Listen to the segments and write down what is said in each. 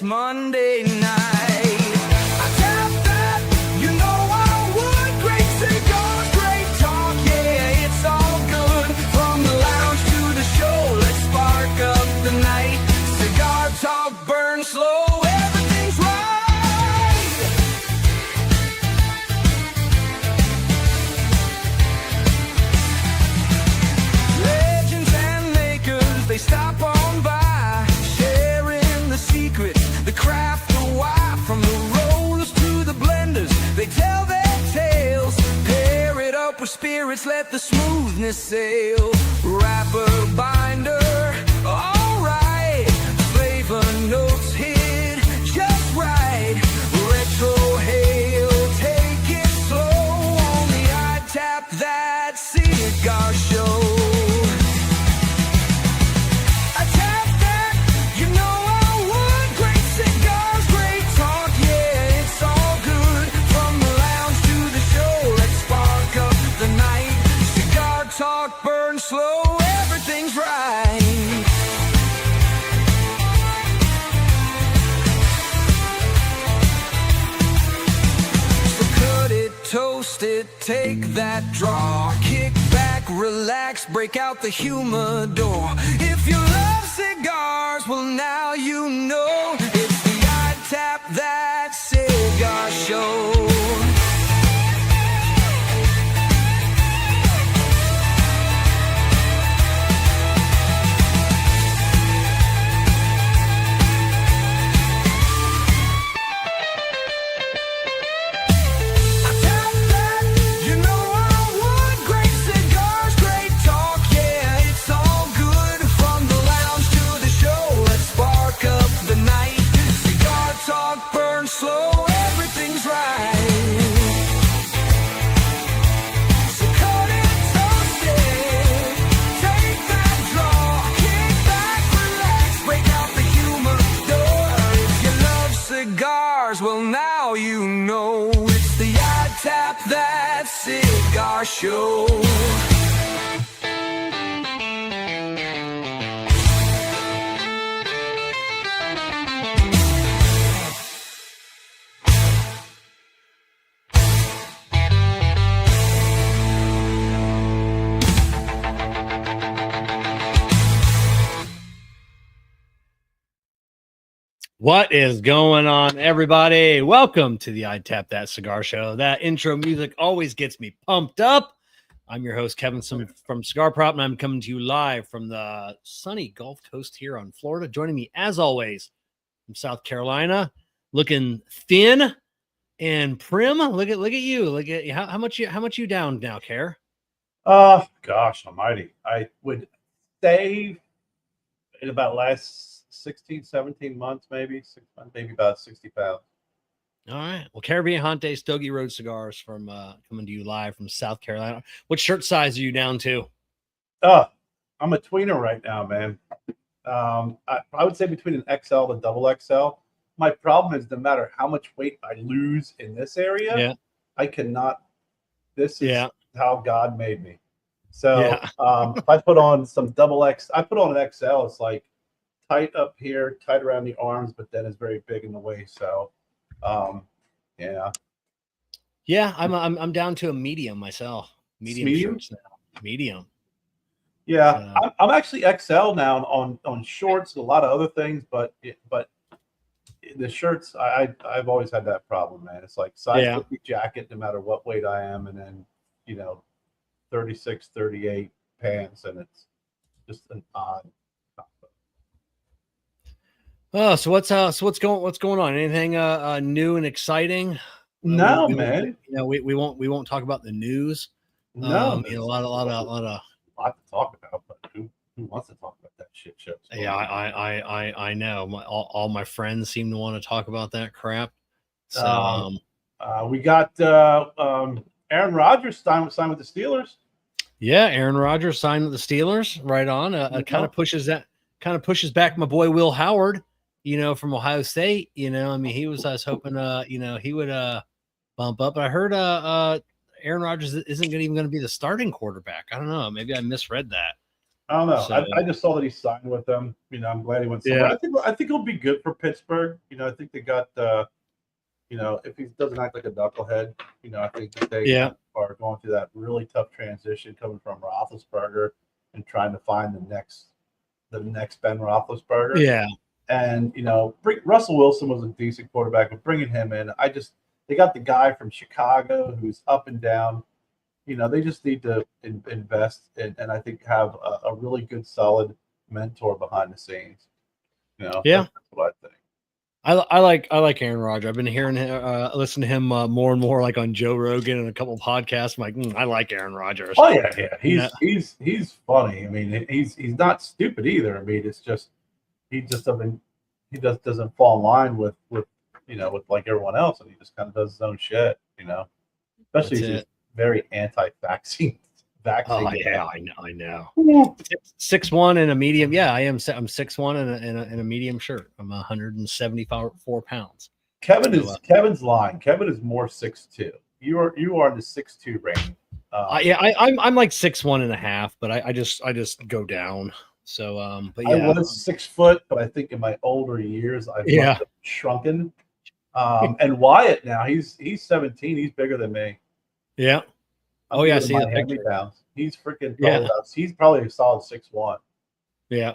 it's Monday night. I tap that, you know I would. Great cigars, great talk, yeah, it's all good. From the lounge to the show, let's spark up the night. Cigar talk, burn slow, everything's right. Legends and makers, they stop on by, sharing the secrets, the craft, the why. From the rollers to the blenders, they tell their tales. Pair it up with spirits, let the smoothness sail. Wrapper, binder, alright. Flavor notes hit just right. Retro hail, take it slow. Only I tap that cigar show. I tap that, you know I would. Great cigars, great talk, yeah, it's all good. From the lounge to the show, let's spark up the night. Cigar talk, burn slow, everything's right. So cut it, toast it, take that draw. Kick back, relax, break out the humidor. If you love cigars, well now you know. It's the I Tap That Cigar Show. I tap that, you know I would. Great cigars, great talk, yeah, it's all good. From the lounge to the show, let's spark up the night. Cigar talk, burn slow, everything's right. So cut it, toast it, take that draw, kick back, relax, break out the humidor. If you love cigars, well now you know. It's the I Tap That Cigar Show. What is going on, everybody? Welcome to the I Tap That Cigar Show. That intro music always gets me pumped up. I'm your host, Kevin from Cigar Prop, and I'm coming to you live from the sunny Gulf Coast here on Florida. Joining me, as always, from South Carolina, looking thin and prim. Look at you. Look at how much you down now, Kerr? Gosh almighty. I would say in about last 16, 17 months, maybe 6 months, maybe about 60 pounds. All right. Well, Kerr Viajante, Stogie Road Cigars from coming to you live from South Carolina. What shirt size are you down to? I'm a tweener right now, man. I would say between an XL and double XL. My problem is no matter how much weight I lose in this area, I cannot. This is how God made me. So if I put on some double X, I put on an XL, it's like tight up here, tight around the arms, but then it's very big in the waist. So, I'm down to a medium myself. Medium shirts now. Medium. Yeah, I'm actually XL now on shorts and a lot of other things, but the shirts, I've always had that problem, man. It's like size 50 jacket, no matter what weight I am, and then 36, 38 pants, and it's just an odd. Oh, so what's going on? Anything new and exciting? No, man. We won't talk about the news. No, a lot to talk about, but who wants to talk about that shit show? Yeah, I know. All my friends seem to want to talk about that crap. So we got Aaron Rodgers signed with the Steelers. Yeah, Aaron Rodgers signed with the Steelers. Right on. Kind of pushes back my boy Will Howard, from Ohio State. I was hoping he would bump up. But I heard Aaron Rodgers isn't even going to be the starting quarterback. I don't know. Maybe I misread that. I don't know. So, I just saw that he signed with them. You know, I'm glad he went somewhere. I think he'll be good for Pittsburgh. You know, I think they got you know, if he doesn't act like a knucklehead, you know, I think that they are going through that really tough transition coming from Roethlisberger and trying to find the next Ben Roethlisberger. Yeah. And you know, Russell Wilson was a decent quarterback, but bringing him in, they got the guy from Chicago who's up and down. You know, they just need to invest and I think have a really good, solid mentor behind the scenes. You know, that's what I think. I like Aaron Rodgers. I've been hearing listen to him more and more, like on Joe Rogan and a couple of podcasts. I'm like, I like Aaron Rodgers. Oh yeah. He's funny. I mean, he's not stupid either. I mean, it's just he doesn't fall in line with you know, with like everyone else, and he just kind of does his own shit. You know, especially he's very anti-vaccine. Oh yeah, I know. 6'1" and a medium. Yeah, I'm 6'1" in a medium shirt. I'm 174 pounds. Kevin's lying. Kevin is more 6'2". You are in the 6'2" range. I'm like 6'1 and a half, but I just go down. So but yeah, I was 6 foot, but I think in my older years I've shrunken. And Wyatt now he's 17. He's bigger than me. Yeah. Oh yeah, see the picture. Pounds. He's freaking he's probably a solid 6'1". Yeah.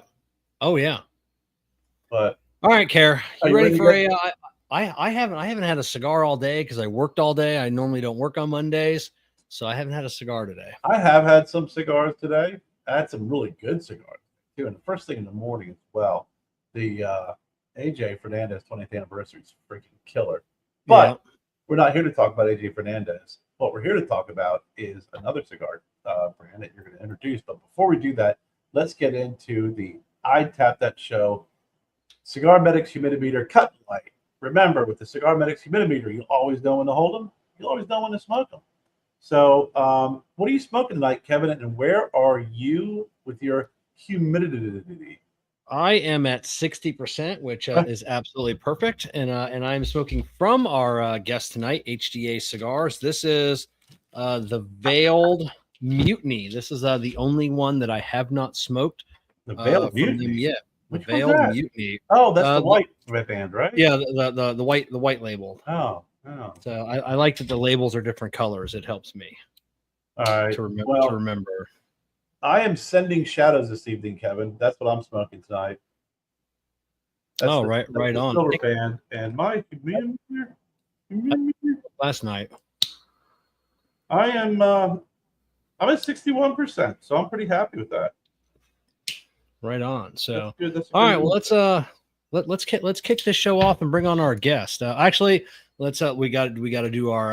Oh yeah. But all right, Kerr, you ready for a? I haven't had a cigar all day because I worked all day. I normally don't work on Mondays, so I haven't had a cigar today. I have had some cigars today. I had some really good cigars too. And the first thing in the morning as well, the AJ Fernandez 20th anniversary is freaking killer. But we're not here to talk about AJ Fernandez. What we're here to talk about is another cigar brand that you're going to introduce. But before we do that, let's get into the I Tap That Show CigarMedics Humidimeter Cut and Light. Remember, with the CigarMedics Humidimeter, you always know when to hold them. You always know when to smoke them. So what are you smoking tonight, Kevin? And where are you with your humidity? I am at 60%, which is absolutely perfect. And I'm smoking from our guest tonight, HDA Cigars. This is the Veiled Mutiny. This is the only one that I have not smoked. The Veiled Mutiny yet. The Which Veiled Mutiny. Oh, that's the white band, right? Yeah, the white label. Oh. So I like that the labels are different colors. It helps me. All right. To remember. I am sending shadows this evening, Kevin. That's what I'm smoking tonight. That's right on. Silver band and my last night. I'm at 61%, so I'm pretty happy with that. Right on. So that's good. All right, well let's kick this show off and bring on our guest. Actually, let's we got to do our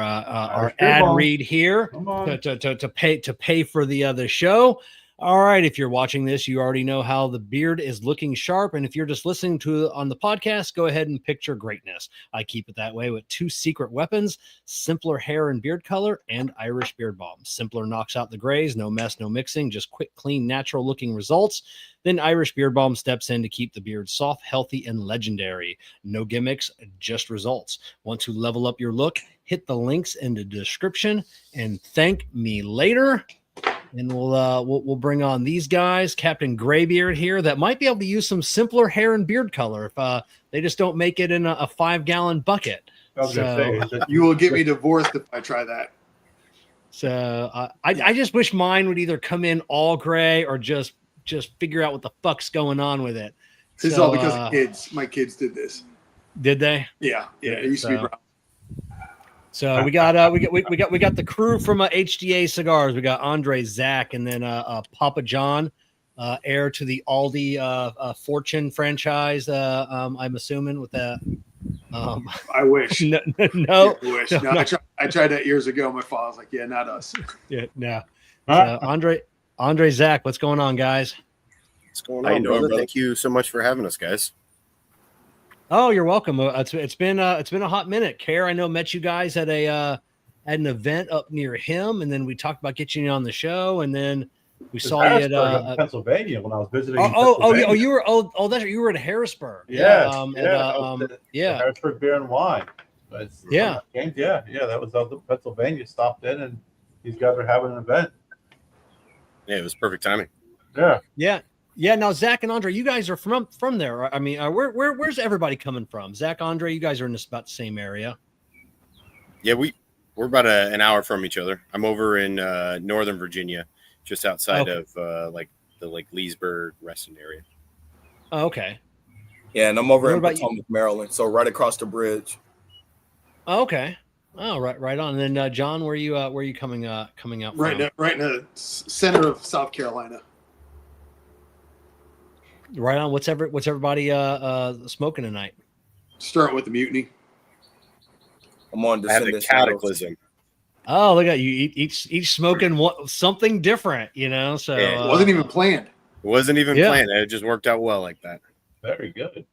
ad read here to pay for the show. All right, if you're watching this, you already know how the beard is looking sharp, and if you're just listening to it on the podcast, go ahead and picture greatness. I keep it that way with 2 secret weapons: simpler hair and beard color, and Irish Beard Balm. Simpler knocks out the grays, no mess, no mixing, just quick, clean, natural looking results. Then Irish Beard Balm steps in to keep the beard soft, healthy, and legendary. No gimmicks, just results. Want to level up your look? Hit the links in the description and thank me later. And we'll bring on these guys, Captain Graybeard here, that might be able to use some simpler hair and beard color if they just don't make it in a 5-gallon bucket. You will get me divorced if I try that. So I just wish mine would either come in all gray or just figure out what the fuck's going on with it. This is all because of kids. My kids did this. Did they? Yeah. It used to be brown. So we got the crew from HDA Cigars. We got Andray, Zack, and then Papa John, heir to the Aldi Fortune franchise. I'm assuming with that. I wish. No. I wish. No. I tried that years ago. My father was like, "Yeah, not us." Yeah, no. Andray, Zack, what's going on, guys? What's going on, brother? Thank you so much for having us, guys. Oh, you're welcome. It's been a hot minute. Kerr, I know, met you guys at an event up near him, and then we talked about getting you on the show, and then we saw you at Pennsylvania when I was visiting. You were that's right, you were at Harrisburg. Harrisburg Beer and Wine. That was out of Pennsylvania. Stopped in, and these guys are having an event. Yeah, it was perfect timing. Yeah. Now, Zack and Andray, you guys are from there. I mean, where's everybody coming from? Zack, Andray, you guys are in about the same area. Yeah, we're about an hour from each other. I'm over in Northern Virginia, just outside of the Leesburg, Reston area. Oh, okay. Yeah, and I'm over in Potomac, Maryland, so right across the bridge. Oh, okay. Oh, right on. And then John, where are you coming out from? Right in the center of South Carolina. Right on. What's everybody smoking tonight? Start with the Mutiny. I'm on the Cataclysm. Oh, look at you! Each smoking something different, you know. So it wasn't even planned. It wasn't even planned. It just worked out well like that. Very good.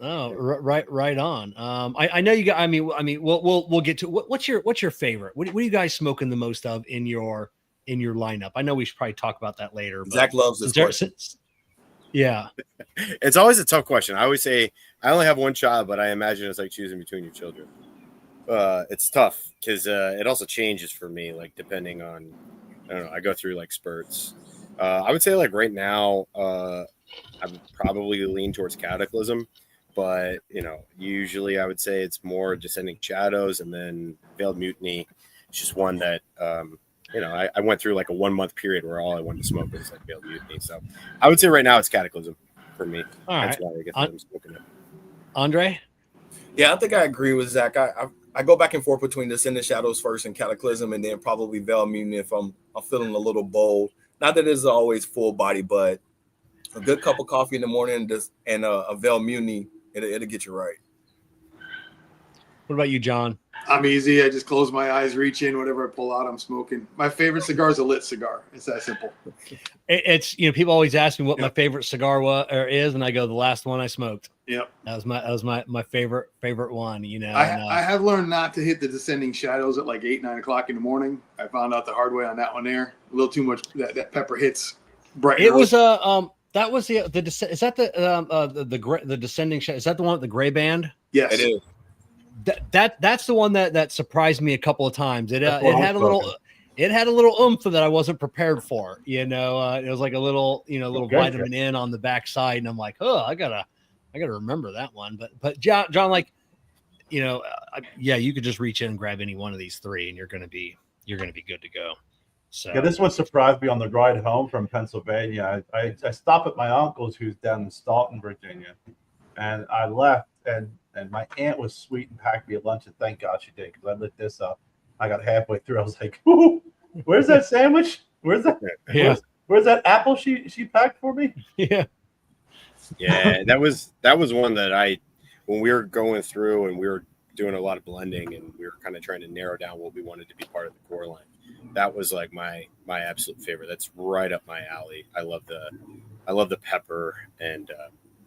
Oh, right on. I know you got. I mean, we'll get to what's your favorite? What are you guys smoking the most of in your lineup? I know we should probably talk about that later. Zack loves this question. Yeah, it's always a tough question. I always say I only have one child, but I imagine it's like choosing between your children. It's tough because it also changes for me, like depending on, I don't know, I go through like spurts. I would say like right now, I would probably lean towards Cataclysm, but usually I would say it's more Descending Shadows, and then Veiled Mutiny. It's just one that I went through like a 1 month period where all I wanted to smoke was like Veiled Mutiny. So I would say right now it's Cataclysm for me. All That's right. why I guess I'm smoking it. Andray? Yeah, I think I agree with Zack. I go back and forth between Descending Shadows first and Cataclysm, and then probably Veiled Mutiny if I'm feeling a little bold. Not that it's always full body, but a good cup of coffee in the morning and a Veiled Mutiny, it'll get you right. What about you, John? I'm easy. I just close my eyes, reach in, whatever I pull out, I'm smoking. My favorite cigar is a lit cigar. It's that simple. It's people always ask me what my favorite cigar is, and I go the last one I smoked. Yep. That was my favorite one. I have learned not to hit the Descending Shadows at like 8-9 o'clock in the morning. I found out the hard way on that one there. A little too much. That pepper hits bright. It was that was the is that the Descending Shadow? Is that the one with the gray band? Yes, it is. That's the one that surprised me a couple of times. It had a little oomph that I wasn't prepared for. It was like a little vitamin in on the backside, and I'm like, oh, I gotta remember that one. But John, like, you could just reach in and grab any one of these three, and you're gonna be good to go. So yeah, this one surprised me on the ride home from Pennsylvania. I stopped at my uncle's, who's down in Staunton, Virginia, and I left and my aunt was sweet and packed me a lunch, and thank God she did, because I lit this up. I got halfway through. I was like, ooh, where's that sandwich? Where's that? Yeah. Where's that apple she packed for me? Yeah. Yeah, that was one that when we were going through and we were doing a lot of blending and we were kind of trying to narrow down what we wanted to be part of the core line. That was like my absolute favorite. That's right up my alley. I love the pepper, and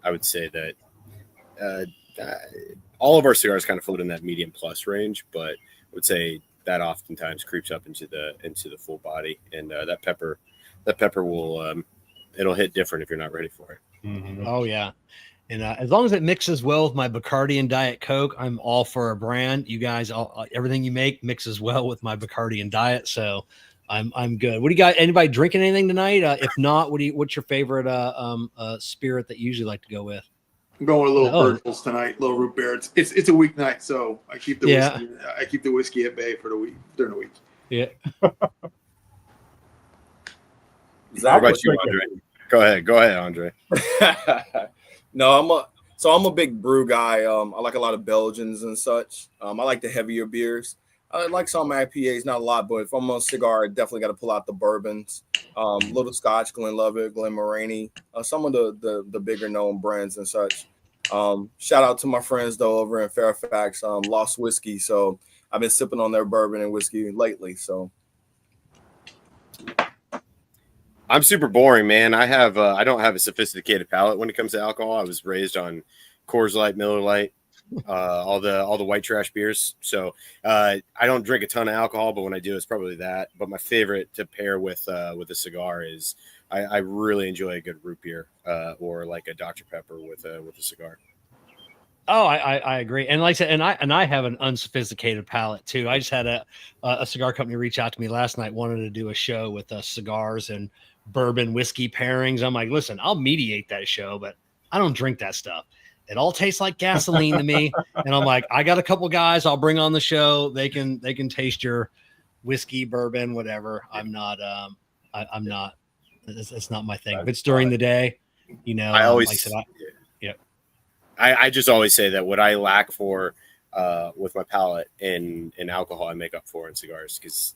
I would say that all of our cigars kind of float in that medium plus range, but I would say that oftentimes creeps up into the full body, and that pepper will it'll hit different if you're not ready for it. Mm-hmm. Oh yeah. And as long as it mixes well with my Bacardi and Diet Coke, I'm all for a brand. You guys, everything you make mixes well with my Bacardi and Diet, so I'm good. What do you got? Anybody drinking anything tonight? If not, what's your favorite spirit that you usually like to go with? I'm going with a little Virgil's tonight, little root beer. It's a weeknight, so I keep the whiskey at bay for the week during the week. Yeah. How about you, Andray? Go ahead, Andray. No, I'm a big brew guy. I like a lot of Belgians and such. I like the heavier beers. I like some IPAs, not a lot, but if I'm on a cigar, I definitely got to pull out the bourbons. Little Scotch, Glenlivet, Glenmorangie, some of the bigger known brands and such. Shout out to my friends though over in Fairfax, Lost Whiskey. So I've been sipping on their bourbon and whiskey lately. So I'm super boring, man. I don't have a sophisticated palate when it comes to alcohol. I was raised on Coors Light, Miller Lite, all the white trash beers. So I don't drink a ton of alcohol, but when I do, it's probably that. But my favorite to pair with a cigar is I really enjoy a good root beer or like a Dr. Pepper with a cigar. Oh, I agree. And like I said, and I have an unsophisticated palate too. I just had a cigar company reach out to me last night, wanted to do a show with cigars and bourbon whiskey pairings. I'm like, listen, I'll mediate that show, but I don't drink that stuff. It all tastes like gasoline to me. And I'm like, I got a couple guys I'll bring on the show. They can taste your whiskey, bourbon, whatever. I'm not, I'm not, it's not my thing. If it's during the day, you know, I always, like I said, yeah. I just always say that what I lack for with my palate in alcohol, I make up for in cigars, because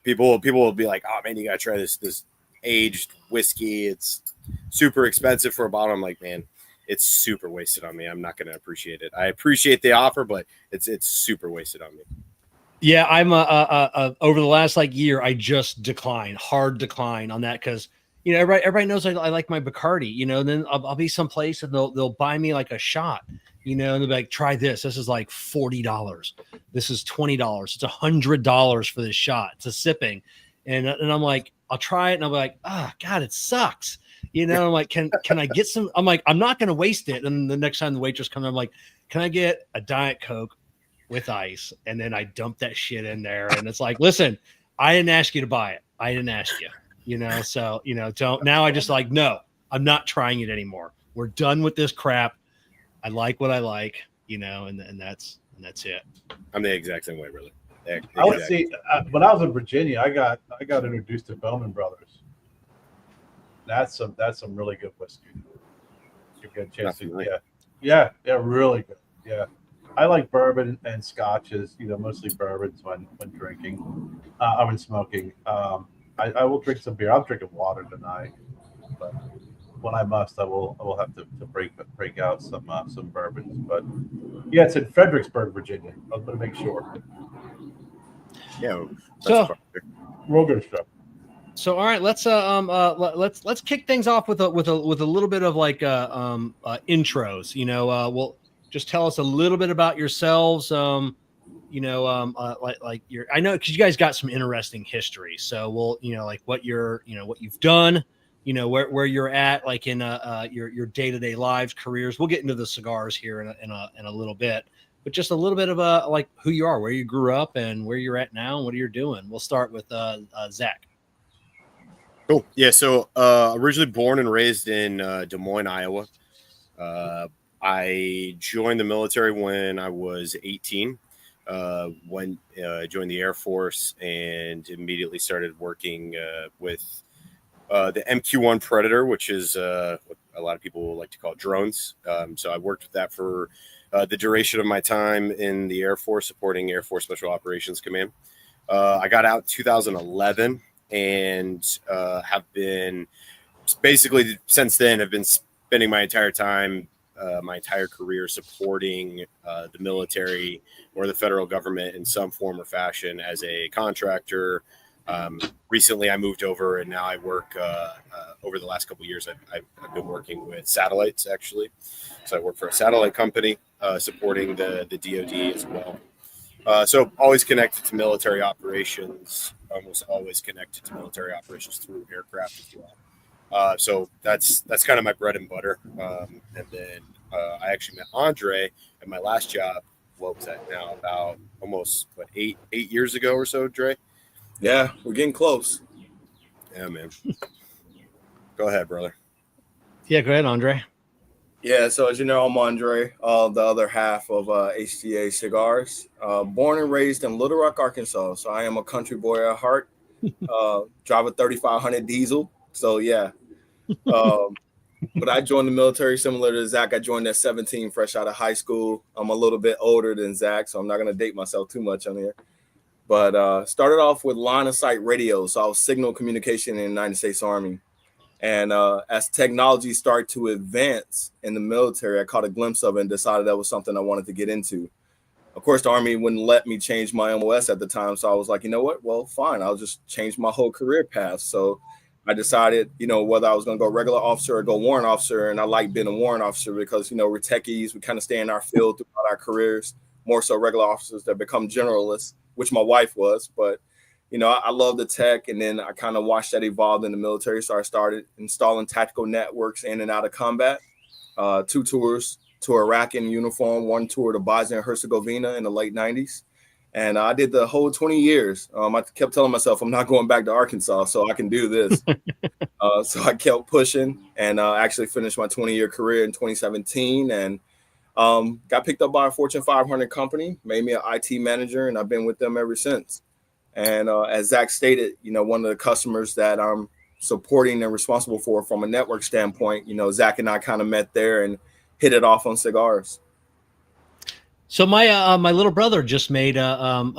people will be like, oh man, you gotta try this aged whiskey. It's super expensive for a bottle. I'm like, man, it's super wasted on me. I'm not gonna appreciate it. I appreciate the offer, but it's super wasted on me. Yeah, I'm over the last year, I just hard decline on that, because you know everybody knows I like my Bacardi, you know. And then I'll be someplace and they'll buy me like a shot, you know, and they'll be like, try this. This is like $40. This is $20. It's $100 for this shot. It's a sipping, and I'm like, I'll try it, and I'll be like, God, it sucks. You know, I'm like, can I get some? I'm like, I'm not going to waste it. And the next time the waitress comes, I'm like, can I get a Diet Coke with ice? And then I dump that shit in there. And it's like, listen, I didn't ask you to buy it. I didn't ask you, you know? So, you know, now I just like, no, I'm not trying it anymore. We're done with this crap. I like what I like, you know, and that's it. I'm the exact same way, really. I would say when I was in Virginia, I got introduced to Bowman Brothers. That's some really good whiskey. You get a chance to, yeah, really good. Yeah, I like bourbon and scotches. You know, mostly bourbons when drinking. When smoking. I will drink some beer. I'm drinking water tonight, but when I must, I will have to break out some bourbons. But yeah, it's in Fredericksburg, Virginia. I was going to make sure. Yeah, so real good stuff. So all right, let's kick things off with a little bit of intros. You know, well, just tell us a little bit about yourselves. You know, like your, I know, because you guys got some interesting history. So we'll, you know, like what you've done. You know, where you're at, like in your day-to-day lives, careers. We'll get into the cigars here in a little bit, but just a little bit of like who you are, where you grew up, and where you're at now, and what you're doing. We'll start with Zack. Cool. Yeah. So originally born and raised in Des Moines, Iowa. I joined the military when I was 18. Joined the Air Force and immediately started working with the MQ-1 Predator, which is what a lot of people like to call drones. So I worked with that for the duration of my time in the Air Force, supporting Air Force Special Operations Command. I got out in 2011 and have been basically since then have been spending my entire time, my entire career supporting the military or the federal government in some form or fashion as a contractor. Recently I moved over and now I work over the last couple of years. I've been working with satellites, actually. So I work for a satellite company supporting the DoD as well. So always connected to military operations, almost always connected to military operations through aircraft as well. So that's kind of my bread and butter. And then I actually met Andray at my last job. What was that now? About almost 8 years ago or so, Dre? Yeah, we're getting close. Yeah, man. Go ahead, brother. Yeah, go ahead, Andray. Yeah, so as you know, I'm Andray, the other half of HDA Cigars. Born and raised in Little Rock, Arkansas. So I am a country boy at heart. Drive a 3500 diesel. So yeah. But I joined the military similar to Zack. I joined at 17, fresh out of high school. I'm a little bit older than Zack, so I'm not going to date myself too much on here. But started off with line of sight radio. So I was signal communication in the United States Army. And as technology started to advance in the military, I caught a glimpse of it and decided that was something I wanted to get into. Of course, the Army wouldn't let me change my MOS at the time. So I was like, you know what? Well, fine. I'll just change my whole career path. So I decided, you know, whether I was going to go regular officer or go warrant officer. And I like being a warrant officer because, you know, we're techies. We kind of stay in our field throughout our careers, more so regular officers that become generalists, which my wife was. But you know, I love the tech, and then I kind of watched that evolve in the military. So I started installing tactical networks in and out of combat. 2 tours to Iraq in uniform, 1 tour to Bosnia and Herzegovina in the late 90s. And I did the whole 20 years. I kept telling myself I'm not going back to Arkansas, so I can do this. So I kept pushing and actually finished my 20-year career in 2017 and got picked up by a Fortune 500 company, made me an IT manager, and I've been with them ever since. And as Zack stated, one of the customers that I'm supporting and responsible for from a network standpoint, Zack and I kind of met there and hit it off on cigars. So my little brother just made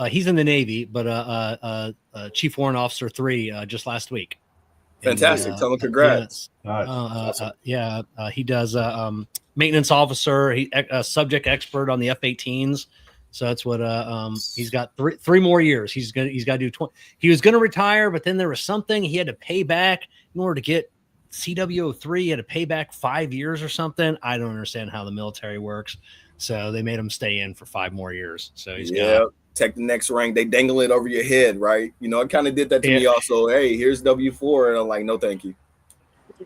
he's in the Navy, but Chief Warrant Officer 3 just last week. Fantastic. Tell him congrats. Awesome. He does maintenance officer, subject expert on the F-18s. So that's what he's got three more years. He's got to do 20. He was going to retire, but then there was something he had to pay back in order to get CW03. He had to pay back 5 years or something. I don't understand how the military works. So they made him stay in for 5 more years. So he's take the next rank. They dangle it over your head, right? It kind of did that to me also. Hey, here's W4, and I'm like, no, thank you.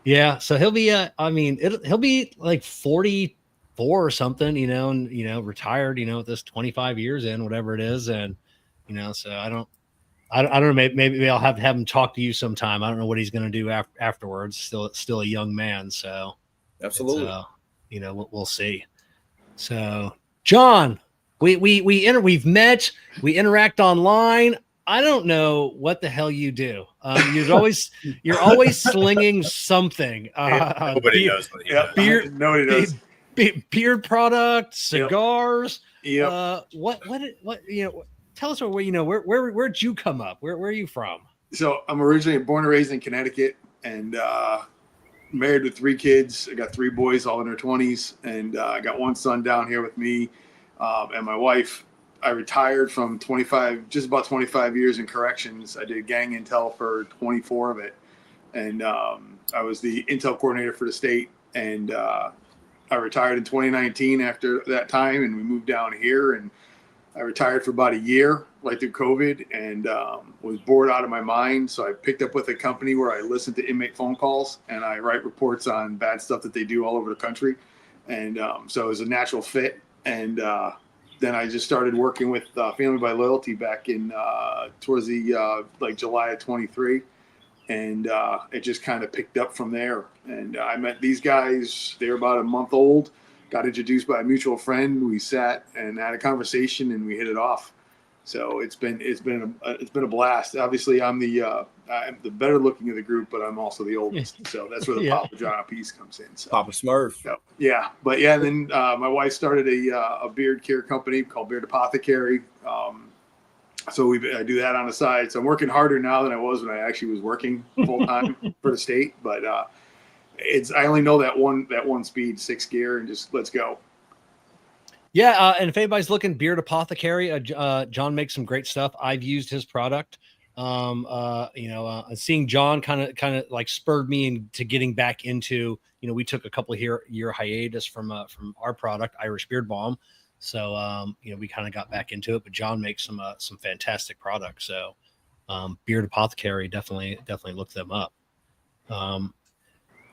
Yeah, so he'll be he'll be like 44 or something, and retired, with this 25 years in, whatever it is, and so I don't know. Maybe I'll have him talk to you sometime. I don't know what he's going to do afterwards. Still a young man, so absolutely. We'll see. So, John, we've met, we interact online. I don't know what the hell you do. You're always slinging something. Nobody knows what you do. Nobody knows. Beard product, cigars. Yep. What tell us where'd you come up? Where are you from? So I'm originally born and raised in Connecticut, and married with 3 kids. I got 3 boys, all in their 20s, and I got 1 son down here with me, and my wife. I retired from just about 25 years in corrections. I did gang intel for 24 of it, and I was the intel coordinator for the state. And I retired in 2019 after that time, and we moved down here. And I retired for about a year, right through COVID, and was bored out of my mind. So I picked up with a company where I listen to inmate phone calls, and I write reports on bad stuff that they do all over the country. And so it was a natural fit. And then I just started working with Family by Loyalty back in towards the July of 23. And it just kind of picked up from there. And I met these guys. They were about a month old. Got introduced by a mutual friend. We sat and had a conversation, and we hit it off. So it's been a blast. Obviously, I'm the better looking of the group, but I'm also the oldest. So that's where the Papa John piece comes in. So. Papa Smurf. So, yeah, but yeah. Then my wife started a beard care company called Beard Apothecary. So I do that on the side. So I'm working harder now than I was when I actually was working full time for the state. But I only know that one speed, 6 gear, and just let's go. Yeah, and if anybody's looking, Beard Apothecary, John makes some great stuff. I've used his product. Seeing John kind of like spurred me into getting back into. We took a couple of year hiatus from our product, Irish Beard Balm. So we kind of got back into it. But John makes some fantastic products. So Beard Apothecary, definitely look them up.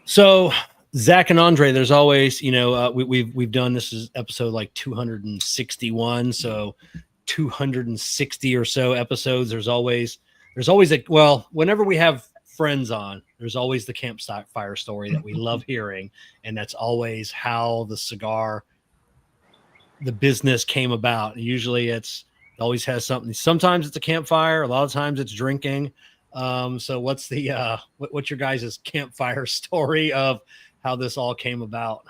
So Zack and Andray, there's always, we've done, this is episode like 261. So 260 or so episodes. There's always whenever we have friends on, there's always the campfire story that we love hearing. And that's always how the business came about. Usually it always has something. Sometimes it's a campfire. A lot of times it's drinking. So what's what's your guys' campfire story of how this all came about?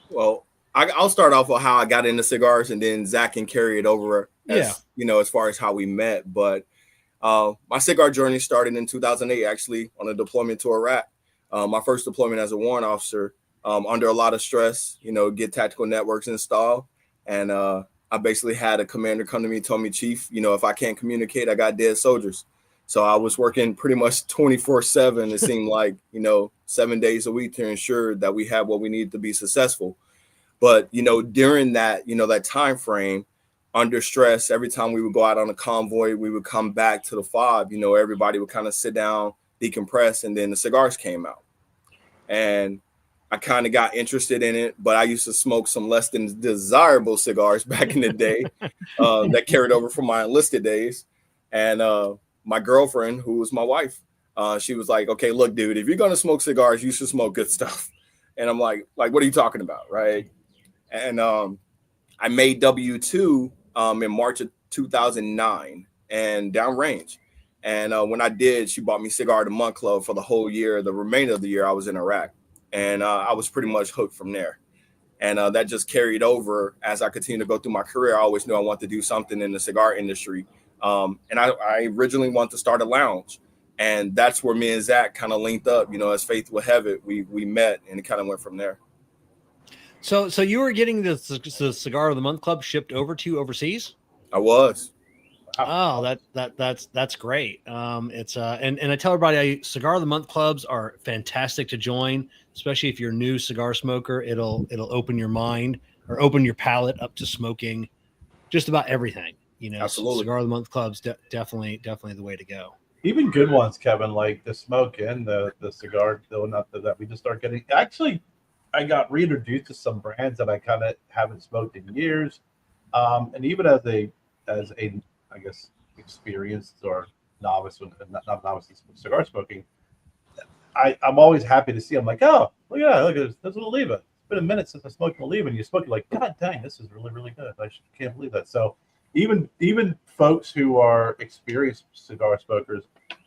Well, I'll start off with how I got into cigars, and then Zack can carry it over as far as how we met. But my cigar journey started in 2008, actually, on a deployment to Iraq. My first deployment as a warrant officer, under a lot of stress, get tactical networks installed. And I basically had a commander come to me and told me, Chief, if I can't communicate, I got dead soldiers. So I was working pretty much 24/7. It seemed like, 7 days a week to ensure that we had what we needed to be successful. But, during that, that time frame, under stress, every time we would go out on a convoy, we would come back to the fob, everybody would kind of sit down, decompress, and then the cigars came out. And I kind of got interested in it, but I used to smoke some less than desirable cigars back in the day that carried over from my enlisted days. And my girlfriend, who was my wife, she was like, okay, look, dude, if you're going to smoke cigars, you should smoke good stuff. And I'm like, what are you talking about? Right. And I made W-2 in March of 2009 and downrange. And when I did, she bought me Cigar of the Month Club for the whole year. The remainder of the year I was in Iraq. And I was pretty much hooked from there. And that just carried over as I continued to go through my career. I always knew I wanted to do something in the cigar industry. And I originally wanted to start a lounge. And that's where me and Zack kind of linked up. As fate would have it, we met, and it kind of went from there. So you were getting the Cigar of the Month Club shipped over to you overseas? I was. Oh, that's great. It's and I tell everybody, Cigar of the Month clubs are fantastic to join, especially if you're a new cigar smoker. It'll open your mind or open your palate up to smoking just about everything. Absolutely. Cigar of the Month clubs definitely the way to go. Even good ones, Kevin, like the Smoke and the cigar that we just started getting. Actually, I got reintroduced to some brands that I kind of haven't smoked in years, and even as a I guess experienced or novice, not novice in cigar smoking, I'm always happy to see. I'm like, oh, look at this is Oliva. It's been a minute since I smoked an Oliva, and you smoke it like, God dang, this is really, really good. Can't believe that. So even folks who are experienced cigar smokers,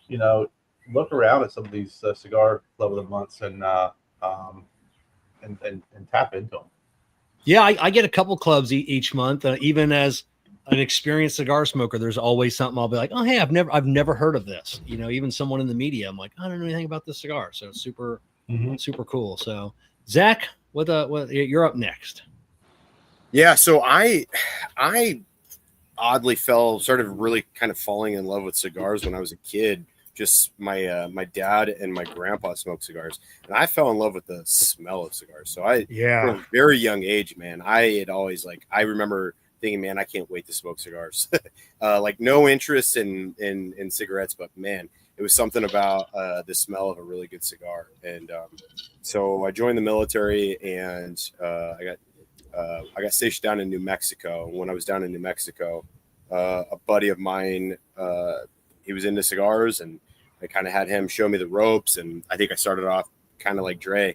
look around at some of these cigar club of the months and tap into them. Yeah, I get a couple clubs each month, even as an experienced cigar smoker. There's always something I'll be like, oh, hey, I've never heard of this. Even someone in the media, I'm like, I don't know anything about this cigar. So it's super cool. So Zack, what you're up next. Yeah. So I oddly started really kind of falling in love with cigars when I was a kid. Just my dad and my grandpa smoked cigars, and I fell in love with the smell of cigars. So from a very young age, man, I had always I remember thinking, man, I can't wait to smoke cigars. No interest in cigarettes, but man, it was something about the smell of a really good cigar. And so I joined the military, and I got stationed down in New Mexico. When I was down in New Mexico, a buddy of mine, he was into cigars, and I kind of had him show me the ropes. And I think I started off kind of like Dre,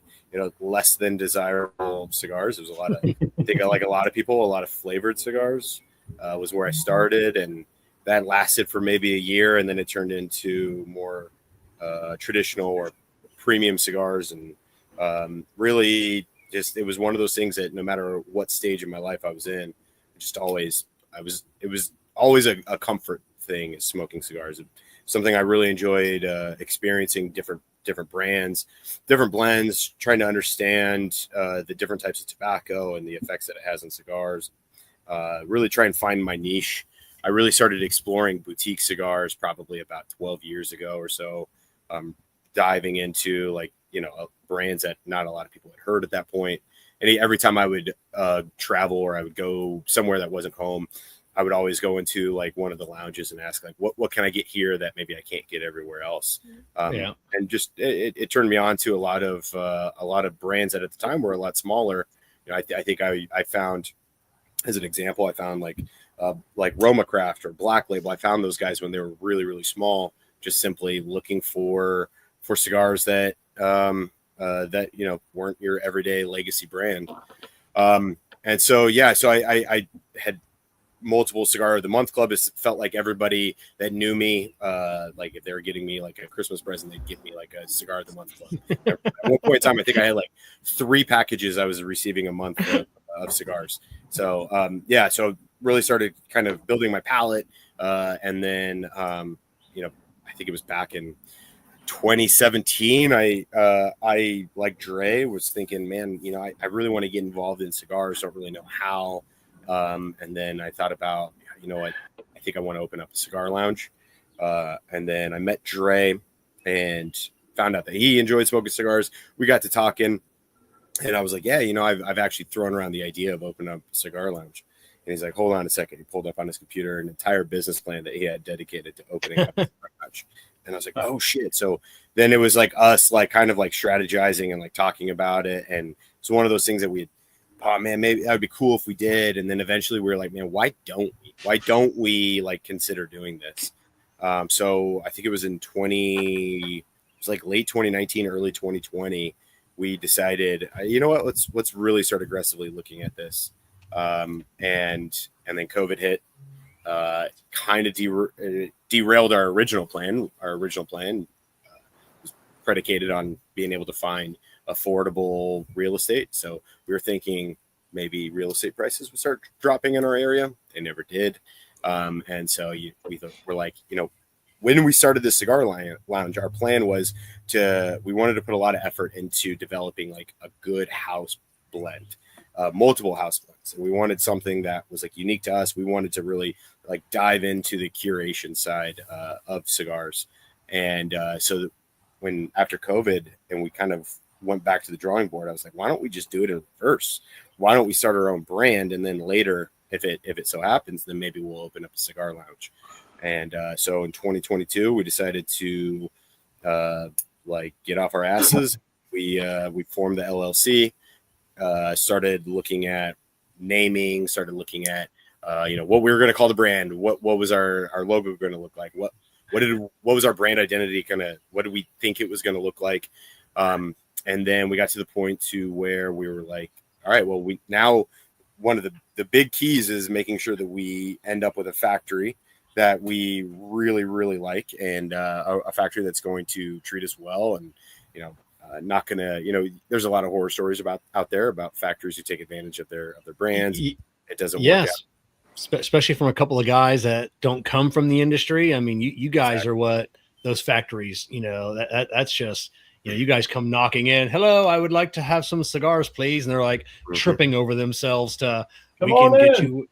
less than desirable cigars. It was a lot of, I think like a lot of people, a lot of flavored cigars was where I started. And that lasted for maybe a year. And then it turned into more traditional or premium cigars. And really just, it was one of those things that no matter what stage of my life I was in, it was always a comfort thing is smoking cigars. Something I really enjoyed experiencing different brands, different blends, trying to understand the different types of tobacco and the effects that it has on cigars. Really try and find my niche. I really started exploring boutique cigars probably about 12 years ago or so, diving into brands that not a lot of people had heard at that point. And every time I would travel or I would go somewhere that wasn't home, I would always go into one of the lounges and ask what can I get here that maybe I can't get everywhere else. And just it turned me on to a lot of brands that at the time were a lot smaller. I think I found, as an example, I found like Roma Craft or Black Label. I found those guys when they were really, really small, just simply looking for cigars that weren't your everyday legacy brand. And so I had multiple Cigar of the Month club. It felt like everybody that knew me, if they were getting me a Christmas present, they'd give me a Cigar of the Month club. At one point in time, I think I had 3 packages I was receiving a month of cigars. So so really started kind of building my palate, and then I think it was back in 2017. I like Dre was thinking, man, I really want to get involved in cigars. Don't really know how. And then I thought about, I think I want to open up a cigar lounge. And then I met Dre and found out that he enjoyed smoking cigars. We got to talking, and I was like, yeah, I've actually thrown around the idea of opening up a cigar lounge. And he's like, hold on a second. He pulled up on his computer an entire business plan that he had dedicated to opening up a cigar lounge. And I was like, oh shit. So then it was like us, like kind of like strategizing and like talking about it. And it's one of those things that oh man, maybe that would be cool if we did. And then eventually we were like, man, why don't we like consider doing this? So I think it was like late 2019, early 2020, we decided, you know what, let's really start aggressively looking at this. And then COVID hit, kind of derailed our original plan. Our original plan was predicated on being able to find affordable real estate. So we were thinking maybe real estate prices would start dropping in our area. They never did. And so we're like, when we started the cigar lounge, our plan was we wanted to put a lot of effort into developing like a good house blend, multiple house blends. And we wanted something that was like unique to us. We wanted to really like dive into the curation side of cigars. And so when after COVID and we kind of went back to the drawing board, I was like, why don't we just do it in reverse? Why don't we start our own brand? And then later, if it so happens, then maybe we'll open up a cigar lounge. And so in 2022, we decided to get off our asses. We formed the LLC, started looking at naming, started looking at what we were going to call the brand, what was our logo going to look like, what was our brand identity what did we think it was going to look like, and then we got to the point to where we were like, all right, well, now one of the big keys is making sure that we end up with a factory that we really, really like, and a factory that's going to treat us well, and not gonna, there's a lot of horror stories out there about factories who take advantage of their brands. It doesn't work out. Especially from a couple of guys that don't come from the industry. I mean, you guys are what those factories, that's just, you guys come knocking in. Hello, I would like to have some cigars, please. And they're like tripping over themselves to, come on in.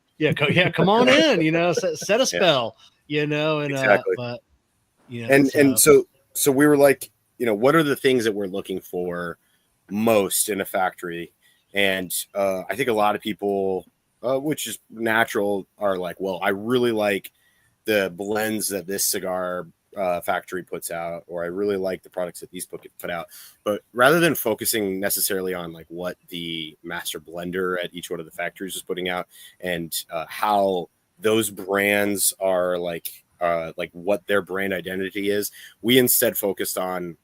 Come on in, set a spell, and, exactly. So we were like, what are the things that we're looking for most in a factory? And I think a lot of people, which is natural, are like, well, I really like the blends that this cigar factory puts out, or I really like the products that these put out. But rather than focusing necessarily on like what the master blender at each one of the factories is putting out and how those brands are like what their brand identity is, we instead focused on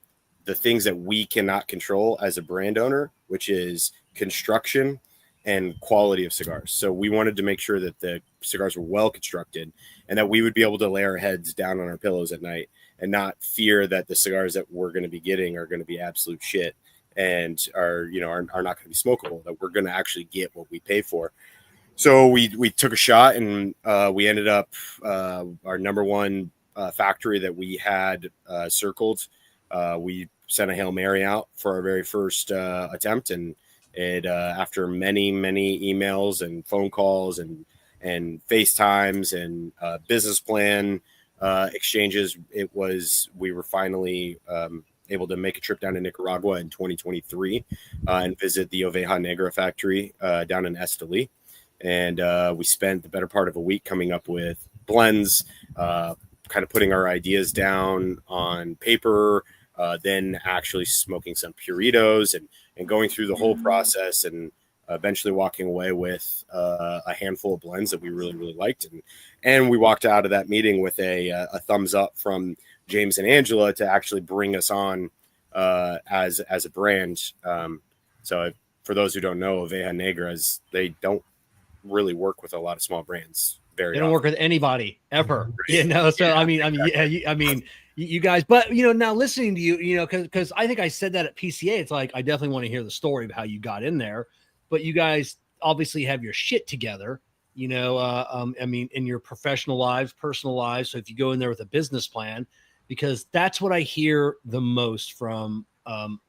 the things that we cannot control as a brand owner, which is construction and quality of cigars. So we wanted to make sure that the cigars were well constructed and that we would be able to lay our heads down on our pillows at night and not fear that the cigars that we're going to be getting are going to be absolute shit and are not going to be smokable, that we're going to actually get what we pay for. So we took a shot, and we ended up our number one factory that we had circled. We sent a Hail Mary out for our very first attempt, and it after many emails and phone calls and FaceTimes and business plan exchanges, we were finally able to make a trip down to Nicaragua in 2023 and visit the Oveja Negra factory down in Esteli. And we spent the better part of a week coming up with blends, kind of putting our ideas down on paper, then actually smoking some puritos and going through the whole process, and eventually walking away with a handful of blends that we really, really liked. And we walked out of that meeting with a thumbs up from James and Angela to actually bring us on as a brand. So for those who don't know, Oveja Negras, they don't really work with a lot of small brands. They don't work with anybody ever, So I mean, you guys, but now listening to you, because I think I said that at PCA, it's like I definitely want to hear the story of how you got in there, but you guys obviously have your shit together, in your professional lives, personal lives. So if you go in there with a business plan, because that's what I hear the most from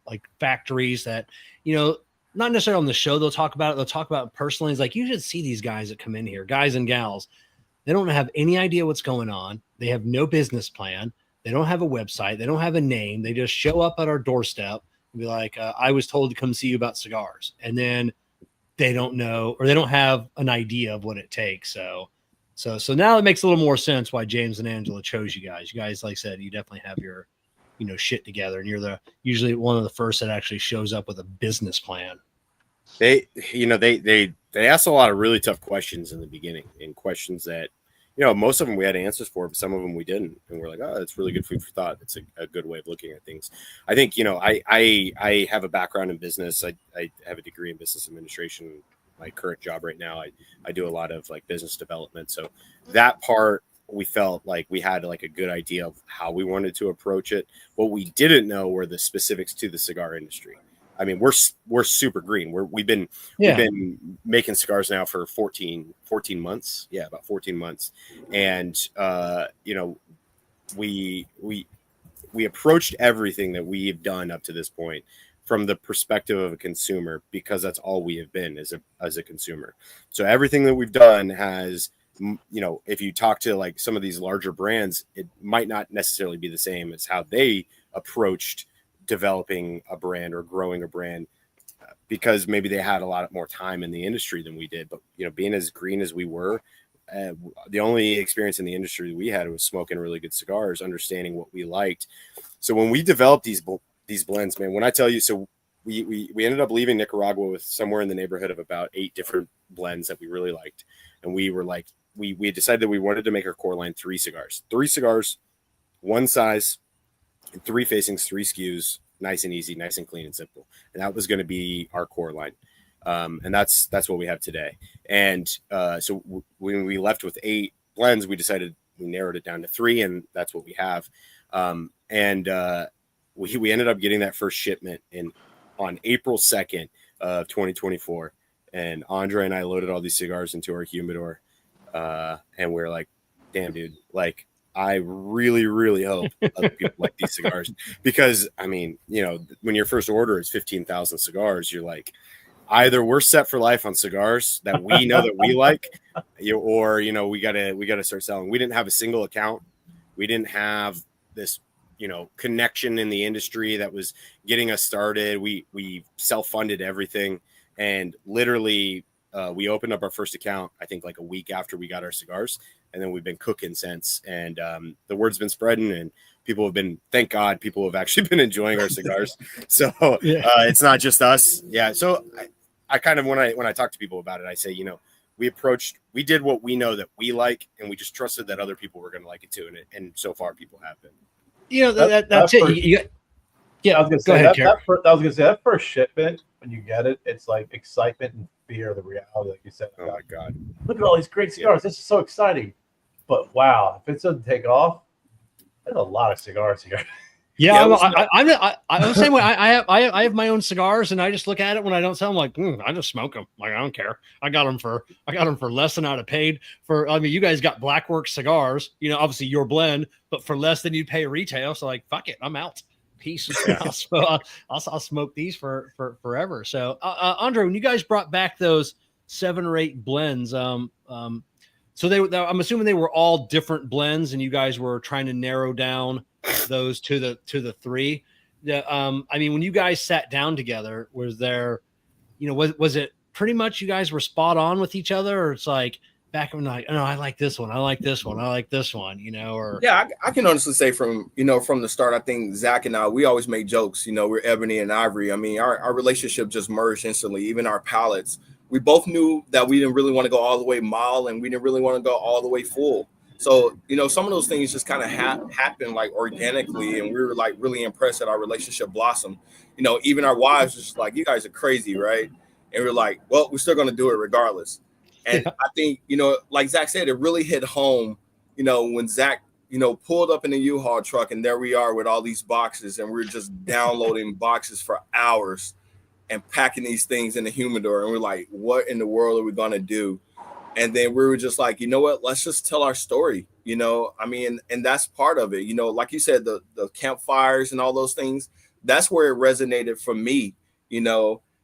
like factories that not necessarily on the show, they'll talk about it personally. It's like, you should see these guys that come in here, guys and gals. They don't have any idea what's going on. They have no business plan. They don't have a website. They don't have a name. They just show up at our doorstep and be like, I was told to come see you about cigars. And then they don't know, or they don't have an idea of what it takes. So So now it makes a little more sense why James and Angela chose you guys. You guys, like I said, you definitely have your, shit together, and you're usually one of the first that actually shows up with a business plan. They asked a lot of really tough questions in the beginning, and questions that, most of them we had answers for, but some of them we didn't. And we're like, oh, it's really good food for thought. It's a good way of looking at things. I think, I have a background in business. I have a degree in business administration. My current job right now, I do a lot of like business development. So that part, we felt like we had like a good idea of how we wanted to approach it. What we didn't know were the specifics to the cigar industry. I mean, we're super green. We've been making cigars now for 14 months. Yeah, about 14 months. And we approached everything that we've done up to this point from the perspective of a consumer, because that's all we have been as a consumer. So everything that we've done has, if you talk to like some of these larger brands, it might not necessarily be the same as how they approached developing a brand or growing a brand, because maybe they had a lot more time in the industry than we did. But, being as green as we were, the only experience in the industry we had was smoking really good cigars, understanding what we liked. So when we developed these blends, man, when I tell you, so we ended up leaving Nicaragua with somewhere in the neighborhood of about 8 different blends that we really liked. And we were like, we decided that we wanted to make our core line 3 cigars, one size, and 3 facings, 3 SKUs, nice and easy, nice and clean and simple. And that was going to be our core line. And that's what we have today. And so when we left with 8 blends, we narrowed it down to 3, and that's what we have. We ended up getting that first shipment on April 2nd of 2024. And Andray and I loaded all these cigars into our humidor. And we're like, damn, dude, like, I really, really hope other people like these cigars, because, I mean, when your first order is 15,000 cigars, you're like, either we're set for life on cigars that we know that we like, or, we gotta start selling. We didn't have a single account. We didn't have this, connection in the industry that was getting us started. We self-funded everything, and literally we opened up our first account, I think like a week after we got our cigars, and then we've been cooking since. And the word's been spreading, and thank God, people have actually been enjoying our cigars. So it's not just us. Yeah. So I kind of, when I talk to people about it, I say, we did what we know that we like, and we just trusted that other people were going to like it too. And so far people have been. That's it. I was gonna say that first shipment, when you get it, it's like excitement and fear of the reality, like you said. Oh my God! Look at all these great cigars. This is so exciting. But wow, if it doesn't take off, there's a lot of cigars here. Yeah, I'm the same way. I have my own cigars, and I just look at it when I don't sell them. Like, I just smoke them. Like, I don't care. I got them for less than I'd have paid for. I mean, you guys got Blackwork cigars. Obviously your blend, but for less than you'd pay retail. So like, fuck it, I'm out. Peace. I'll smoke these for forever. So, Andray, when you guys brought back those 7 or 8 blends, so I'm assuming they were all different blends, and you guys were trying to narrow down those to the 3. I mean, when you guys sat down together, was there, was it pretty much you guys were spot on with each other, or it's like back when like, no, I like this one, I like this one, I like this one, or yeah, I can honestly say from the start, I think Zack and I, we always make jokes. We're ebony and ivory. I mean, our relationship just merged instantly. Even our palates, we both knew that we didn't really want to go all the way mild, and we didn't really want to go all the way full. So, some of those things just kind of happened like organically, and we were like really impressed that our relationship blossomed. Even our wives were just like, you guys are crazy, right? And we're like, well, we're still going to do it regardless. And I think, like Zack said, it really hit home, when Zack, pulled up in the U-Haul truck, and there we are with all these boxes, and we're just downloading boxes for hours and packing these things in the humidor. And we're like, what in the world are we going to do? And then we were just like, you know what, let's just tell our story, I mean, and that's part of it, like you said, the campfires and all those things, that's where it resonated for me,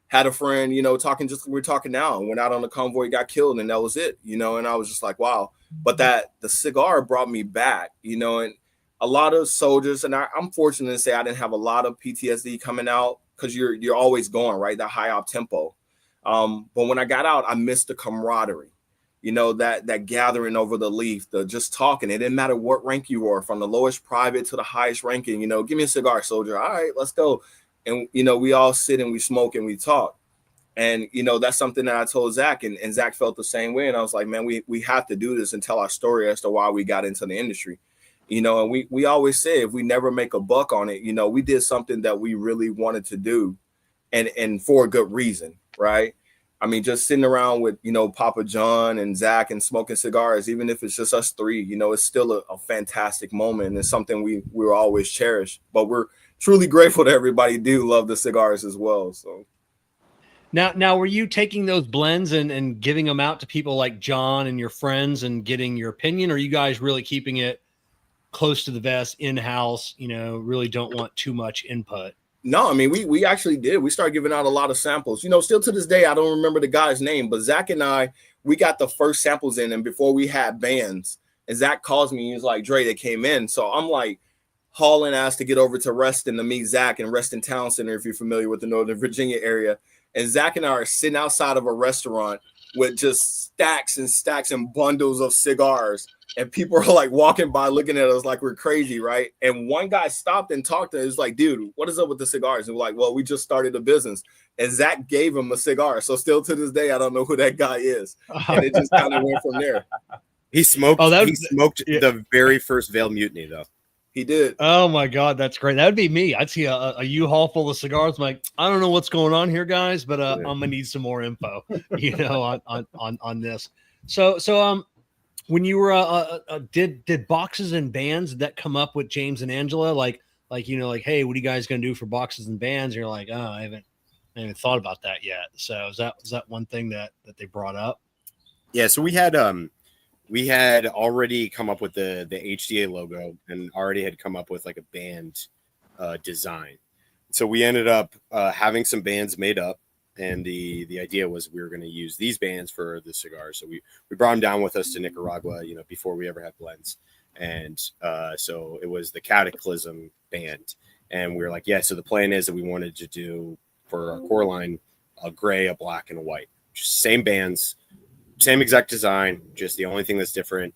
had a friend, talking just like we're talking now, and went out on a convoy, got killed, and that was it, and I was just like, wow. But the cigar brought me back, and a lot of soldiers, and I'm fortunate to say I didn't have a lot of PTSD coming out, because you're always going, right, that high op tempo. But when I got out, I missed the camaraderie. you know, that gathering over the leaf, the just talking. It didn't matter what rank you were, from the lowest private to the highest ranking. You know, give me a cigar, soldier. All right, let's go. And you know, we all sit and we smoke and we talk. And you know, that's something that I told Zack, and Zack felt the same way. And I was like, man, we have to do this and tell our story as to why we got into the industry. You know, and we always say, if we never make a buck on it, you know, we did something that we really wanted to do, and for a good reason, right? I mean, just sitting around with, you know, Papa John and Zack and smoking cigars, even if it's just us three, you know, it's still a fantastic moment, and it's something we will always cherish. But we're truly grateful that everybody do love the cigars as well. So now were you taking those blends and giving them out to people like John and your friends and getting your opinion, or are you guys really keeping it close to the vest, in-house, you know, really don't want too much input? No, I mean, we actually did. We started giving out a lot of samples. You know, still to this day, I don't remember the guy's name, but Zack and I, we got the first samples in, and before we had bands. And Zack calls me, he was like, Dre, they came in. So I'm like hauling ass to get over to Reston to meet Zack in Reston Town Center, if you're familiar with the Northern Virginia area. And Zack and I are sitting outside of a restaurant with just stacks and stacks and bundles of cigars. And people are like walking by looking at us like we're crazy, right? And one guy stopped and talked to us, like, dude, what is up with the cigars? And we're like, well, we just started a business. And Zack gave him a cigar. So still to this day, I don't know who that guy is. And it just kind of went from there. He smoked the very first Veiled Mutiny, though. He did. Oh my God, that's great. That would be me. I'd see a U-Haul full of cigars. I'm like, I don't know what's going on here, guys, but I'm gonna need some more info, you know, on this. So when you were did boxes and bands that come up with James and Angela, like you know, like, hey, what are you guys gonna do for boxes and bands? And you're like, oh, I haven't thought about that yet. So is that one thing that they brought up? Yeah, so we had already come up with the HDA logo, and already had come up with like a band design. So we ended up having some bands made up, and the idea was we were going to use these bands for the cigars. So we brought them down with us to Nicaragua, you know, before we ever had blends. And so it was the Cataclysm band. And we were like, yeah, so the plan is that we wanted to do for our core line a gray, a black, and a white. Just same bands, same exact design. Just the only thing that's different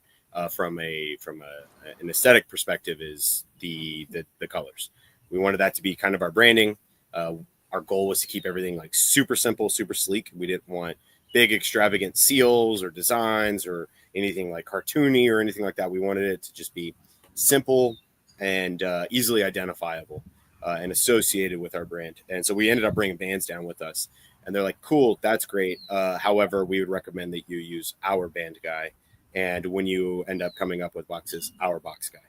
from an aesthetic perspective is the colors. We wanted that to be kind of our branding. Our goal was to keep everything like super simple, super sleek. We didn't want big extravagant seals or designs or anything like cartoony or anything like that. We wanted it to just be simple and easily identifiable and associated with our brand. And so we ended up bringing bands down with us. And they're like, cool, that's great. However, we would recommend that you use our band guy. And when you end up coming up with boxes, our box guy.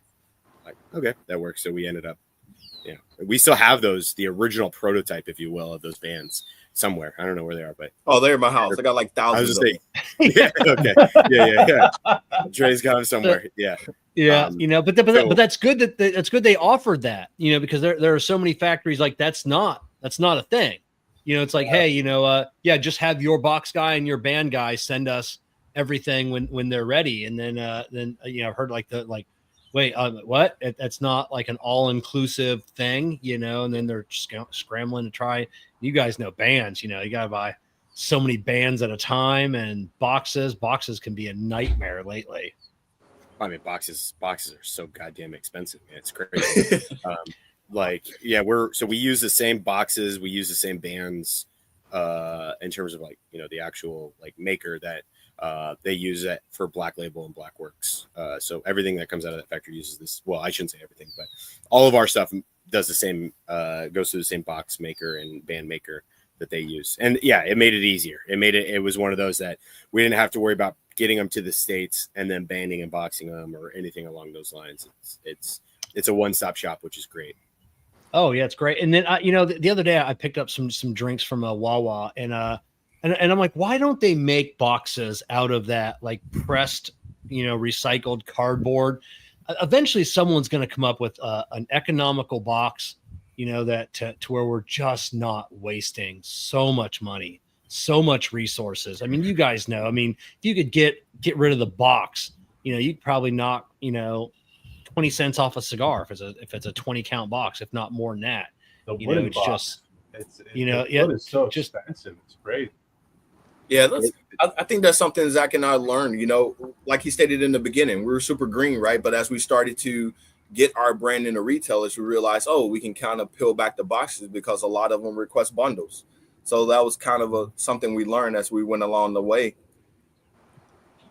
Like, okay, that works. So we ended up, you know, we still have those, the original prototype, if you will, of those bands somewhere. I don't know where they are, but they're in my house. I got like thousands of them. Yeah, okay. Yeah. Dre's got them somewhere. Yeah. Yeah, you know, but that's good that's good they offered that, you know, because there are so many factories like that's not a thing. You know, it's like, hey, you know, just have your box guy and your band guy send us everything when they're ready. And then you know, I've heard like wait, what? That's not like an all-inclusive thing, you know, and then they're scrambling to try. You guys know bands, you know, you got to buy so many bands at a time, and boxes can be a nightmare lately. I mean, boxes are so goddamn expensive, man. It's crazy. We use the same boxes, we use the same bands in terms of like, you know, the actual like maker that they use it for Black Label and Black Works. So everything that comes out of that factory uses this. Well, I shouldn't say everything, but all of our stuff does the same, goes through the same box maker and band maker that they use. And yeah, it made it easier. It was one of those that we didn't have to worry about getting them to the States and then banding and boxing them or anything along those lines. It's a one-stop shop, which is great. Oh yeah, it's great. And then you know, the other day I picked up some drinks from a Wawa, and I'm like, why don't they make boxes out of that like pressed, you know, recycled cardboard? Eventually, someone's going to come up with an economical box, you know, that to where we're just not wasting so much money, so much resources. I mean, you guys know. I mean, if you could get rid of the box, you know, you'd probably knock, you know, 20 cents off a cigar if it's a 20 count box, if not more than that. The you know, it's box. just It's you know, the wood is so just expensive. It's great. Yeah, I think that's something Zach and I learned. You know, like he stated in the beginning, we were super green, right? But as we started to get our brand into retailers, we realized, oh, we can kind of peel back the boxes because a lot of them request bundles. So that was kind of something we learned as we went along the way.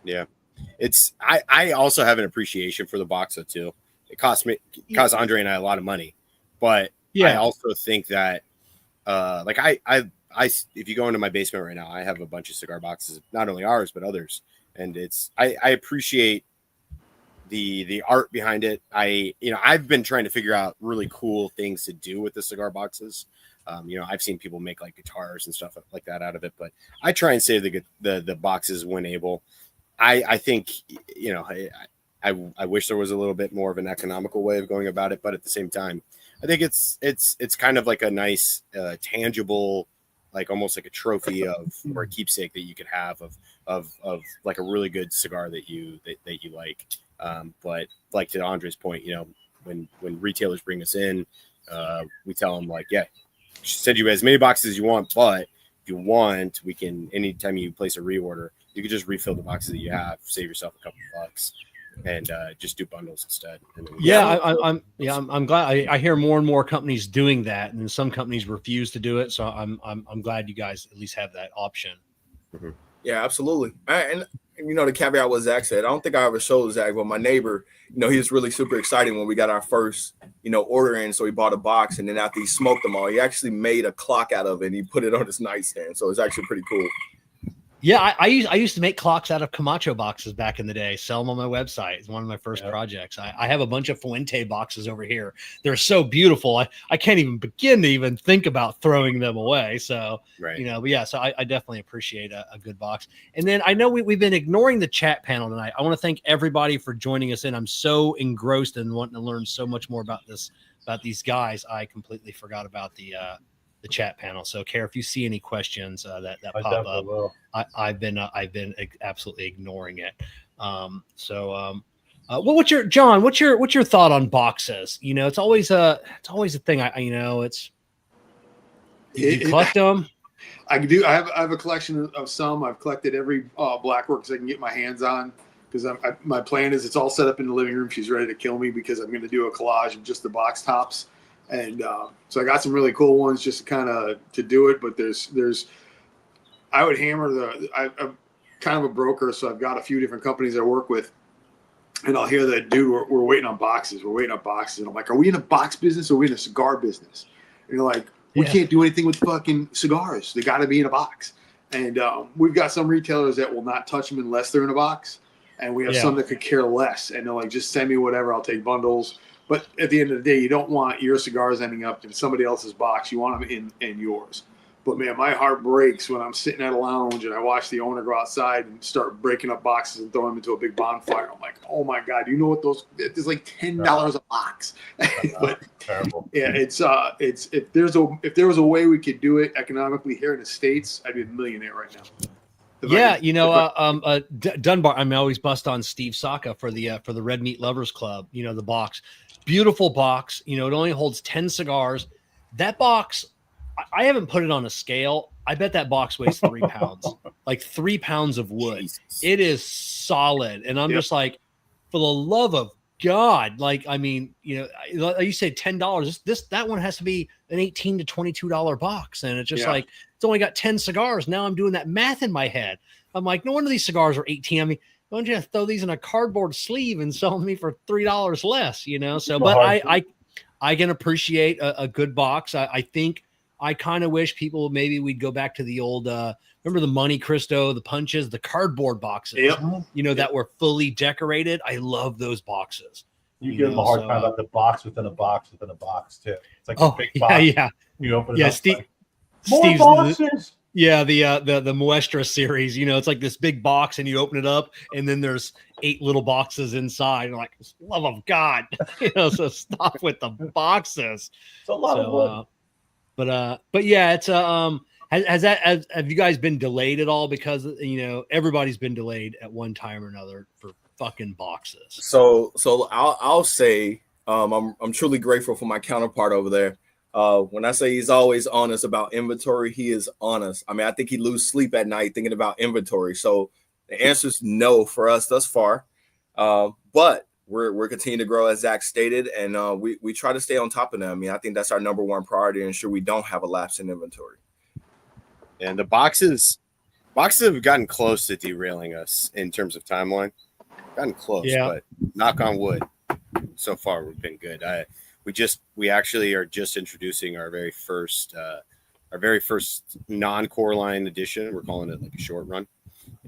Yeah, I also have an appreciation for the box too. It cost Andray and I a lot of money, but I also think that like I if you go into my basement right now, I have a bunch of cigar boxes, not only ours but others, and I appreciate the art behind it. I've been trying to figure out really cool things to do with the cigar boxes. I've seen people make like guitars and stuff like that out of it, but I try and save the boxes when able. I think, I wish there was a little bit more of an economical way of going about it, but at the same time, I think it's kind of like a nice, tangible, like almost like a trophy or a keepsake that you could have of like a really good cigar that you like. But like to Andre's point, when retailers bring us in, we tell them like, yeah, send you as many boxes as you want, but if you want, we can, anytime you place a reorder, you can just refill the boxes that you have, save yourself a couple bucks, and just do bundles instead. I'm glad. I hear more and more companies doing that, and some companies refuse to do it. So I'm glad you guys at least have that option. Mm-hmm. Yeah, absolutely. And the caveat what Zach said, I don't think I ever showed Zach, but my neighbor, he was really super excited when we got our first, order in. So he bought a box, and then after he smoked them all, he actually made a clock out of it and he put it on his nightstand. So it's actually pretty cool. Yeah, I used to make clocks out of Camacho boxes back in the day, sell them on my website. It's one of my first projects. I have a bunch of Fuente boxes over here. They're so beautiful. I can't even begin to even think about throwing them away. So, right. But yeah, so I definitely appreciate a good box. And then I know we've been ignoring the chat panel tonight. I want to thank everybody for joining us in. I'm so engrossed in wanting to learn so much more about these guys. I completely forgot about the chat panel. So Kerr, if you see any questions that pop up, I've been absolutely ignoring it. What's your thought on boxes? It's always a thing. You collect them. I do. I have a collection of some. I've collected every Blackworks I can get my hands on, because my plan is it's all set up in the living room. She's ready to kill me because I'm going to do a collage of just the box tops. And so I got some really cool ones just to kind of to do it. But I would hammer I'm kind of a broker, so I've got a few different companies I work with, and I'll hear that, dude, we're waiting on boxes. We're waiting on boxes. And I'm like, are we in a box business or are we in a cigar business? And they're like, we can't do anything with fucking cigars. They got to be in a box. And we've got some retailers that will not touch them unless they're in a box. And we have some that could care less. And they're like, just send me whatever. I'll take bundles. But at the end of the day, you don't want your cigars ending up in somebody else's box. You want them in yours. But, man, my heart breaks when I'm sitting at a lounge and I watch the owner go outside and start breaking up boxes and throwing them into a big bonfire. I'm like, oh, my God, you know what it's like $10 a box. But, terrible. Yeah, it's if there was a way we could do it economically here in the States, I'd be a millionaire right now. Dunbar. I'm always bust on Steve Saka for the Red Meat Lovers Club. The box, beautiful box. It only holds 10 cigars. That box, I haven't put it on a scale. I bet that box weighs 3 pounds, like 3 pounds of wood. Jesus. It is solid, and I'm just like, for the love of God, like, I mean, you say $10. That one has to be an $18 to $22 box, and it's just like, it's only got 10 cigars. Now I'm doing that math in my head. I'm like, no wonder these cigars are 18. I mean, why don't you throw these in a cardboard sleeve and sell them me for $3 less? So, but I can appreciate a good box. I think I kind of wish we'd go back to the old. Remember the Monte Cristo, the punches, the cardboard boxes, that were fully decorated. I love those boxes. You give them a hard time about the box within a box within a box too. It's like a big box. Yeah. You open it up. Steve's boxes. The Muestra series. It's like this big box, and you open it up, and then there's 8 little boxes inside. And like, love of God, so stop with the boxes. It's a lot of wood. But yeah, it's have you guys been delayed at all? Because everybody's been delayed at one time or another for fucking boxes. So I'll say I'm truly grateful for my counterpart over there. When I say he's always honest about inventory, he is honest. I mean, I think he loses sleep at night thinking about inventory. So the answer is no for us thus far. But we're continuing to grow, as Zack stated, and we try to stay on top of them. I mean, I think that's our number one priority, to ensure we don't have a lapse in inventory. And the boxes have gotten close to derailing us in terms of timeline. Gotten close, but knock on wood, so far we've been good. We actually are just introducing our very first non-core line edition. We're calling it like a short run,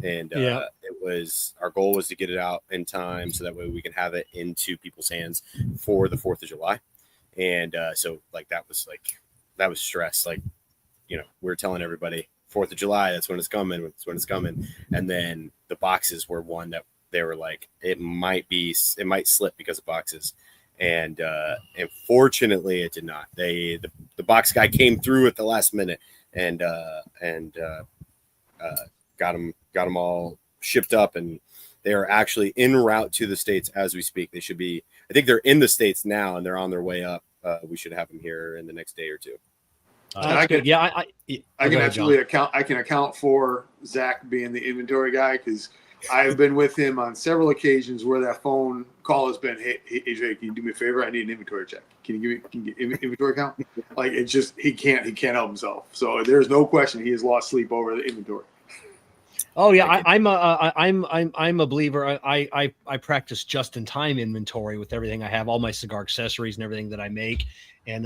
and our goal was to get it out in time so that way we can have it into people's hands for the 4th of July. And so like that was stress. Like, you know, we're telling everybody 4th of July, that's when it's coming. And then the boxes were one that they were like, it might slip because of boxes. And fortunately it did not. The box guy came through at the last minute and got them all shipped up, and they are actually en route to the States as we speak. They should be, I think they're in the States now and they're on their way up. We should have them here in the next day or two. I can absolutely account for Zack being the inventory guy, because I've been with him on several occasions where that phone call has been, hey Jay, can you do me a favor? I need an inventory check. Can you get inventory count? Like, it's just he can't help himself. So there's no question he has lost sleep over the inventory. Oh yeah, I'm a believer. I practice just in time inventory with everything I have, all my cigar accessories and everything that I make, and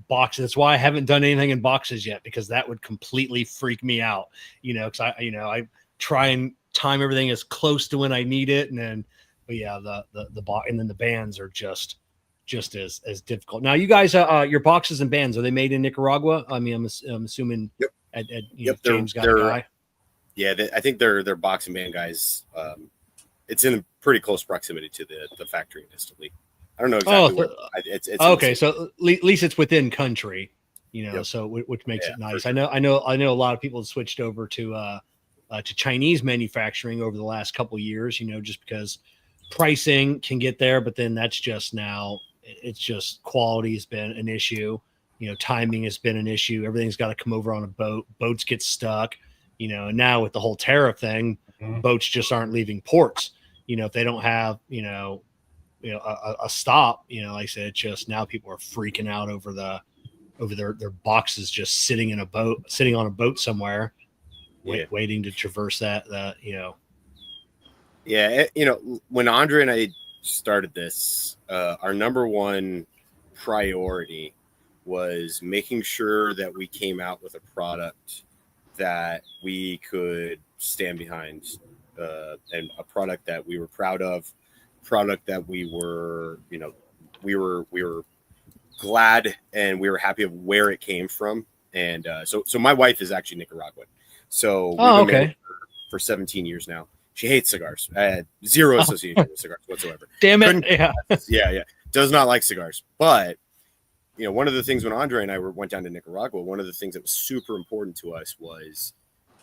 boxes. That's why I haven't done anything in boxes yet, because that would completely freak me out. You know, because I try and time everything as close to when I need it, and then the box, and then the bands are just as difficult. Now, you guys, your boxes and bands, are they made in Nicaragua? I mean, I'm assuming. Yep. James got a guy. Yeah, I think they're boxing band guys. It's in pretty close proximity to the factory in Stogie. I don't know exactly where. It's okay. So at least it's within country, so which makes it nice. Sure. I know a lot of people have switched over to Chinese manufacturing over the last couple of years, just because pricing can get there, but then that's just now it's just quality has been an issue. Timing has been an issue. Everything's got to come over on a boat. Boats get stuck. And now with the whole tariff thing, boats just aren't leaving ports. If they don't have, a stop, like I said, it's just now people are freaking out over their boxes just sitting on a boat somewhere, waiting to traverse that. Yeah. When Andray and I started this, our number one priority was making sure that we came out with a product that we could stand behind, and a product that we were proud of, product that we were glad and we were happy of where it came from. And so my wife is actually Nicaraguan. So we've been married for 17 years now. She hates cigars. I had zero association with cigars whatsoever. Damn it. Yeah. Does not like cigars. But one of the things when Andray and I went down to Nicaragua, one of the things that was super important to us was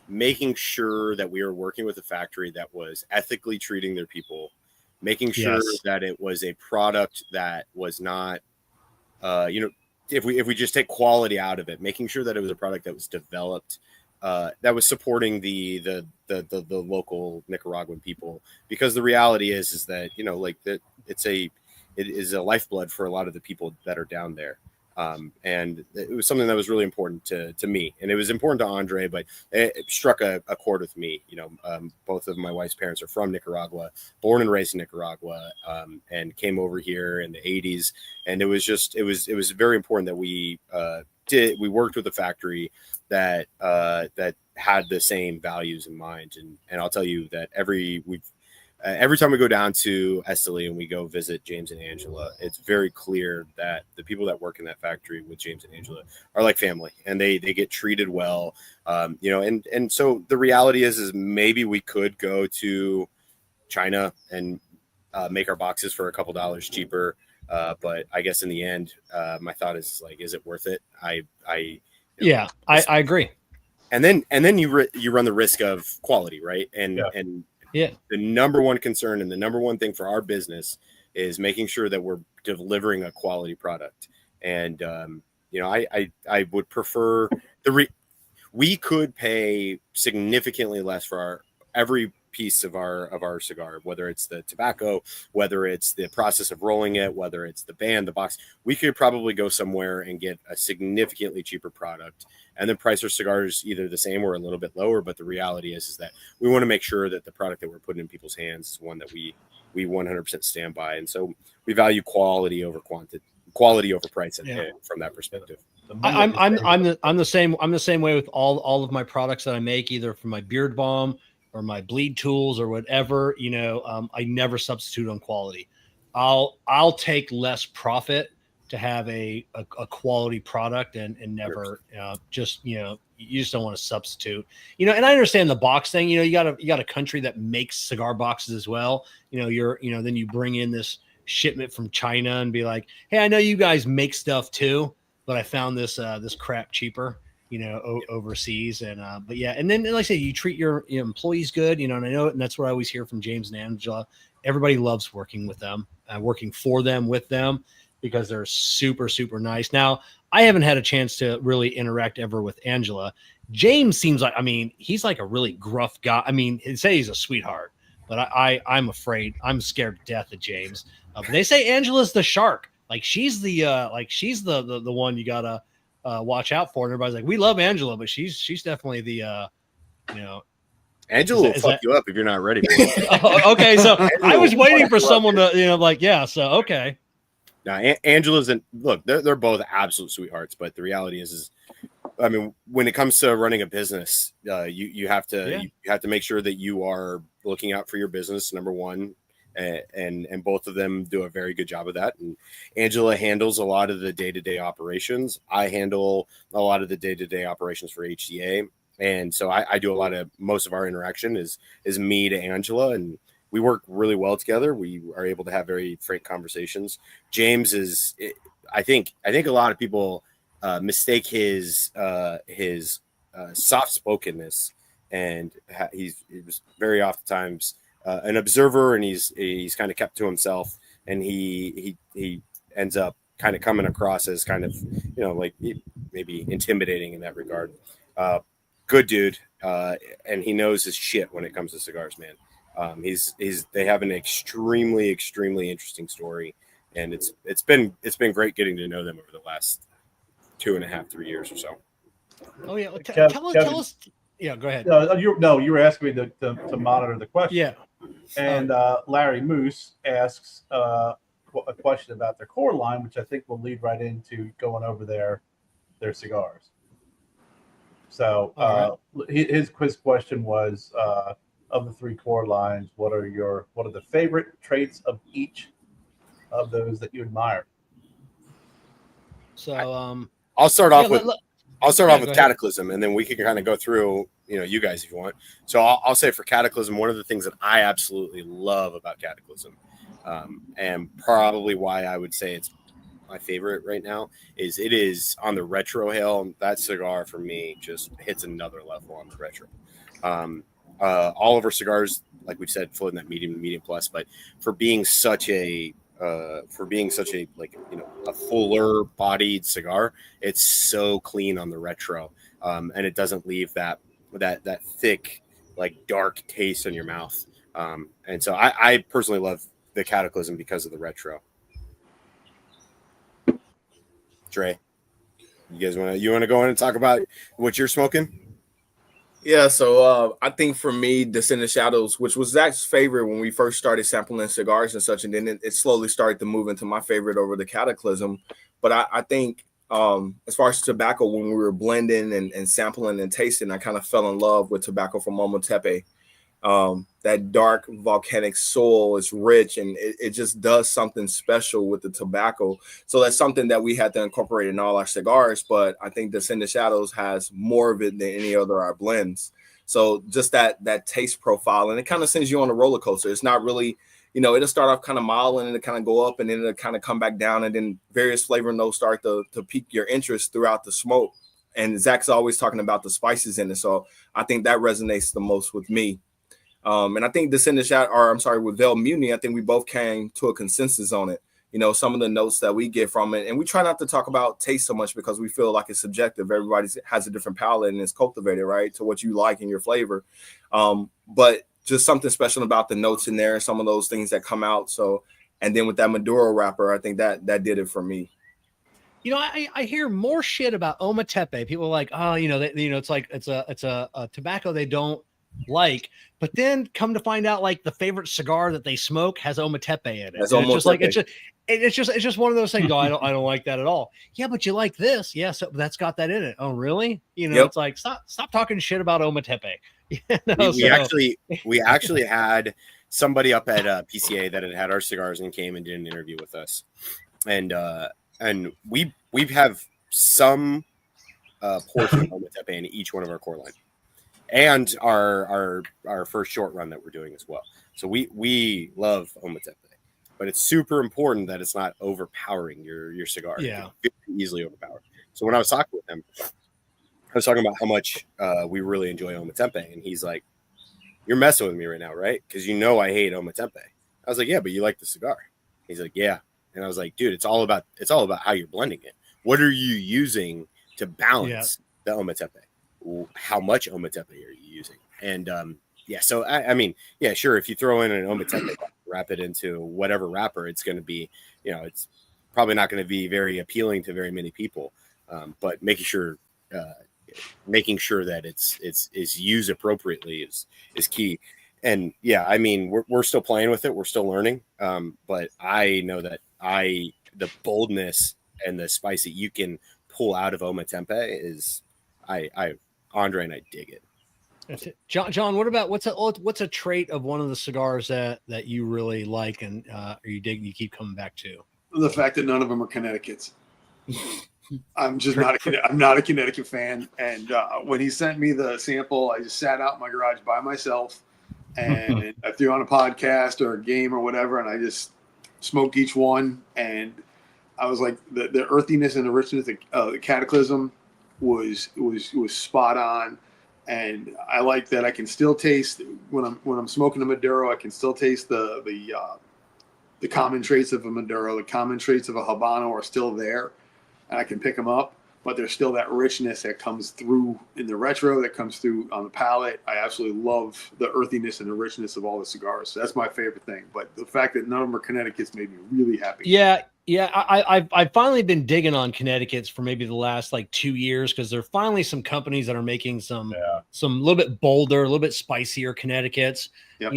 making sure that we were working with a factory that was ethically treating their people, making sure that it was a product that was not, if we just take quality out of it, making sure that it was a product that was developed, that was supporting the local Nicaraguan people, because the reality is that, it is a lifeblood for a lot of the people that are down there. And it was something that was really important to me, and it was important to Andray, but it struck a chord with me. Both of my wife's parents are from Nicaragua, born and raised in Nicaragua, and came over here in the 80s. And it was very important that we worked with a factory that had the same values in mind. And I'll tell you that every time we go down to Stogie and we go visit James and Angela, it's very clear that the people that work in that factory with James and Angela are like family, and they get treated well. And so the reality is maybe we could go to China and make our boxes for a couple dollars cheaper. But I guess in the end, my thought is like, is it worth it? I agree. And then you run the risk of quality, right? And the number one concern and the number one thing for our business is making sure that we're delivering a quality product. And You know, I would prefer we could pay significantly less for every piece of our cigar, whether it's the tobacco, whether it's the process of rolling it, whether it's the band, the box. We could probably go somewhere and get a significantly cheaper product and then price our cigars either the same or a little bit lower. But the reality is that we want to make sure that the product that we're putting in people's hands is one that we 100% stand by. And so we value quality over quantity, quality over price from that perspective. I'm the same way with all of my products that I make, either from my beard balm or my bleed tools or whatever. You know, I never substitute on quality. I'll take less profit to have a quality product and never just, you know, you just don't want to substitute, you know. And I understand the box thing. You know, you got a country that makes cigar boxes as well. You know, then you bring in this shipment from China and be like, hey, I know you guys make stuff too, but I found this crap cheaper, you know, overseas. And but yeah, and then like I say, you treat your employees good, you know. And I know, and that's what I always hear from James and Angela. Everybody loves working with them, working for them, with them, because they're super, super nice. Now, I haven't had a chance to really interact ever with Angela. James seems like, I mean, he's like a really gruff guy. I mean, he'd say he's a sweetheart, but I'm afraid, I'm scared to death of James. But they say Angela's the shark. Like she's the one you gotta watch out for. And everybody's like, we love Angela, but she's definitely the you know. Angela will fuck you up if you're not ready. Okay, so I was waiting for someone to, you know, like, yeah. So okay. Now, Angela's look, they're both absolute sweethearts, but the reality is, I mean, when it comes to running a business, you have to make sure that you are looking out for your business, number one, and both of them do a very good job of that. And Angela handles a lot of the day-to-day operations. I handle a lot of the day-to-day operations for HDA, and so I do most of our interaction is me to Angela, and we work really well together. We are able to have very frank conversations. James is, I think a lot of people mistake his soft spokenness, and he was very oftentimes an observer, and he's kind of kept to himself, and he ends up kind of coming across as kind of, you know, like maybe intimidating in that regard. Good dude, and he knows his shit when it comes to cigars, man. They have an extremely interesting story, and it's been great getting to know them over the last 2.5, 3 years or so. Oh yeah, tell us. Yeah, go ahead. You were asking me to monitor the question. Yeah. And Larry Moose asks a question about their core line, which I think will lead right into going over their cigars. So his quiz question was, of the 3 core lines, what are the favorite traits of each of those that you admire? So I'll start off with ahead. Cataclysm, and then we can kind of go through, you know, you guys if you want. So I'll say for Cataclysm, one of the things that I absolutely love about Cataclysm, and probably why I would say it's my favorite right now, is it is on the retro hill. That cigar for me just hits another level on the retro. All of our cigars, like we said, float in that medium to medium plus, but for being such a like, you know, a fuller bodied cigar, it's so clean on the retro, and it doesn't leave that thick, like dark taste in your mouth. And so I personally love the Cataclysm because of the retro. Dre, you guys want to go in and talk about what you're smoking? Yeah, so I think for me, Descend the Shadows, which was Zach's favorite when we first started sampling cigars and such, and then it slowly started to move into my favorite over the Cataclysm. But I think as far as tobacco, when we were blending and sampling and tasting, I kind of fell in love with tobacco from Momotepe. That dark volcanic soil is rich, and it just does something special with the tobacco. So that's something that we had to incorporate in all our cigars. But I think Descend the Shadows has more of it than any other our blends. So just that taste profile, and it kind of sends you on a roller coaster. It's not really, you know, it'll start off kind of mild, and it'll kind of go up, and then it'll kind of come back down, and then various flavor notes start to pique your interest throughout the smoke. And Zach's always talking about the spices in it, so I think that resonates the most with me. And I think with Veil Mutiny, I think we both came to a consensus on it. some of the notes that we get from it. And we try not to talk about taste so much because we feel like it's subjective. Everybody has a different palate and it's cultivated, right, to what you like and your flavor. But just something special about the notes in there, some of those things that come out. So, and then with that Maduro wrapper, I think that did it for me. I hear more shit about Ometepe. People are like, oh, it's like it's a tobacco they don't like, but then come to find out, like the favorite cigar that they smoke has Ometepe in it. It's just like it's just one of those things. I don't like that at all. Yeah, but you like this, yeah. So that's got that in it. Oh, really? It's like stop talking shit about Ometepe. We actually had somebody up at PCA that had our cigars and came and did an interview with us, and we have some portion of Ometepe in each one of our core line, and our first short run that we're doing as well. So we love Ometepe, but it's super important that it's not overpowering your cigar. Yeah, it can be easily overpowered. So when I was talking with him, I was talking about how much we really enjoy Ometepe, and he's like, "You're messing with me right now, right? Because I hate Ometepe." I was like, "Yeah, but you like the cigar." He's like, "Yeah." And I was like, dude, it's all about how you're blending it. What are you using to balance the Ometepe? How much Ometepe are you using? And so I mean, yeah, sure. If you throw in an Ometepe, wrap it into whatever wrapper, it's going to be, it's probably not going to be very appealing to very many people. But making sure that it's used appropriately is key. And yeah, I mean, we're still playing with it. We're still learning. But I know that the boldness and the spice that you can pull out of Ometepe is, Andray and I dig it. That's it. John, what about what's a trait of one of the cigars that you really like and you dig and you keep coming back to? The fact that none of them are Connecticut's. I'm not a Connecticut fan. And when he sent me the sample, I just sat out in my garage by myself and I threw on a podcast or a game or whatever, and I just smoked each one. And I was like, the earthiness and the richness of the Cataclysm was spot on. And I like that I can still taste when I'm smoking a Maduro, I can still taste the common traits of a Maduro, the common traits of a Habano are still there, and I can pick them up. But there's still that richness that comes through in the retro, that comes through on the palate. I absolutely love the earthiness and the richness of all the cigars. So that's my favorite thing. But the fact that none of them are Connecticut's made me really happy. Yeah. I've finally been digging on Connecticut's for maybe the last like 2 years, because there are finally some companies that are making some little bit bolder, a little bit spicier Connecticut's. Yep.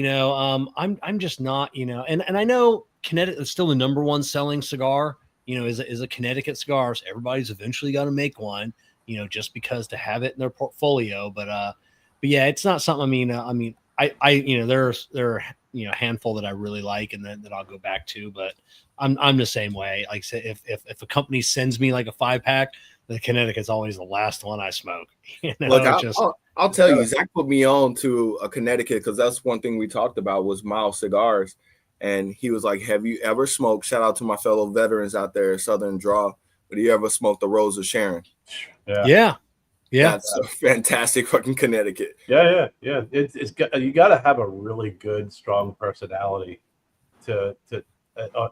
I'm just not, and I know Connecticut is still the number one selling cigar. Is a Connecticut cigar. So everybody's eventually got to make one, just because to have it in their portfolio. But yeah, it's not something. There are a handful that I really like and that I'll go back to. But I'm the same way. Like I said, if a company sends me like a 5-pack, the Connecticut's always the last one I smoke. Look, I'll tell you, Zack put me on to a Connecticut because that's one thing we talked about was mild cigars. And he was like, have you ever smoked, shout out to my fellow veterans out there, Southern Draw, but you ever smoked the Rose of Sharon? Yeah. That's a fantastic fucking Connecticut. Yeah. You got to have a really good, strong personality to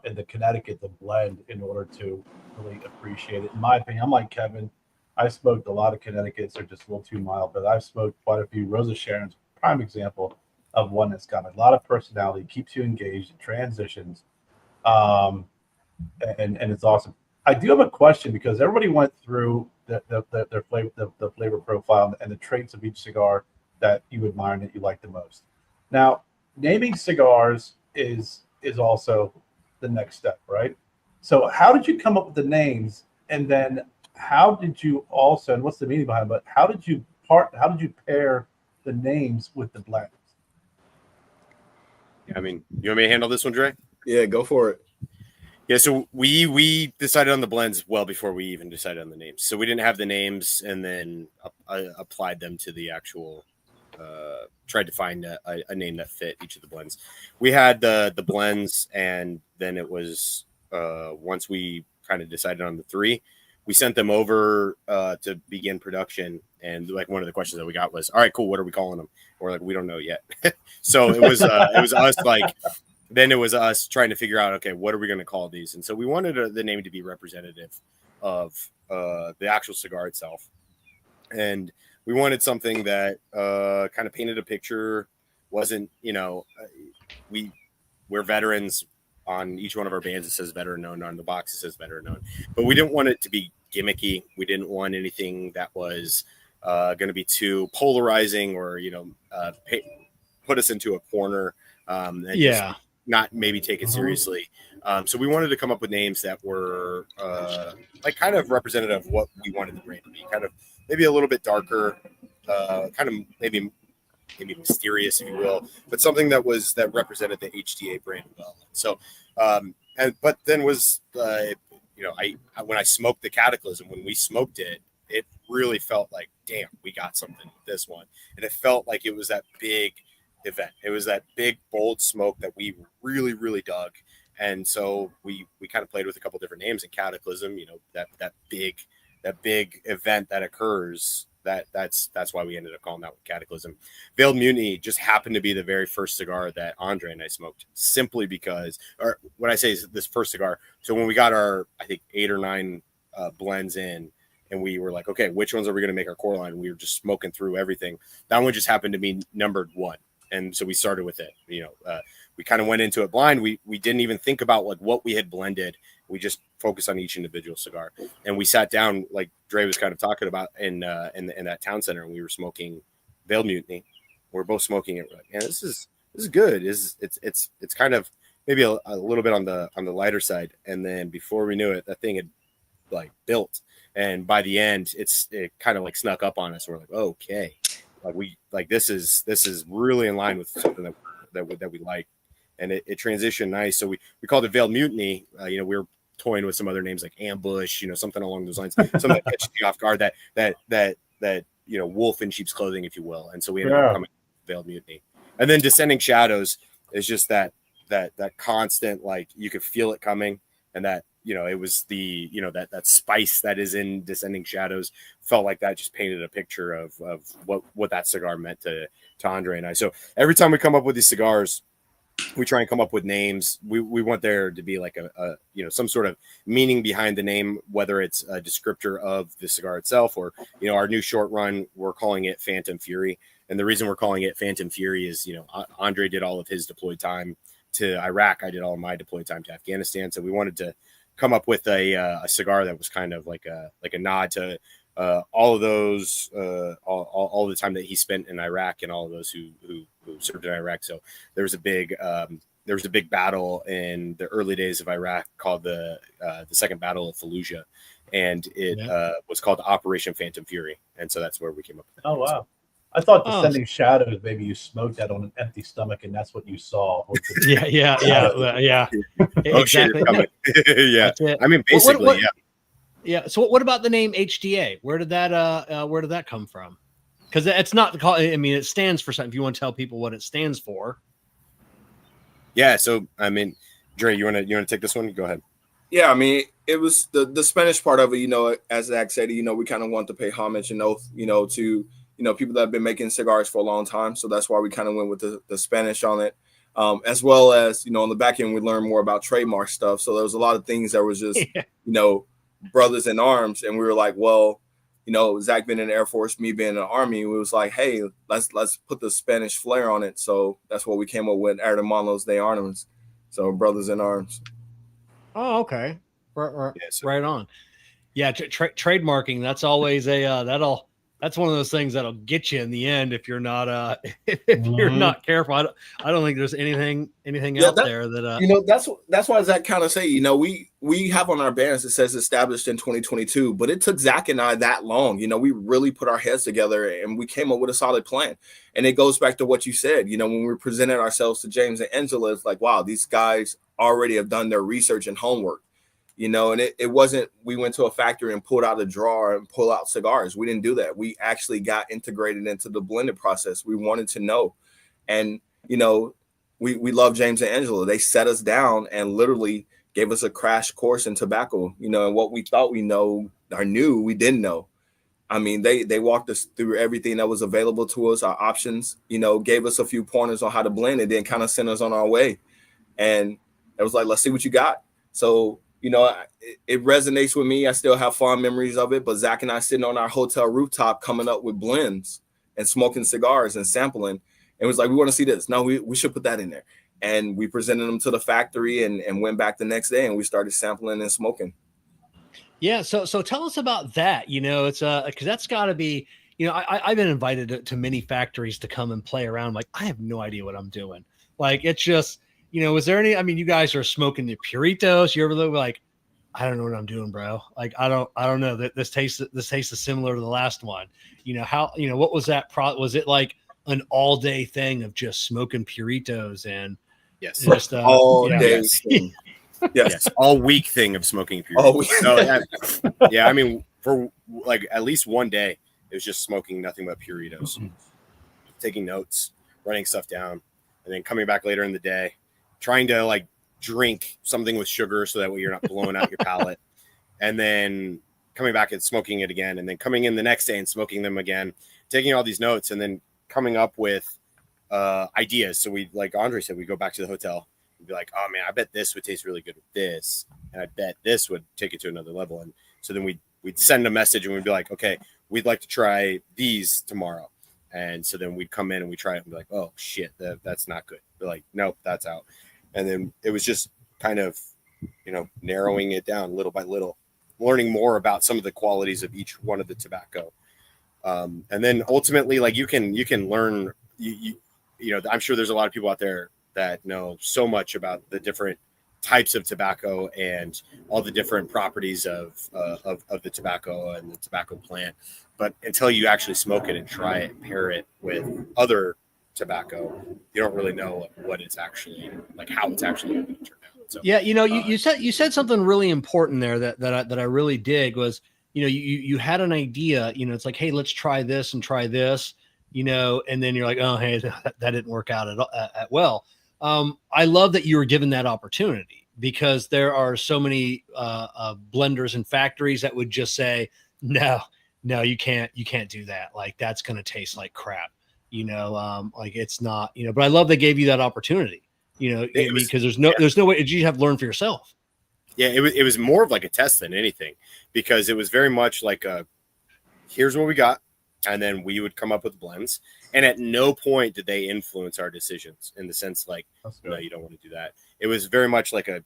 in the Connecticut to blend in order to really appreciate it. In my opinion, I'm like Kevin. I smoked a lot of Connecticut's, they're just a little too mild, but I've smoked quite a few. Rose of Sharon's prime example of one that's got a lot of personality, keeps you engaged, it transitions, and it's awesome. I do have a question because everybody went through their flavor profile and the traits of each cigar that you admire and that you like the most. Now, naming cigars is also the next step, right? So, how did you come up with the names, and then how did you also, and what's the meaning behind it? But how did you pair the names with the blends? I mean, you want me to handle this one, Dre? Yeah, go for it. Yeah, so we decided on the blends well before we even decided on the names. So we didn't have the names and then applied them to the actual, tried to find a name that fit each of the blends. We had the blends, and then it was once we kind of decided on the three, we sent them over to begin production. And like one of the questions that we got was, all right, cool, what are we calling them? We're like, we don't know yet. So it was us like then it was us trying to figure out, okay, what are we going to call these? And so we wanted the name to be representative of the actual cigar itself. And we wanted something that kind of painted a picture, wasn't, we're veterans. On each one of our bands, it says veteran known. On the box, it says veteran known. But we didn't want it to be gimmicky. We didn't want anything that was going to be too polarizing or, put us into a corner. And just not maybe take it seriously. So we wanted to come up with names that were like kind of representative of what we wanted the brand to be. Kind of maybe a little bit darker, kind of maybe mysterious, if you will, but something that represented the HDA brand well. So, but then was, when I smoked the Cataclysm, when we smoked it, it really felt like, damn, we got something with this one. And it felt like it was that big event. It was that big, bold smoke that we really, really dug. And so we kind of played with a couple different names. And Cataclysm, that big event that occurs, that's why we ended up calling that one Cataclysm. Veiled Mutiny just happened to be the very first cigar that Andray and I smoked, simply because, or what I say is this first cigar. So when we got our, I think 8 or 9 blends in, and we were like, okay, which ones are we going to make our core line? We were just smoking through everything. That one just happened to be numbered 1. And so we started with it. We kind of went into it blind. We didn't even think about like what we had blended. We just focused on each individual cigar, and we sat down like Dre was kind of talking about in that town center, and we were smoking Veiled Mutiny. We're both smoking it. We're like, man, this is good. It's kind of maybe a little bit on the lighter side. And then before we knew it, that thing had like built. And by the end, it kind of like snuck up on us. We're like, okay, like this is really in line with something that we like. And it transitioned nice. So we called it Veiled Mutiny. We were toying with some other names like Ambush, something along those lines, something that catches you off guard, that wolf in sheep's clothing, if you will. And so we ended up coming with Veiled Mutiny. And then Descending Shadows is just that constant, like you could feel it coming, and that it was the that spice that is in Descending Shadows felt like that just painted a picture of what that cigar meant to Andray and I. So every time we come up with these cigars, we try and come up with names. We want there to be like a some sort of meaning behind the name, whether it's a descriptor of the cigar itself or our new short run, we're calling it Phantom Fury. And the reason we're calling it Phantom Fury is Andray did all of his deployed time to Iraq. I did all of my deployed time to Afghanistan. So we wanted to come up with a cigar that was kind of like a nod to all of those all the time that he spent in Iraq, and all of those who served in Iraq. So there was a big battle in the early days of Iraq called the Second Battle of Fallujah, and it was called Operation Phantom Fury, and so that's where we came up with it. Oh wow. I thought Descending Shadows, maybe you smoked that on an empty stomach and that's what you saw. Yeah. Exactly. Yeah. I mean, basically, yeah. Yeah. So what about the name HDA? Where did that come from? Because it's not called. I mean, it stands for something. If you want to tell people what it stands for. Yeah. So I mean, Dre, you want to take this one? Go ahead. Yeah. I mean, it was the Spanish part of it. As Zack said, we kind of want to pay homage and oath, to people that have been making cigars for a long time. So that's why we kind of went with the Spanish on it. As well as, on the back end, we learned more about trademark stuff. So there was a lot of things that was just, brothers in arms. And we were like, well, Zack being in the Air Force, me being in the Army, we was like, hey, let's put the Spanish flair on it. So that's what we came up with, Hermanos de Armas. So brothers in arms. Oh, okay. Right on. Yeah. Trademarking. That's always that's one of those things that'll get you in the end if you're not you're not careful. I don't think there's anything out there that that's why Zack kind of say, we have on our banners it says established in 2022, but it took Zack and I that long. We really put our heads together and we came up with a solid plan. And it goes back to what you said, when we presented ourselves to James and Angela, it's like, wow, these guys already have done their research and homework. And it wasn't, we went to a factory and pulled out a drawer and pull out cigars. We didn't do that. We actually got integrated into the blended process. We wanted to know. And, we love James and Angela. They set us down and literally gave us a crash course in tobacco, and what we thought we know or knew, we didn't know. I mean, they walked us through everything that was available to us, our options, gave us a few pointers on how to blend it, then kind of sent us on our way. And it was like, let's see what you got. So, you know, it resonates with me. I still have fond memories of it. But Zack and I sitting on our hotel rooftop coming up with blends and smoking cigars and sampling. And it was like, we want to see this. No, we should put that in there. And we presented them to the factory and went back the next day and we started sampling and smoking. Yeah. So tell us about that. You know, it's because that's got to be, you know, I've been invited to many factories to come and play around. Like, I have no idea what I'm doing. Like, it's just, you know, was there any, I mean, you guys are smoking the Puritos. You ever look like, I don't know what I'm doing, bro. Like, I don't know that this tastes similar to the last one. You know, how, you know, what was that was it like an all day thing of just smoking Puritos and just all day thing. Yes, all week thing of smoking Puritos. Yeah, I mean, for like at least one day, it was just smoking nothing but Puritos, taking notes, writing stuff down, and then coming back later in the day, trying to like drink something with sugar so that way you're not blowing out your palate, and then coming back and smoking it again, and then coming in the next day and smoking them again, taking all these notes, and then coming up with ideas. So we, like Andray said, we go back to the hotel and be like, oh man, I bet this would taste really good with this, and I bet this would take it to another level. And so then we'd send a message and we'd be like, okay, we'd like to try these tomorrow. And so then we'd come in and we try it and be like, oh shit, that's not good. We're like, nope, that's out. And then it was just kind of, you know, narrowing it down little by little, learning more about some of the qualities of each one of the tobacco. And then ultimately, like you can learn, you know, I'm sure there's a lot of people out there that know so much about the different types of tobacco and all the different properties of the tobacco and the tobacco plant. But until you actually smoke it and try it and pair it with other tobacco, you don't really know what it's actually like, how it's actually going to turn out. So, yeah, you know, you said something really important there that I really dig was, you know, you had an idea, you know, it's like, hey, let's try this and try this, you know, and then you're like, oh, hey, that didn't work out at well. I love that you were given that opportunity, because there are so many blenders and factories that would just say, no, you can't do that. Like, that's going to taste like crap, you know, like it's not, you know, but I love they gave you that opportunity, you know, because there's no way you have to learn for yourself. Yeah. It was more of like a test than anything, because it was very much like here's what we got. And then we would come up with blends, and at no point did they influence our decisions in the sense like, no, you don't want to do that. It was very much like a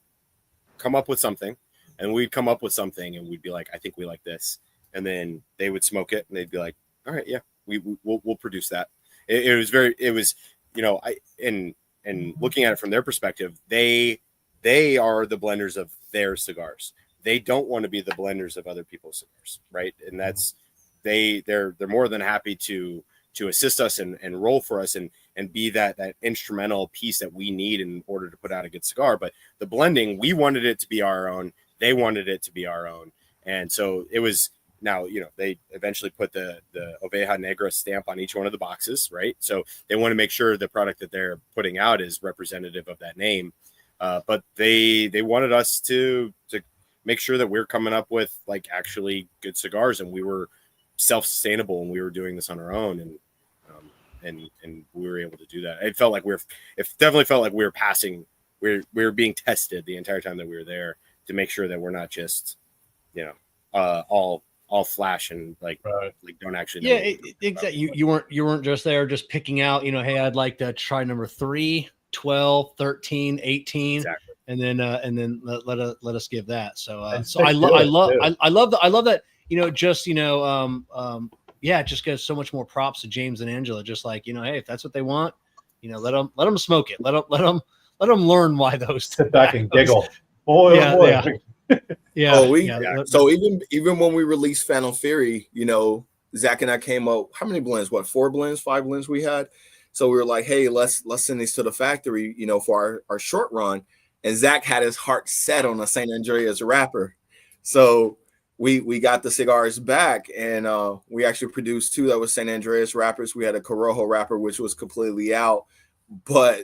come up with something, and we'd come up with something and we'd be like, I think we like this. And then they would smoke it and they'd be like, all right, yeah, we'll produce that. It was, you know, and looking at it from their perspective, they are the blenders of their cigars. They don't want to be the blenders of other people's cigars. Right. And that's, they're more than happy to assist us and roll for us and be that instrumental piece that we need in order to put out a good cigar. But the blending, we wanted it to be our own. They wanted it to be our own. And so it was, now, you know, they eventually put the Oveja Negra stamp on each one of the boxes, right? So they want to make sure the product that they're putting out is representative of that name. But they wanted us to make sure that we're coming up with like actually good cigars, and we were self-sustainable and we were doing this on our own, and we were able to do that. It definitely felt like we were passing, we were being tested the entire time that we were there to make sure that we're not just, you know, all flash and like don't actually know. Yeah, exactly. You weren't just there just picking out, you know, hey, I'd like to try number 3, 12, 13, 18. Exactly. And then let us give that. So so I love that, you know, just, you know, yeah, it just gives so much more props to James and Angela. Just like, you know, hey, if that's what they want, you know, let them smoke it. Let them learn why those. Sit back and giggle. Boy, yeah, oh boy. Yeah. Yeah. So even when we released Phantom Fury, you know, Zack and I came up, how many blends? 4 blends, 5 blends we had. So we were like, hey, let's send these to the factory, you know, for our short run. And Zack had his heart set on a San Andreas wrapper. So we got the cigars back, and we actually produced 2 that was San Andreas wrappers. We had a Corojo wrapper, which was completely out, but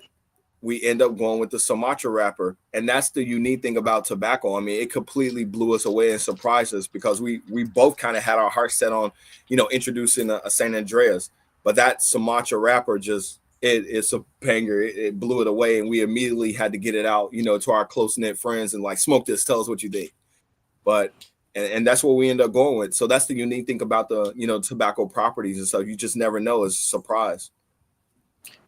we end up going with the Sumatra wrapper. And that's the unique thing about tobacco. I mean, it completely blew us away and surprised us, because we both kind of had our hearts set on, you know, introducing a San Andreas, but that Sumatra wrapper just, it's a banger. It blew it away, and we immediately had to get it out, to our close knit friends and like, smoke this. Tell us what you think. But and that's what we end up going with. So that's the unique thing about the tobacco properties and stuff. You just never know. It's a surprise.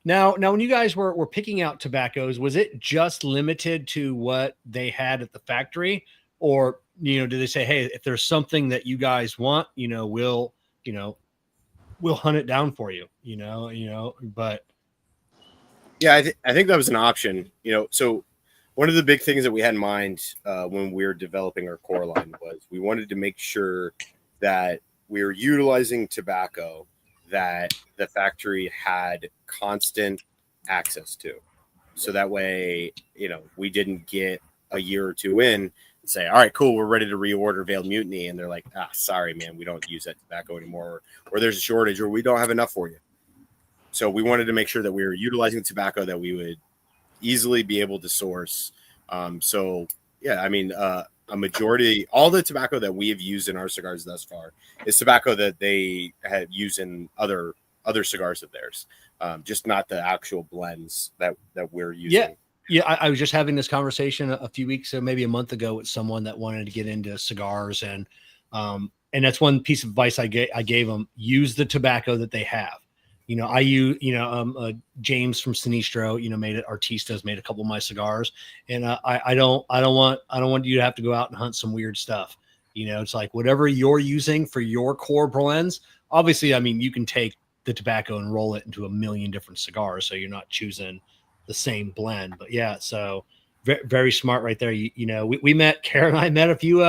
Now, when you guys were picking out tobaccos, was it just limited to what they had at the factory, or did they say, hey, if there's something that you guys want, we'll hunt it down for you, but yeah, I think that was an option, so one of the big things that we had in mind when we were developing our core line was we wanted to make sure that we were utilizing tobacco that the factory had constant access to. So that way, we didn't get a year or two in and say, all right, cool, we're ready to reorder Veiled Mutiny. And they're like, sorry, man, we don't use that tobacco anymore. Or there's a shortage, or we don't have enough for you. So we wanted to make sure that we were utilizing tobacco that we would easily be able to source. So yeah, I mean, a majority, all the tobacco that we have used in our cigars thus far is tobacco that they had used in other cigars of theirs, just not the actual blends that we're using. Yeah. I was just having this conversation a few weeks, or maybe a month ago, with someone that wanted to get into cigars, and that's one piece of advice I gave them: use the tobacco that they have. I use, James from Sinistro, made it. Artistas made a couple of my cigars, and I don't want you to have to go out and hunt some weird stuff. It's like whatever you're using for your core blends. Obviously, I mean, you can take the tobacco and roll it into a million different cigars, so you're not choosing the same blend. But yeah, so very, very smart right there. We met, Kerr and I met a few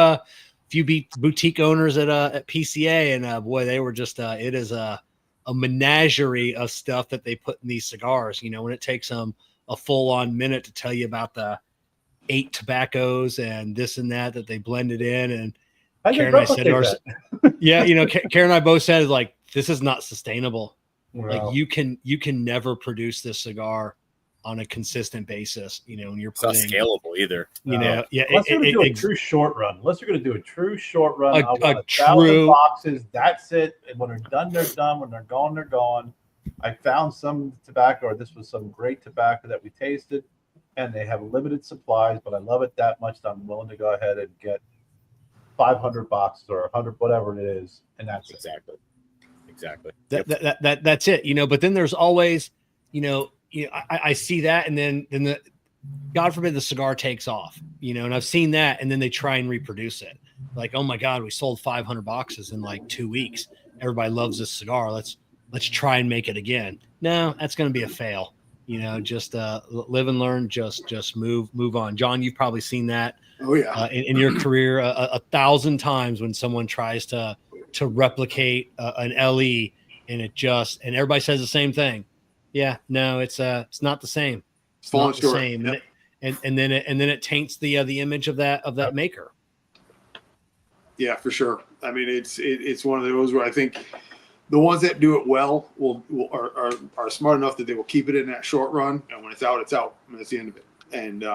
boutique owners at PCA, and boy, they were just it is a menagerie of stuff that they put in these cigars. When it takes them a full-on minute to tell you about the 8 tobaccos and this and that they blended in, and Kerr and I said, Kerr and I both said, like, this is not sustainable. Wow. Like you can never produce this cigar on a consistent basis, when you're putting, it's not scalable either. Unless you're going to do a true short run. I want 1,000 boxes. That's it. And when they're done, they're done. When they're gone, they're gone. I found some tobacco, or this was some great tobacco that we tasted, and they have limited supplies, but I love it that much that I'm willing to go ahead and get 500 boxes or 100, whatever it is, and that's exactly. That's it. But then there's always, I see that, and then the, God forbid, the cigar takes off, and I've seen that, and then they try and reproduce it. Like, oh my God, we sold 500 boxes in like 2 weeks. Everybody loves this cigar. Let's try and make it again. No, that's going to be a fail. Just live and learn. Just move on. John, you've probably seen that. Oh yeah. In your career, 1,000 times when someone tries to replicate an LE, and everybody says the same thing. Yeah, no, it's not the same. It's not the same. Yep. And then it taints the image of that maker. Yeah, for sure. I mean, it's one of those where I think the ones that do it well are smart enough that they will keep it in that short run, and when it's out, it's out, and that's the end of it. And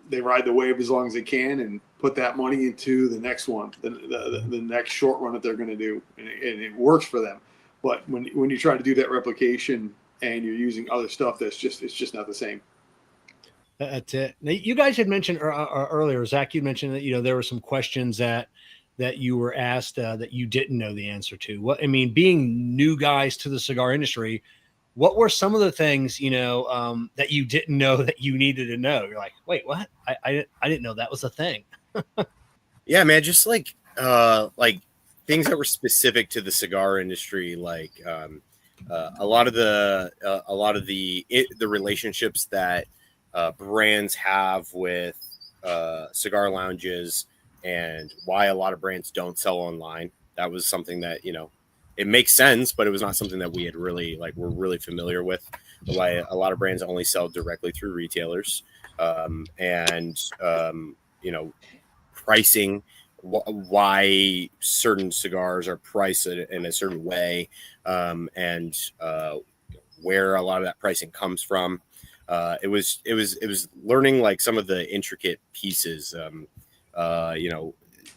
they ride the wave as long as they can and put that money into the next one, the next short run that they're going to do, and it works for them. But when you try to do that replication and you're using other stuff, it's just not the same. That's it. Now, you guys had mentioned earlier, Zach, you mentioned that there were some questions that you were asked that you didn't know the answer to. Being new guys to the cigar industry, what were some of the things that you didn't know that you needed to know? You're like, wait, what? I didn't know that was a thing. Yeah, man, just like things that were specific to the cigar industry, like a lot of the relationships that brands have with cigar lounges, and why a lot of brands don't sell online. That was something that it makes sense, but it was not something that we had really were really familiar with. Why a lot of brands only sell directly through retailers, and pricing, why certain cigars are priced in a certain way, and where a lot of that pricing comes from. It was learning like some of the intricate pieces,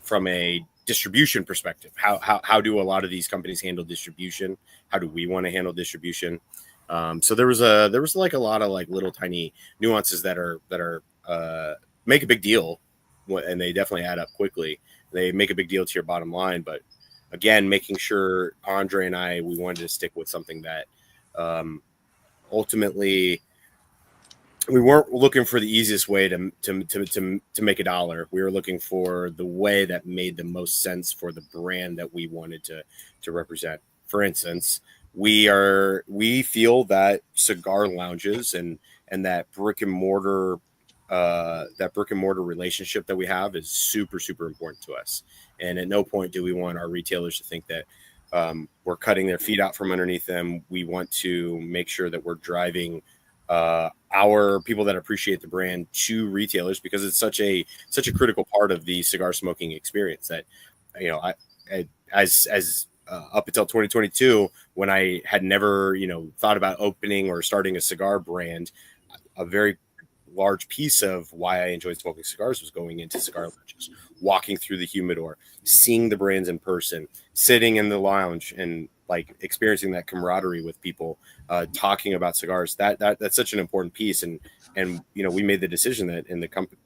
from a distribution perspective. How do a lot of these companies handle distribution? How do we want to handle distribution? So there was like a lot of like little tiny nuances that are make a big deal, and they definitely add up quickly. They make a big deal to your bottom line, but again, making sure Andray and we wanted to stick with something that ultimately we weren't looking for the easiest way to make a dollar. We were looking for the way that made the most sense for the brand that we wanted to represent. For instance, we feel that cigar lounges and that brick and mortar relationship that we have is super, super important to us. And at no point do we want our retailers to think that we're cutting their feet out from underneath them. We want to make sure that we're driving our people that appreciate the brand to retailers, because it's such a critical part of the cigar smoking experience that, as up until 2022, when I had never, thought about opening or starting a cigar brand, a very large piece of why I enjoyed smoking cigars was going into cigar lounges, walking through the humidor, seeing the brands in person, sitting in the lounge and like experiencing that camaraderie with people, talking about cigars. That's such an important piece. And we made the decision that in the company,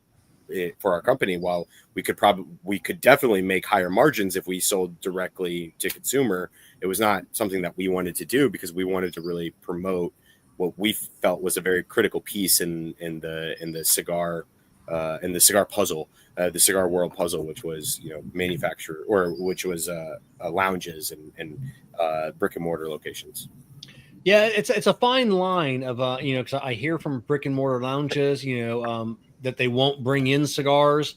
for our company, while we could definitely make higher margins if we sold directly to consumer, it was not something that we wanted to do, because we wanted to really promote what we felt was a very critical piece in the cigar puzzle, the cigar world puzzle, which was lounges and brick and mortar locations. Yeah, it's a fine line of because I hear from brick and mortar lounges, that they won't bring in cigars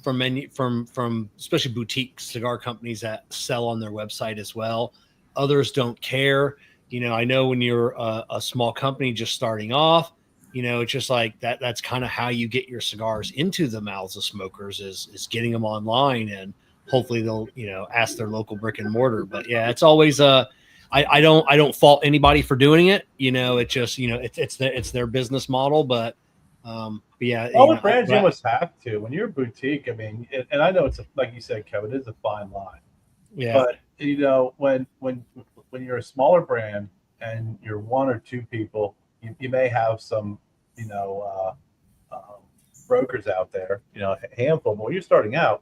from especially boutique cigar companies that sell on their website as well. Others don't care. I know when you're a small company just starting off, it's just like that. That's kind of how you get your cigars into the mouths of smokers is getting them online, and hopefully they'll, ask their local brick and mortar. But yeah, it's always I don't fault anybody for doing it. It's just, it's their business model, but yeah. All the brands you almost have to when you're a boutique. I mean, and I know it's like you said, Kevin, it is a fine line. Yeah. But when you're a smaller brand and you're one or two people, you may have some, brokers out there, a handful. But when you're starting out,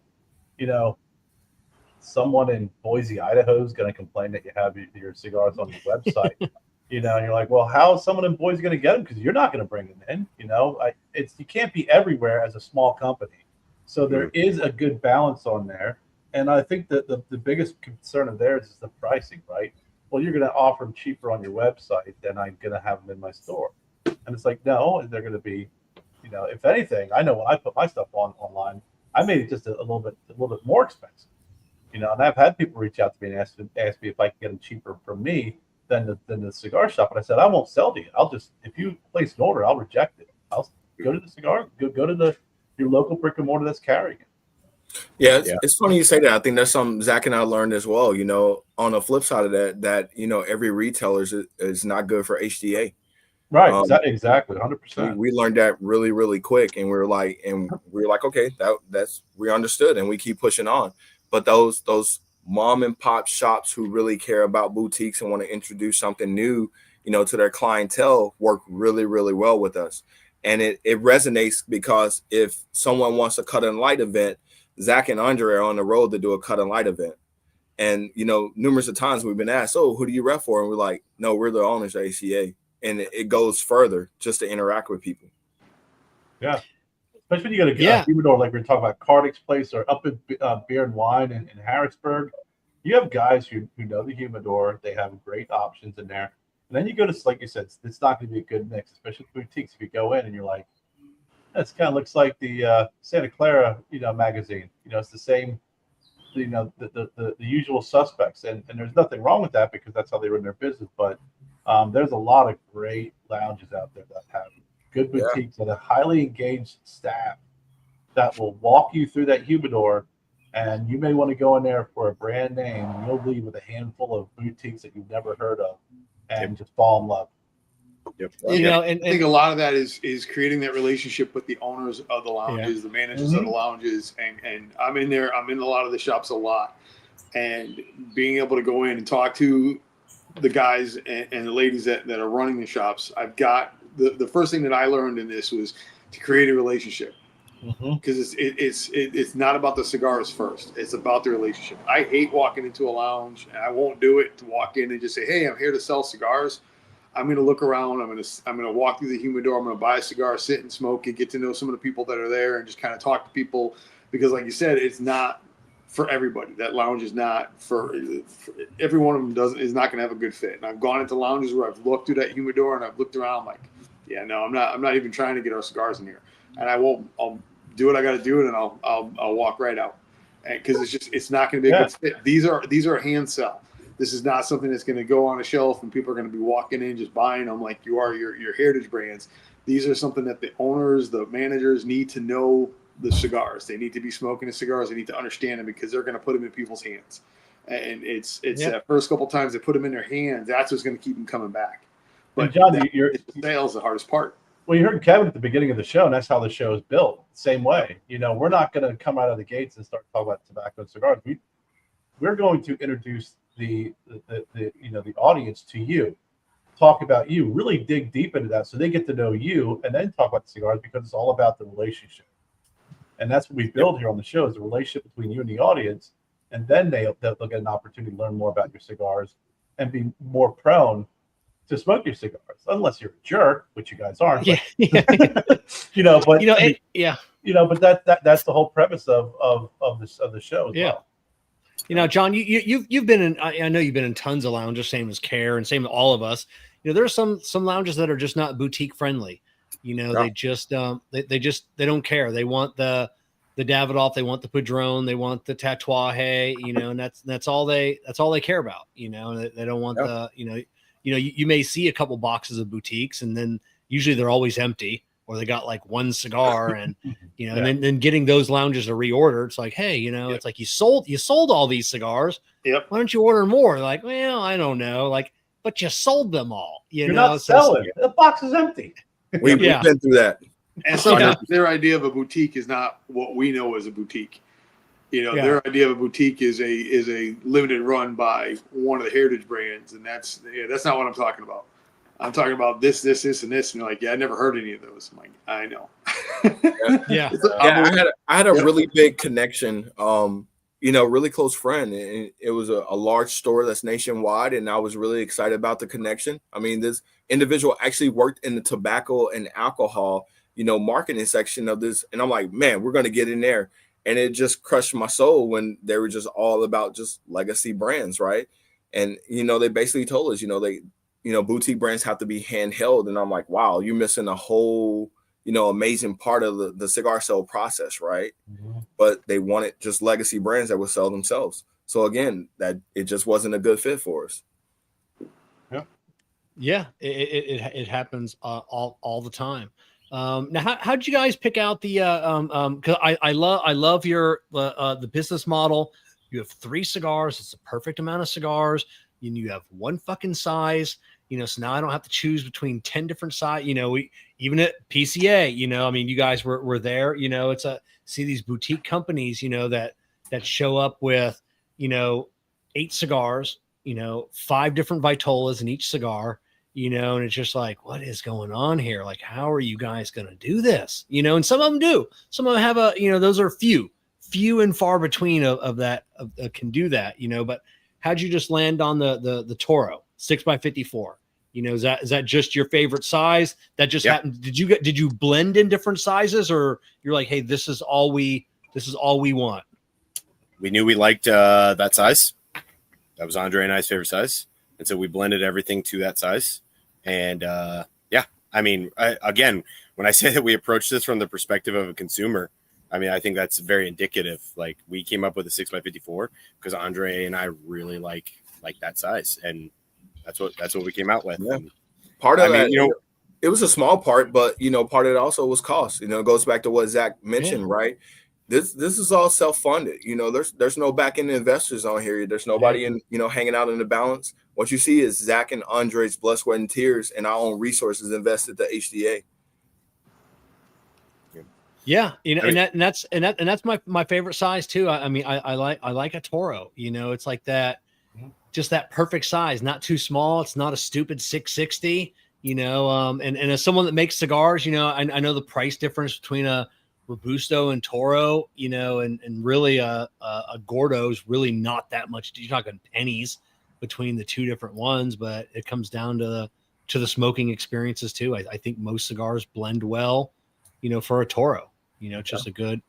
someone in Boise, Idaho is going to complain that you have your cigars on your website. And you're like, well, how is someone in Boise going to get them? Because you're not going to bring them in. You can't be everywhere as a small company. So there is a good balance on there. And I think that the biggest concern of theirs is the pricing, right? Well, you're going to offer them cheaper on your website than I'm going to have them in my store. And it's like, no, they're going to be, if anything, I know when I put my stuff online, I made it just a little bit more expensive. And I've had people reach out to me and ask me if I can get them cheaper from me than the cigar shop. And I said, I won't sell to you. I'll just, if you place an order, I'll reject it. I'll go to the cigar, go to your local brick and mortar that's carrying it. Yeah, it's funny you say that. I think that's something Zack and I learned as well. On the flip side of that every retailer is not good for HDA. Right, exactly, 100%. We learned that really, really quick, and we were like, okay, that's we understood, and we keep pushing on. But those mom and pop shops who really care about boutiques and want to introduce something new, to their clientele work really, really well with us. And it resonates, because if someone wants a cut and light event, Zack and Andray are on the road to do a cut and light event. And, numerous of times we've been asked, who do you rep for? And we're like, no, we're the owners of ACA. And it goes further just to interact with people. Yeah. Especially when you go to a humidor, like we're talking about Cardick's place or up at Beer and Wine in Harrisburg. You have guys who know the humidor. They have great options in there. And then you go to, like you said, it's not going to be a good mix, especially with boutiques. If you go in and you're like, this kind of looks like the Santa Clara, magazine. It's the same, the usual suspects. And there's nothing wrong with that, because that's how they run their business. But there's a lot of great lounges out there that have good boutiques and a highly engaged staff that will walk you through that humidor. And you may want to go in there for a brand name, and you'll leave with a handful of boutiques that you've never heard of and just fall in love. Yep. I think a lot of that is creating that relationship with the owners of the lounges, the managers of the lounges, and I'm in there. I'm in a lot of the shops a lot, and being able to go in and talk to the guys and the ladies that are running the shops, I've got the first thing that I learned in this was to create a relationship. Because it's not about the cigars first. It's about the relationship. I hate walking into a lounge, and I won't do it to walk in and just say, "Hey, I'm here to sell cigars." I'm going to look around. I'm going to walk through the humidor. I'm going to buy a cigar, sit and smoke it, get to know some of the people that are there, and just kind of talk to people. Because, like you said, it's not for everybody. That lounge is not for every one of them. Is not going to have a good fit. And I've gone into lounges where I've looked through that humidor and I've looked around. I'm like, yeah, no, I'm not even trying to get our cigars in here. And I'll do what I got to do, and I'll walk right out. Because it's not going to be a good fit. These are a hand sell. This is not something that's going to go on a shelf and people are going to be walking in just buying them like you are your heritage brands. These are something that the owners, the managers need to know the cigars. They need to be smoking the cigars. They need to understand them because they're going to put them in people's hands. And it's that first couple times they put them in their hands, that's what's going to keep them coming back. But John, your sales the hardest part. Well, you heard Kevin at the beginning of the show, and that's how the show is built. Same way. We're not going to come out of the gates and start talking about tobacco and cigars. We're going to introduce the audience to you, talk about you, really dig deep into that so they get to know you, and then talk about the cigars because it's all about the relationship. And that's what we build here on the show is the relationship between you and the audience, and then they'll get an opportunity to learn more about your cigars and be more prone to smoke your cigars, unless you're a jerk, which you guys aren't. But, but that's the whole premise of the show as well. John, you've been in. I know you've been in tons of lounges, same as Kerr and same with all of us. There are some lounges that are just not boutique friendly. They just they don't care. They want the Davidoff, they want the Padron, they want the Tatuaje, and that's all they care about. They don't want you may see a couple boxes of boutiques, and then usually they're always empty, or they got like one cigar, and and then getting those lounges to reorder. It's like, hey, it's like you sold all these cigars. Yep. Why don't you order more? Like, well, I don't know. Like, but you sold them all. You're not selling. The box is empty. We've been through that. And so their idea of a boutique is not what we know as a boutique. Their idea of a boutique is a limited run by one of the heritage brands, and that's not what I'm talking about. I'm talking about this, and this, and you're like, I never heard any of those. I'm like, I know. I had a really big connection, really close friend, and it was a large store that's nationwide, and I was really excited about the connection. I mean, this individual actually worked in the tobacco and alcohol, marketing section of this, and I'm like, man, we're going to get in there. And it just crushed my soul when they were just all about just legacy brands, right? And, they basically told us, boutique brands have to be handheld. And I'm like, wow, you're missing a whole, amazing part of the cigar sale process, right? Mm-hmm. But they wanted just legacy brands that would sell themselves. So again, that it just wasn't a good fit for us. Yeah, it happens all the time. Now, how'd you guys pick out the? Because I love your the business model. You have 3 cigars. It's a perfect amount of cigars. And you have one fucking size. So now I don't have to choose between 10 different size. Even at PCA, I mean, you guys were there. It's see these boutique companies, that show up with 8 cigars, 5 different Vitolas in each cigar. And it's just like, what is going on here? Like, how are you guys going to do this? And some of them do. Some of them have those are few and far between of that can do that, but how'd you just land on the Toro 6x54? Is that just your favorite size that just happened? Did you blend in different sizes, or you're like, hey, this is all we want? We knew we liked that size. That was Andray and I's favorite size. And so we blended everything to that size. And I mean, again, when I say that we approach this from the perspective of a consumer, I mean, I think that's very indicative. Like, we came up with a 6x54 because Andray and I really like that size. And that's what we came out with. Yeah. Part of that, it was a small part, but part of it also was cost. It goes back to what Zack mentioned, right? This is all self-funded. There's no back-end investors on here. There's nobody hanging out in the balance. What you see is Zack and Andray's blood, sweat, and tears, and our own resources invested to HDA. Yeah, and that's my favorite size too. I mean, I like a Toro. It's like that. just that perfect size, not too small. It's not a stupid 660, and as someone that makes cigars, I know the price difference between a Robusto and Toro, and really a Gordo is really not that much. You're talking pennies between the two different ones, but it comes down to the smoking experiences too. I think most cigars blend well, for a Toro, just a good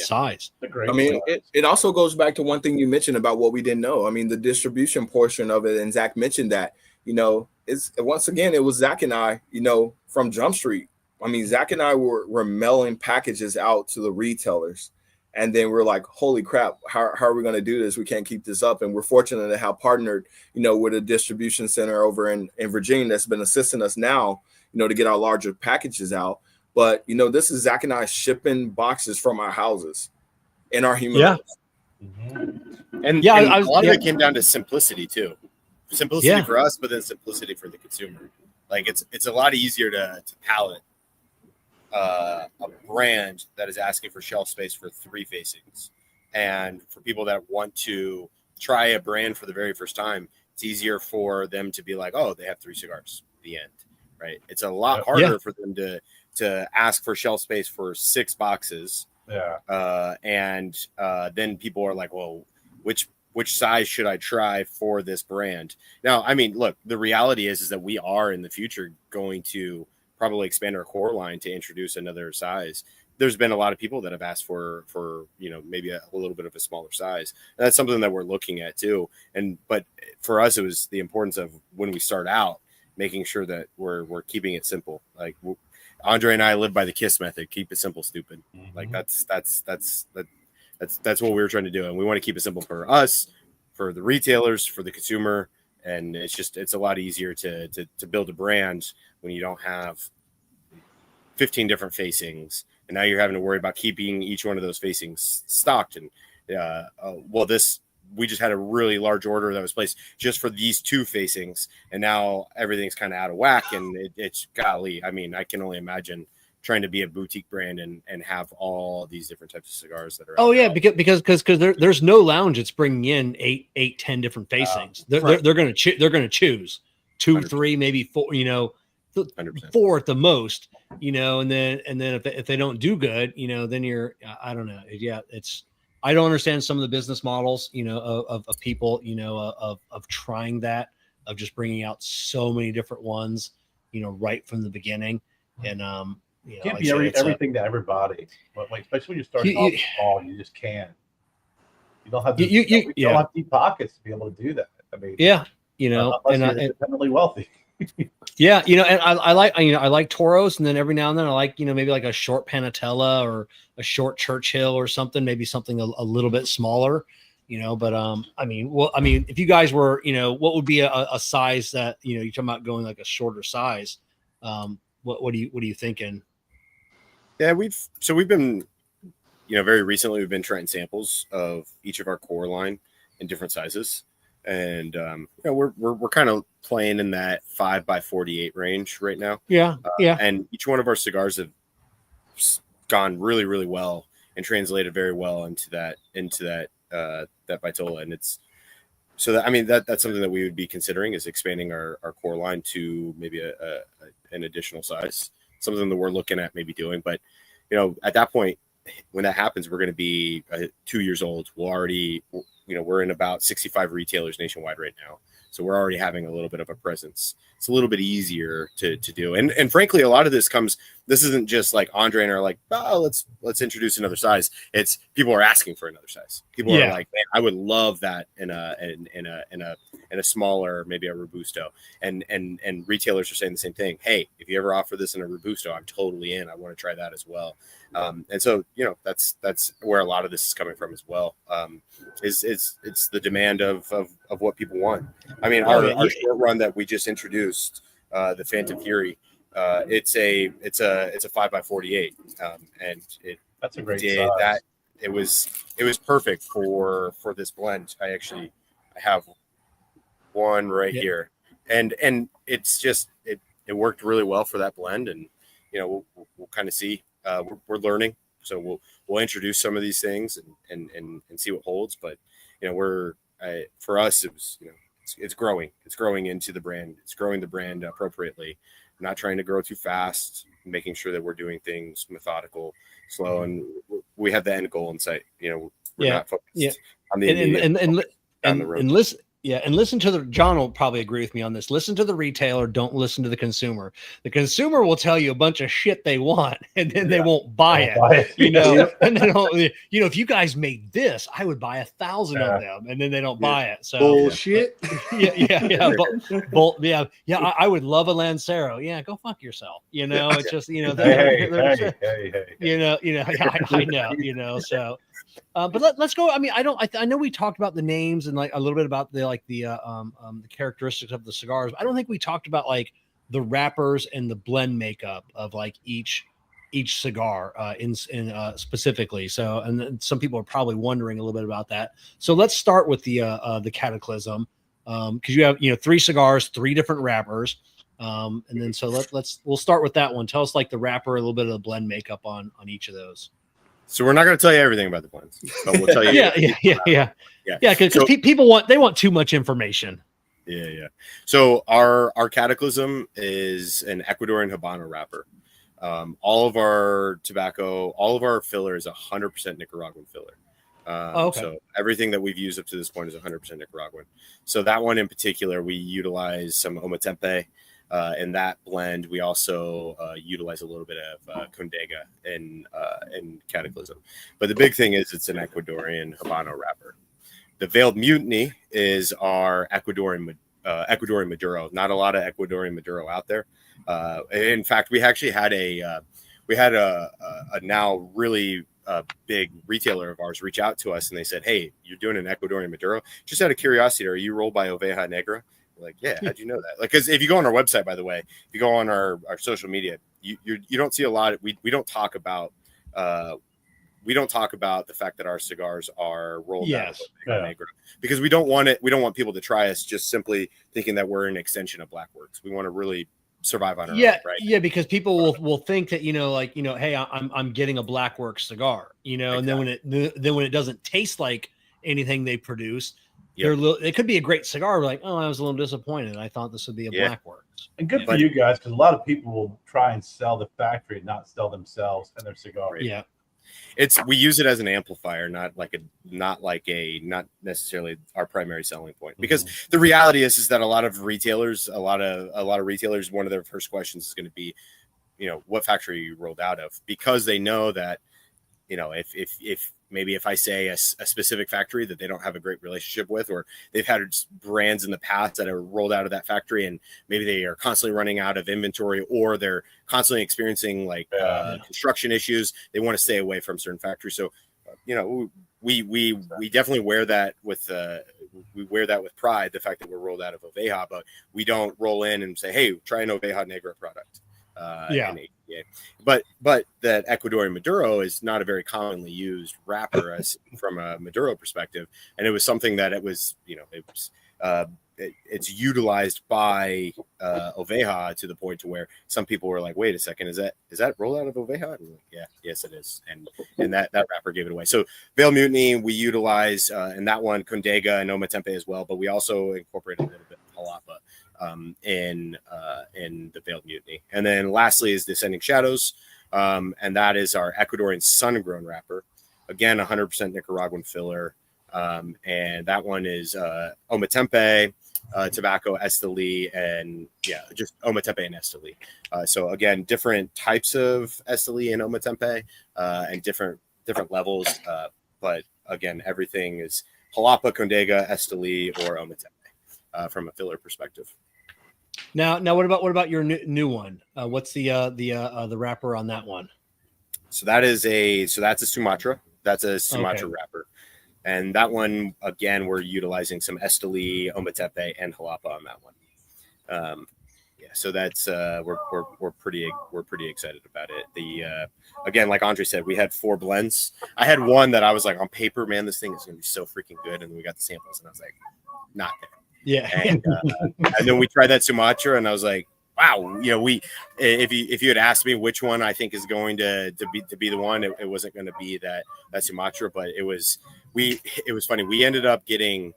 size. I mean, it also goes back to one thing you mentioned about what we didn't know. I mean, the distribution portion of it, and Zack mentioned that, it's once again, it was Zack and I, from Jump Street. I mean, Zack and I were mailing packages out to the retailers. And then we're like, holy crap, how are we going to do this? We can't keep this up. And we're fortunate to have partnered, with a distribution center over in Virginia that's been assisting us now, to get our larger packages out. But, this is Zack and I shipping boxes from our houses in our humidors. Yeah. And a lot of it came down to simplicity too. Simplicity for us, but then simplicity for the consumer. Like it's a lot easier to palate a brand that is asking for shelf space for 3 facings, and for people that want to try a brand for the very first time, it's easier for them to be like, oh, they have 3 cigars, the end, right? It's a lot harder for them to ask for shelf space for 6 boxes, and then people are like, well, which size should I try for this brand? Now, I mean, look, the reality is that we are in the future going to probably expand our core line to introduce another size. There's been a lot of people that have asked for maybe a little bit of a smaller size. And that's something that we're looking at too. But for us, it was the importance of when we start out, making sure that we're keeping it simple. Like Andray and I live by the KISS method: keep it simple, stupid. Mm-hmm. Like that's what we were trying to do, and we want to keep it simple for us, for the retailers, for the consumer. And it's a lot easier to build a brand when you don't have 15 different facings, and now you're having to worry about keeping each one of those facings stocked. And we just had a really large order that was placed just for these 2 facings, and now everything's kind of out of whack. And it's golly, I mean, I can only imagine trying to be a boutique brand and have all these different types of cigars that are because there's no lounge that's bringing in 10 different facings. They're going to choose 2, 100%. 3, maybe 4, 100%. 4 at the most, and then if they don't do good, then you're, I don't know. Yeah. I don't understand some of the business models, of people, of trying that, of just bringing out so many different ones, right from the beginning. And, you can't be everything to everybody, but especially when you start off small, you just can't. You don't have you don't have deep pockets to be able to do that. I mean, unless you're independently wealthy. And I like Toros, and then every now and then I like maybe like a short Panatella or a short Churchill or something, maybe something a little bit smaller. But I mean, if you guys were, what would be a size that you're talking about going like a shorter size? What are you thinking? Yeah, we've been, very recently we've been trying samples of each of our core line in different sizes, and we're kind of playing in that 5x48 range right now. And each one of our cigars have gone really, really well and translated very well into that Vitola, and it's so that, I mean, that's something that we would be considering, is expanding our core line to maybe an additional size, something that we're looking at maybe doing. But, at that point, when that happens, we're going to be 2 years old. We'll already, we're in about 65 retailers nationwide right now. So we're already having a little bit of a presence. It's a little bit easier to do. And frankly, a lot of this isn't just like Andray and I are like, oh, let's introduce another size. It's people are asking for another size. People are like, man, I would love that in a smaller, maybe a Robusto. And retailers are saying the same thing. Hey, if you ever offer this in a Robusto, I'm totally in. I want to try that as well. And so, that's where a lot of this is coming from as well. It's the demand of what people want. I mean, our short run that we just introduced, the Phantom Fury, it's a 5x48, and that's a great size. It was perfect for this blend. I have one right here, and it's just it worked really well for that blend, and we'll kind of see. We're learning, so we'll introduce some of these things and see what holds. But for us, it was, it's growing. It's growing into the brand. It's growing the brand appropriately. We're not trying to grow too fast, making sure that we're doing things methodical, slow, and we have the end goal in sight. We're not focused on the immediate down the road. And listen. Yeah, and listen to John will probably agree with me on this. Listen to the retailer, don't listen to the consumer. The consumer will tell you a bunch of shit they want, and then they won't buy it. And then if you guys made this, I would buy 1,000 of them, and then they don't buy it. So bullshit. I would love a Lancero. Yeah, go fuck yourself. It's just hey. I know. So. But let's go. I mean, I know we talked about the names and like a little bit about the characteristics of the cigars. I don't think we talked about like the wrappers and the blend makeup of like each cigar in specifically. So, and then some people are probably wondering a little bit about that. So let's start with the Cataclysm, because you have 3 cigars, 3 different wrappers, and then so we'll start with that one. Tell us like the wrapper, a little bit of the blend makeup on each of those. So we're not going to tell you everything about the blends, but we'll tell you. Yeah. Because people want too much information. Yeah. So our Cataclysm is an Ecuadorian Habano wrapper. All of our tobacco, all of our filler is 100% Nicaraguan filler. Okay. So everything that we've used up to this point is 100% Nicaraguan. So that one in particular, we utilize some Ometempe. In that blend, we also utilize a little bit of Condega in Cataclysm. But the big thing is it's an Ecuadorian Habano wrapper. The Veiled Mutiny is our Ecuadorian Maduro. Not a lot of Ecuadorian Maduro out there. In fact, we actually had a now really big retailer of ours reach out to us, and they said, "Hey, you're doing an Ecuadorian Maduro. Just out of curiosity, are you rolled by Oveja Negra?" Like, yeah, how'd you know that? Like, because if you go on our website, by the way, if you go on our social media, you don't see a lot. We don't talk about the fact that our cigars are rolled out of Negra, because we don't want it. We don't want people to try us just simply thinking that we're an extension of Blackworks. We want to really survive on our own, right? Yeah, because people will think that hey, I'm getting a Blackworks cigar, exactly. And then when it doesn't taste like anything they produce. It could be a great cigar. We're like, I was a little disappointed. I thought this would be a Blackworks. And good for you guys, because a lot of people will try and sell the factory and not sell themselves and their cigars. Yeah, we use it as an amplifier, not necessarily our primary selling point. Because the reality is that a lot of retailers, one of their first questions is going to be, what factory you rolled out of, because they know that, if I say a specific factory that they don't have a great relationship with, or they've had brands in the past that are rolled out of that factory, and maybe they are constantly running out of inventory, or they're constantly experiencing construction issues, they want to stay away from certain factories. So, we definitely wear that with pride, the fact that we're rolled out of Oveja, but we don't roll in and say, hey, try an Oveja Negra product. But that Ecuadorian Maduro is not a very commonly used wrapper as from a Maduro perspective, and it was something that it's utilized by Oveja to the point to where some people were like, wait a second, is that rolled out of Oveja? And like, yes it is, and that wrapper gave it away. So Veiled Mutiny we utilize in that one, Condega and Ometempe as well, but we also incorporated a little bit of Jalapa in the Veiled Mutiny. And then lastly is Descending Shadows, and that is our Ecuadorian sun-grown wrapper. Again, 100% Nicaraguan filler, and that one is Ometempe, tobacco, Esteli, and just Ometempe and Esteli. So again, different types of Esteli and Ometempe, and different levels, but again, everything is Jalapa, Condega, Esteli, or Ometempe from a filler perspective. Now, what about your new one? What's the wrapper on that one? So that's a Sumatra. That's a Sumatra wrapper, and that one again we're utilizing some Esteli, Ometempe, and Jalapa on that one. So that's we're pretty excited about it. Again, like Andray said, we had 4 blends. I had one that I was like, on paper, man, this thing is gonna be so freaking good, and we got the samples, and I was like, not there. Yeah, and then we tried that Sumatra, and I was like, wow, if you had asked me which one I think is going to be the one, it wasn't going to be that Sumatra, but it was funny. We ended up getting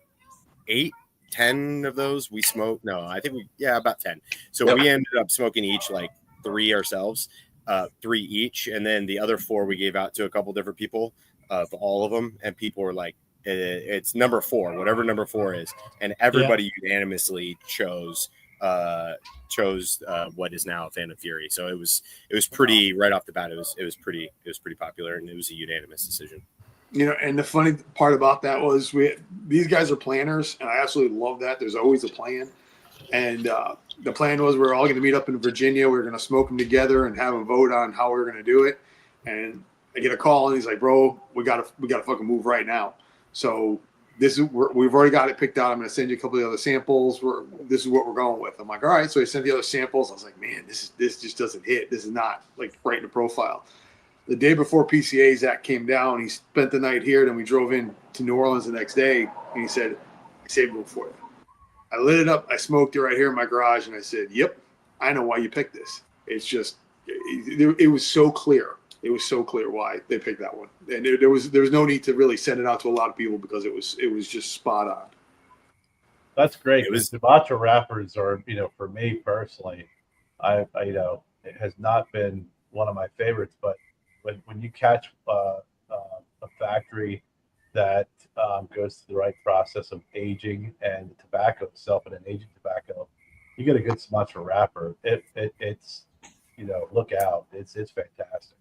10 of those we smoked. No, I think about 10. So we ended up smoking each like 3 ourselves, 3 each. And then the other 4 we gave out to a couple different people of all of them. And people were like, it's number 4, whatever number 4 is. And everybody unanimously chose what is now Phantom Fury. So it was pretty right off the bat. It was pretty popular, and it was a unanimous decision. You know, and the funny part about that was these guys are planners, and I absolutely love that. There's always a plan. And the plan was we're all going to meet up in Virginia. We're going to smoke them together and have a vote on how we're going to do it. And I get a call, and he's like, bro, we got to fucking move right now. So we've already got it picked out. I'm going to send you a couple of other samples. This is what we're going with. I'm like, all right. So I sent the other samples. I was like, man, this just doesn't hit. This is not like right in the profile. The day before PCA, Zack came down. He spent the night here. Then we drove in to New Orleans the next day. And he said, I saved one for you. I lit it up. I smoked it right here in my garage. And I said, yep, I know why you picked this. It's just, it was so clear. It was so clear why they picked that one. And there was no need to really send it out to a lot of people because it was just spot on. That's great. Sumatra wrappers are, for me personally, I it has not been one of my favorites, but when you catch a factory that goes through the right process of aging and the tobacco itself and an aging tobacco, you get a good Sumatra wrapper. It's look out. It's fantastic.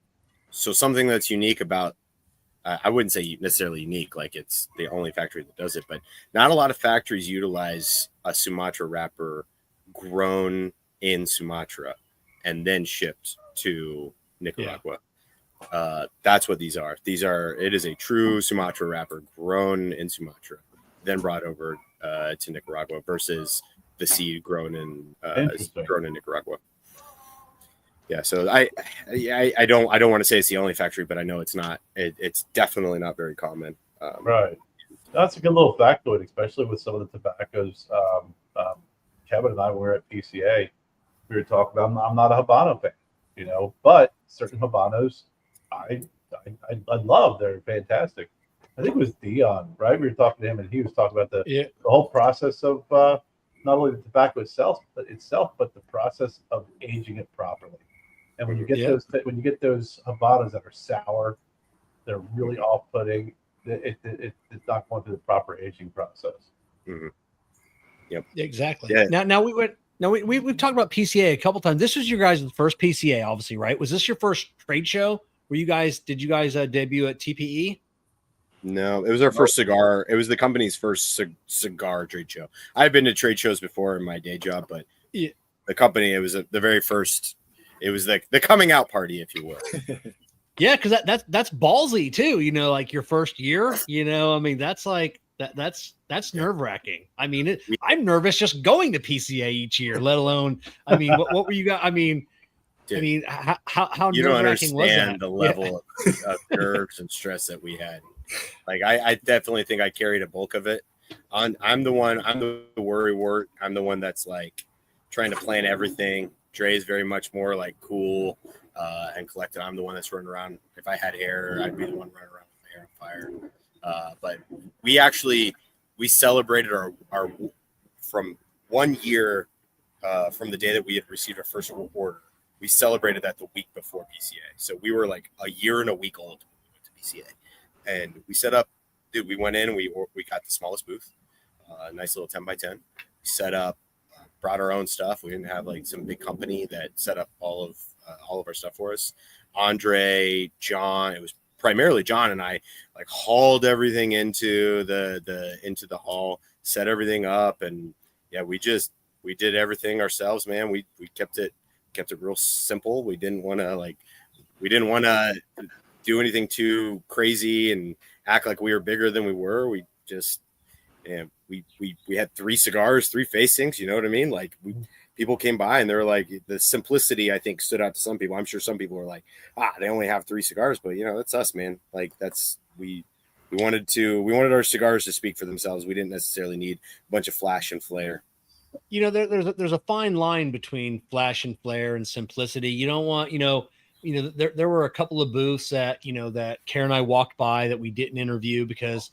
So something that's unique about, I wouldn't say necessarily unique, like it's the only factory that does it, but not a lot of factories utilize a Sumatra wrapper grown in Sumatra and then shipped to Nicaragua. That's what these are. It is a true Sumatra wrapper grown in Sumatra, then brought over to Nicaragua versus the seed grown in Nicaragua. Yeah, so I don't want to say it's the only factory, but I know it's not. It's definitely not very common. Right. That's a good little factoid, especially with some of the tobaccos. Kevin and I were at PCA. We were talking about. I'm not a Habano fan, but certain Habanos I love. They're fantastic. I think it was Dion, right? We were talking to him, and he was talking about the whole process of not only the tobacco itself, but the process of aging it properly. And when you get those Habanos that are sour, they're really off-putting. It's not going through the proper aging process. Mm-hmm. Yep, exactly. Yeah. Now we've talked about PCA a couple times. This was your guys' first PCA, obviously, right? Was this your first trade show? Did you guys debut at TPE? No, it was our first cigar. It was the company's first cigar trade show. I've been to trade shows before in my day job, but the company, it was the very first. It was the coming out party, if you will. Yeah, because that's ballsy too. Like your first year. I mean, that's like that's nerve wracking. I mean, I'm nervous just going to PCA each year, let alone. I mean, what were you guys? I mean. Dude, I mean, how you don't nerve-wracking was that? understand the level of nerves and stress that we had. Like I definitely think I carried a bulk of it. I'm the worry wart. I'm the one that's like trying to plan everything. Dre is very much more like cool and collected. I'm the one that's running around. If I had hair, I'd be the one running around with my hair on fire. But we celebrated our from 1 year from the day that we had received our first order. We celebrated that the week before PCA. So we were like a year and a week old when we went to PCA. And we set up, dude, we went in and we got the smallest booth, a nice little 10 by 10. We set up, brought our own stuff. We didn't have like some big company that set up all of our stuff for us. Andray, John, it was primarily John and I like hauled everything into the hall, set everything up. And yeah, we did everything ourselves, man. We kept it real simple. We didn't want to do anything too crazy and act like we were bigger than we were. We just, we had 3 cigars, 3 facings. You know what I mean? Like people came by and they were like, the simplicity, I think, stood out to some people. I'm sure some people were like, they only have 3 cigars, but that's us, man. Like we wanted our cigars to speak for themselves. We didn't necessarily need a bunch of flash and flair. There's a fine line between flash and flare and simplicity. You don't want, there were a couple of booths that Kerr and I walked by that we didn't interview because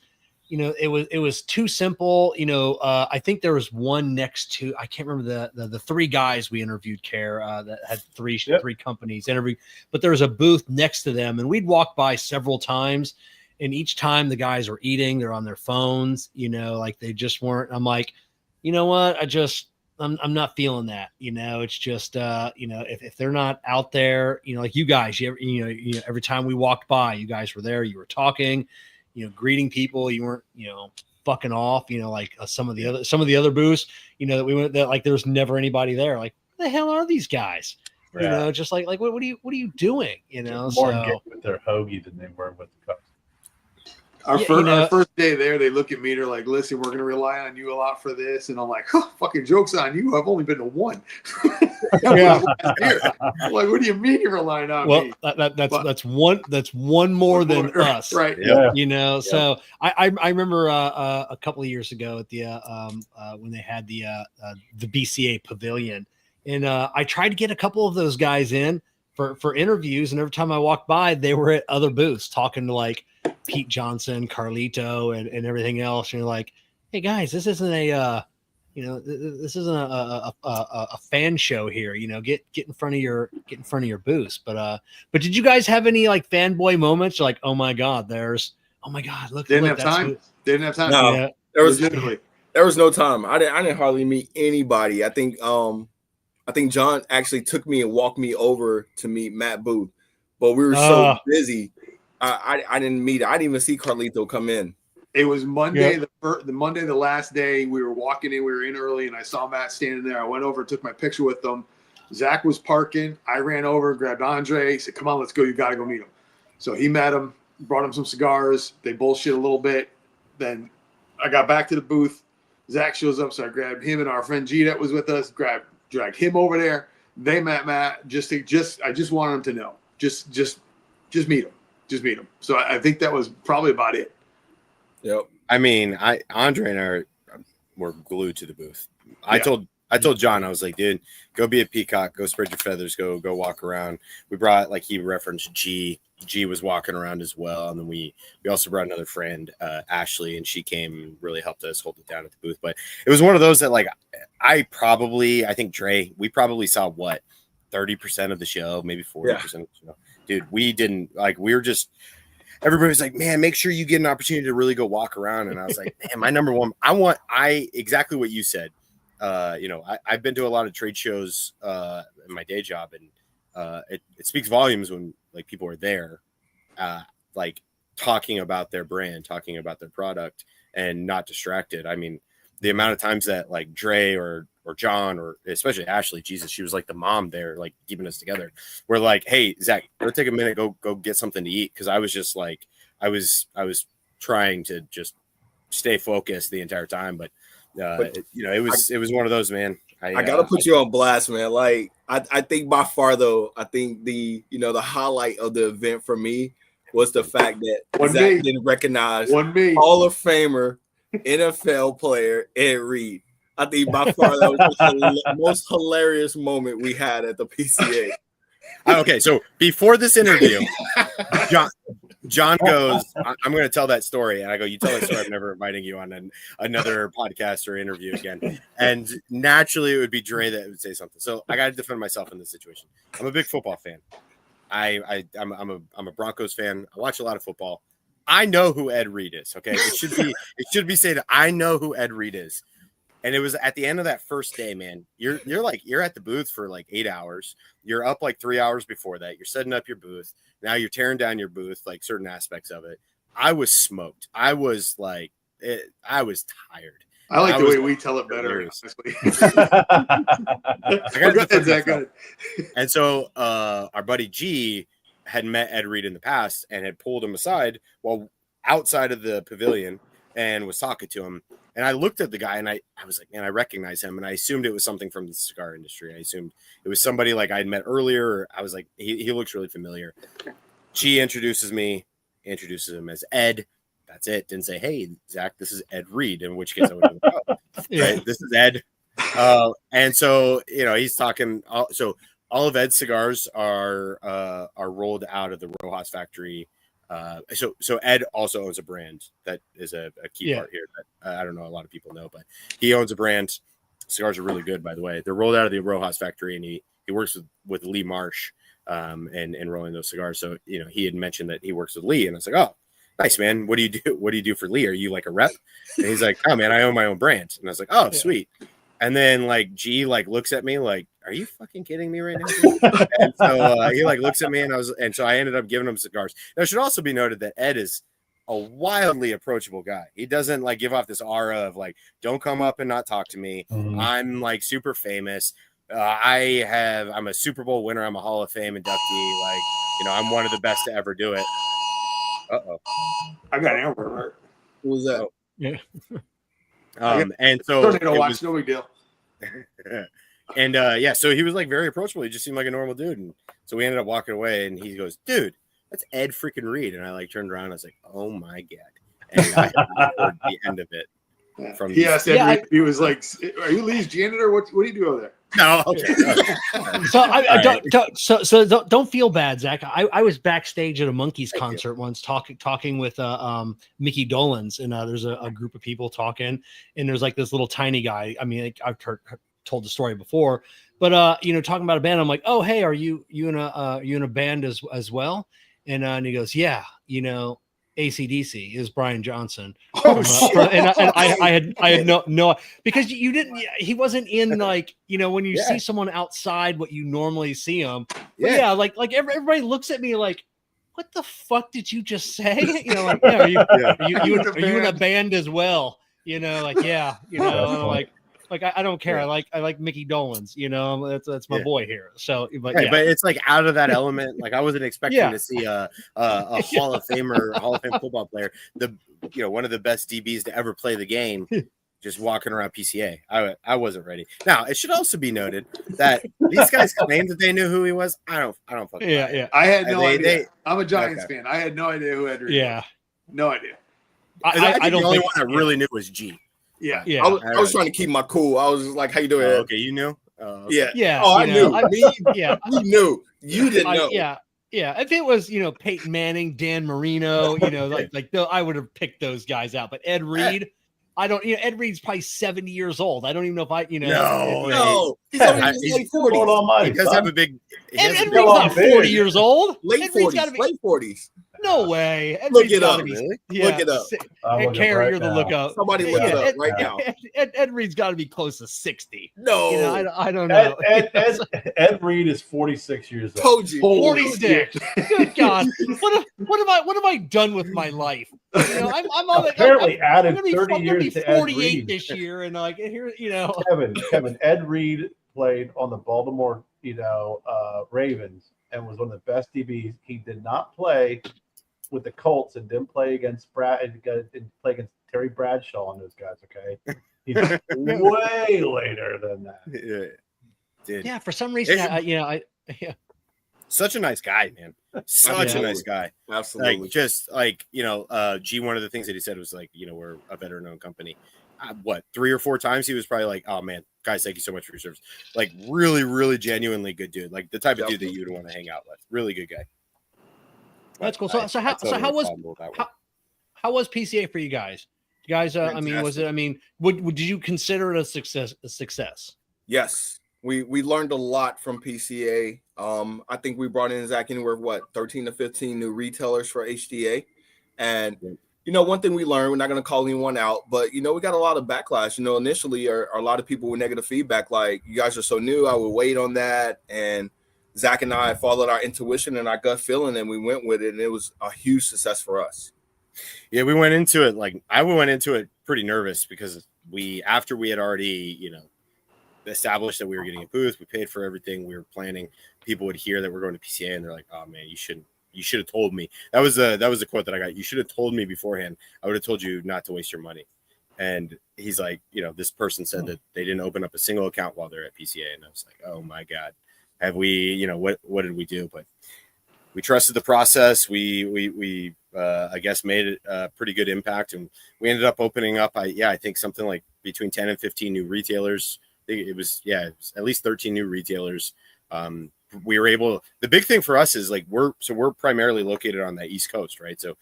it was too simple. I think there was one next to, I can't remember the three guys we interviewed, Kerr, that had three companies interview, but there was a booth next to them, and we'd walk by several times, and each time the guys were eating, they're on their phones, like they just weren't. I'm like, you know what? I'm not feeling that. It's just, if they're not out there, like you guys, every time we walked by, you guys were there, you were talking, greeting people. You weren't, fucking off, like some of the other booths, that we went, that like there was never anybody there. Like, what the hell are these guys? Just like what are you doing? More so engaged with their hoagie than they were with the cups. Our first day there, they look at me. They're like, "Listen, we're going to rely on you a lot for this." And I'm like, "Fucking joke's on you. I've only been to one." Yeah. I'm like, what do you mean you're relying on me? That's one more than us, right? Yeah. So I remember a couple of years ago at the when they had the BCA pavilion, and I tried to get a couple of those guys in for interviews, and every time I walked by, they were at other booths talking to like Pete Johnson, Carlito, and everything else. And you're like, hey guys, this isn't this isn't a fan show here. Get in front of your booths. But did you guys have any like fanboy moments? Like, oh my god, look. Didn't have time. Didn't have time. No, Yeah. there was no time. I didn't hardly meet anybody. I think John actually took me and walked me over to meet Matt Booth, but we were so busy. I didn't meet. I didn't even see Carlito come in. It was Monday, the last day. We were walking in. We were in early, and I saw Matt standing there. I went over, took my picture with him. Zack was parking. I ran over, grabbed Andray. Said, "Come on, let's go. You got to go meet him." So he met him, brought him some cigars. They bullshit a little bit. Then I got back to the booth. Zack shows up, so I grabbed him and our friend G that was with us. Dragged him over there. They met Matt. I just wanted him to know. Just meet him. Just meet him. So I think that was probably about it. Yep. I mean, Andray and I were glued to the booth. I told John, I was like, dude, go be a peacock, go spread your feathers, go walk around. We brought, like he referenced G. G was walking around as well, and then we also brought another friend, Ashley, and she came and really helped us hold it down at the booth. But it was one of those that like I think Dre, we probably saw 30% of the show, maybe 40% of the show. Dude, we didn't like. We were just. Everybody was like, "Man, make sure you get an opportunity to really go walk around." And I was like, "Man, my number one, exactly what you said. I've been to a lot of trade shows in my day job, and it speaks volumes when like people are there, like talking about their brand, talking about their product, and not distracted. I mean, the amount of times that like Dre or John or especially Ashley, Jesus, she was like the mom there, like keeping us together. We're like, hey, Zack, go take a minute, go get something to eat. Cause I was just like, I was trying to just stay focused the entire time. But it was one of those, man. I gotta put you on blast, man. Like I think by far though, I think the highlight of the event for me was the fact that Zack didn't recognize Hall of Famer, NFL player Ed Reed. I think by far that was the most hilarious moment we had at the PCA. Okay, so before this interview, John goes, I'm going to tell that story. And I go, you tell that story. I'm never inviting you on another podcast or interview again. And naturally, it would be Dre that would say something. So I got to defend myself in this situation. I'm a big football fan. I'm a Broncos fan. I watch a lot of football. I know who Ed Reed is. Okay, it should be said. I know who Ed Reed is. And it was at the end of that first day, man. You're at the booth for like 8 hours. You're up like 3 hours before that. You're setting up your booth. Now you're tearing down your booth, like certain aspects of it. I was smoked. I was like, I was tired. I like the way we tell it better. Honestly. And so our buddy G had met Ed Reed in the past and had pulled him aside while outside of the pavilion and was talking to him. And I looked at the guy and I was like, man, I recognize him. And I assumed it was something from the cigar industry. I assumed it was somebody like I'd met earlier. I was like, he looks really familiar. G introduces him as Ed. That's it. Didn't say, hey, Zack, this is Ed Reed, in which case I would have been, right? This is Ed. And so, he's talking. So all of Ed's cigars are rolled out of the Rojas factory So Ed also owns a brand that is a key part here that I don't know a lot of people know, but he owns a brand. Cigars are really good, by the way. They're rolled out of the Rojas factory, and he works with Lee Marsh and rolling those cigars. So he had mentioned that he works with Lee, and I was like, oh, nice, man. What do you do? What do you do for Lee? Are you like a rep? And he's like, oh man, I own my own brand. And I was like, oh, sweet. And then like G like looks at me like, are you fucking kidding me right now? And so he like looks at me, and so I ended up giving him cigars. Now, it should also be noted that Ed is a wildly approachable guy. He doesn't like give off this aura of like, don't come up and not talk to me. Mm-hmm. I'm like super famous. I'm a Super Bowl winner. I'm a Hall of Fame inductee. Like, I'm one of the best to ever do it. Uh-oh. I got an Amber. Who was that? Oh. Yeah. And so watch, no big deal. And so he was like very approachable. He just seemed like a normal dude. And so we ended up walking away, and he goes, dude, that's Ed freaking Reed. And I like turned around and I was like, oh my God. And I heard the end of it. He asked Ed Reed, he was like, are you Lee's janitor? What do you do over there? No, okay. So don't feel bad, Zach. I was backstage at a Monkees concert once talking with Mickey Dolenz, and there's a group of people talking, and there's like this little tiny guy. I mean, I've told the story before, but talking about a band, I'm like, oh hey, are you in a band as well? And he goes, yeah, AC/DC is Brian Johnson. I had no because you didn't. He wasn't in like when you see someone outside what you normally see them. Yeah, like everybody looks at me like, what the fuck did you just say? Like are you in a band as well? Like I don't care. I like Mickey Dolenz. That's my boy here. So, but it's like out of that element. Like I wasn't expecting to see a Hall of Famer, Hall of Fame football player, one of the best DBs to ever play the game, just walking around PCA. I wasn't ready. Now it should also be noted that these guys claimed that they knew who he was. I don't fucking I had no idea. I'm a Giants fan. I had no idea who Ed Reed was. No idea. I don't. The only one I really knew was G. Yeah. I was trying to keep my cool. I was just like, how you doing? Okay, you knew? Okay. Yeah. Oh, I knew. We knew. You didn't know. Yeah. If it was, Peyton Manning, Dan Marino, I would have picked those guys out. But Ed Reed, I don't. Ed Reed's probably 70 years old. I don't even know if I. No. He's only late 40s. He does have a big. Ed Reed's not 40 years old. Late 40s. Late 40s. No way. Look it up. Look it up. And Kerr, you're the lookup. Somebody look it up right now. Ed Reed's got to be close to 60. No. I don't know. Ed Reed is 46 years old. Told you. 46. Good God. What have I done with my life? I'm on apparently added I'm 30 years be to 48 this year, and here, Kevin, Ed Reed played on the Baltimore, Ravens, and was one of the best DBs. He did not play with the Colts and didn't play against play against Terry Bradshaw on those guys. Okay, he's way later than that. Dude. Yeah, for some reason, Such a nice guy, man. Such a nice guy. Absolutely. G, one of the things that he said was like, we're a better known company. 3 or 4 times he was probably like, oh man, guys, thank you so much for your service. Like really, really genuinely good dude. Like the type of dude that you would want to hang out with. Really good guy. That's cool. So how was PCA for you guys? You guys, did you consider it a success? Yes. We learned a lot from PCA. I think we brought in Zack anywhere 13 to 15 new retailers for HDA. And one thing we learned, we're not going to call anyone out, but we got a lot of backlash. Initially a lot of people with negative feedback, like, you guys are so new, I would wait on that. And Zack and I followed our intuition and our gut feeling, and we went with it, and it was a huge success for us. Yeah, we went into it I went into it pretty nervous because after we had already, established that we were getting a booth, we paid for everything, we were planning, people would hear that we're going to PCA and they're like, oh man, you should have told me. That was the quote that I got. You should have told me beforehand. I would have told you not to waste your money. And he's like, this person said that they didn't open up a single account while they're at PCA. And I was like, oh my God, have we, what did we do? But we trusted the process. We I guess made it a pretty good impact. And we ended up opening up, I think something like between 10 and 15 new retailers. It was at least 13 new retailers. we were able. The big thing for us is like we're primarily located on the East Coast, right? So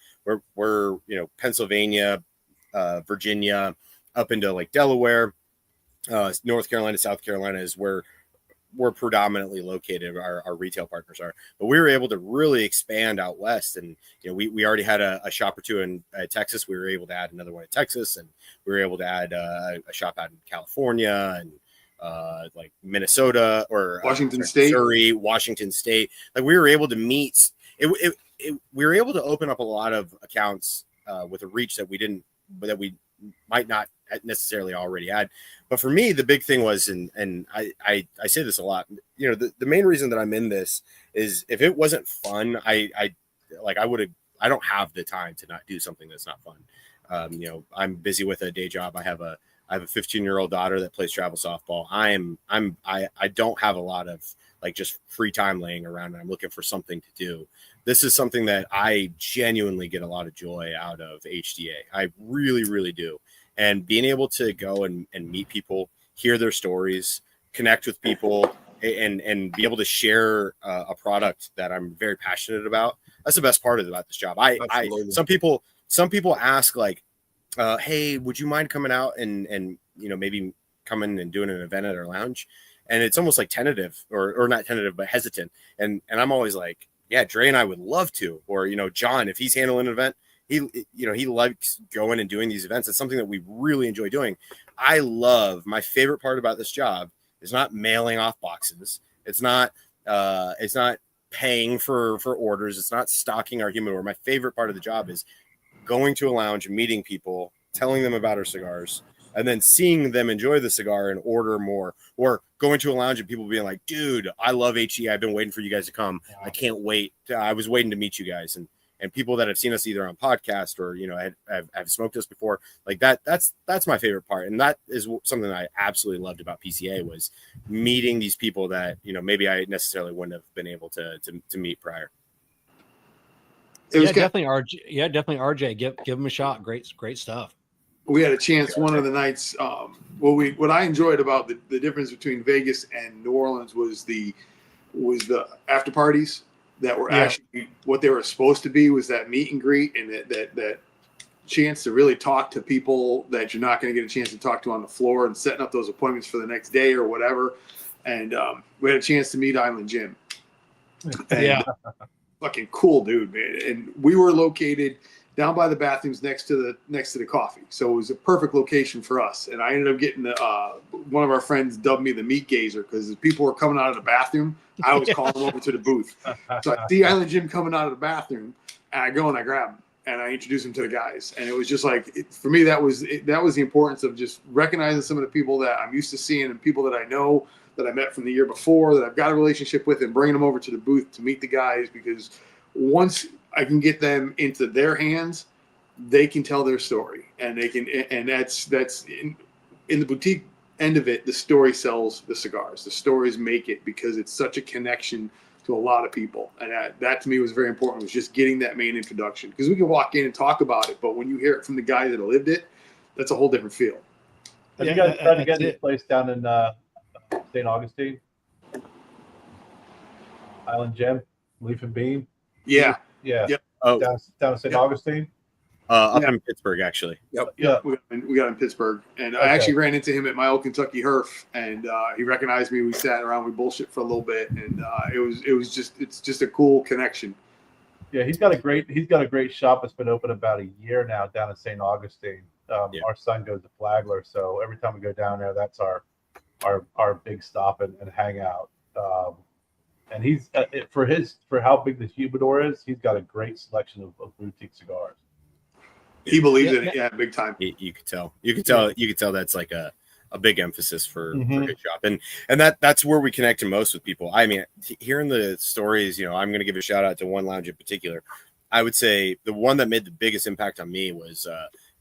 we're Pennsylvania, Virginia, up into like Delaware, North Carolina, South Carolina is where we're predominantly located. Our retail partners are, but we were able to really expand out west, and we already had a shop or two in Texas. We were able to add another one in Texas, and we were able to add a shop out in California and like Minnesota or Washington State, Missouri, Washington State. Like we were able to meet. We were able to open up a lot of accounts with a reach that we might not necessarily already had. But for me, the big thing was, and I say this a lot, the main reason that I'm in this is if it wasn't fun, I don't have the time to not do something that's not fun. I'm busy with a day job. I have a 15-year-old daughter that plays travel softball. I don't have a lot of like just free time laying around, and I'm looking for something to do. This is something that I genuinely get a lot of joy out of HDA. I really, really do. And being able to go and meet people, hear their stories, connect with people, and be able to share a product that I'm very passionate about. That's the best part about this job. Some people ask like, hey, would you mind coming out and maybe coming and doing an event at our lounge? And it's almost like tentative or not tentative, but hesitant. And I'm always like, yeah, Dre and I would love to, or, John, if he's handling an event, he likes going and doing these events. It's something that we really enjoy doing. My favorite part about this job is not mailing off boxes. It's not paying for orders. It's not stocking our humidor. My favorite part of the job is going to a lounge, meeting people, telling them about our cigars, and then seeing them enjoy the cigar and order more, or going to a lounge and people being like, dude, I love HE. I've been waiting for you guys to come. I can't wait. I was waiting to meet you guys. And people that have seen us either on podcast or, have smoked us before, like that's my favorite part. And that is something that I absolutely loved about PCA was meeting these people that, maybe I necessarily wouldn't have been able to meet prior. Definitely RJ. Give them a shot. Great stuff. We had a chance one of the nights. What I enjoyed about the difference between Vegas and New Orleans was the after parties that were actually what they were supposed to be, was that meet and greet and that chance to really talk to people that you're not going to get a chance to talk to on the floor, and setting up those appointments for the next day or whatever. And we had a chance to meet Island Jim. And, fucking cool dude, man. And we were located down by the bathrooms next to the coffee, so it was a perfect location for us. And I ended up getting one of our friends dubbed me the meat gazer, because as people were coming out of the bathroom, I was calling them over to the booth. So I see Island Jim coming out of the bathroom, and I go and I grab him and I introduce him to the guys. And it was just like, for me, that was the importance of just recognizing some of the people that I'm used to seeing and people that I know, that I met from the year before, that I've got a relationship with, and bringing them over to the booth to meet the guys, because once I can get them into their hands, they can tell their story, and they can, and that's in the boutique end of it. The story sells the cigars. The stories make it, because it's such a connection to a lot of people, and that to me was very important. Was just getting that main introduction, because we can walk in and talk about it, but when you hear it from the guy that lived it, that's a whole different feel. Have you guys tried to get this place down in St. Augustine? Island Gem, Leaf and Beam. Yeah. Yep. Oh, down in St. Augustine. Up in Pittsburgh, actually. Yep. We got in Pittsburgh, and I actually ran into him at my old Kentucky Herf, and he recognized me. We sat around, we bullshit for a little bit, and it's just a cool connection. Yeah, he's got a great shop that's been open about a year now down in St. Augustine. Our son goes to Flagler, so every time we go down there, that's our big stop and hangout. And he's for how big the humidor is, he's got a great selection of boutique cigars. He believes in it, big time. You could tell. You could tell that's like a big emphasis for his shop, and that's where we connect most with people. I mean, hearing the stories, I'm going to give a shout out to one lounge in particular. I would say the one that made the biggest impact on me was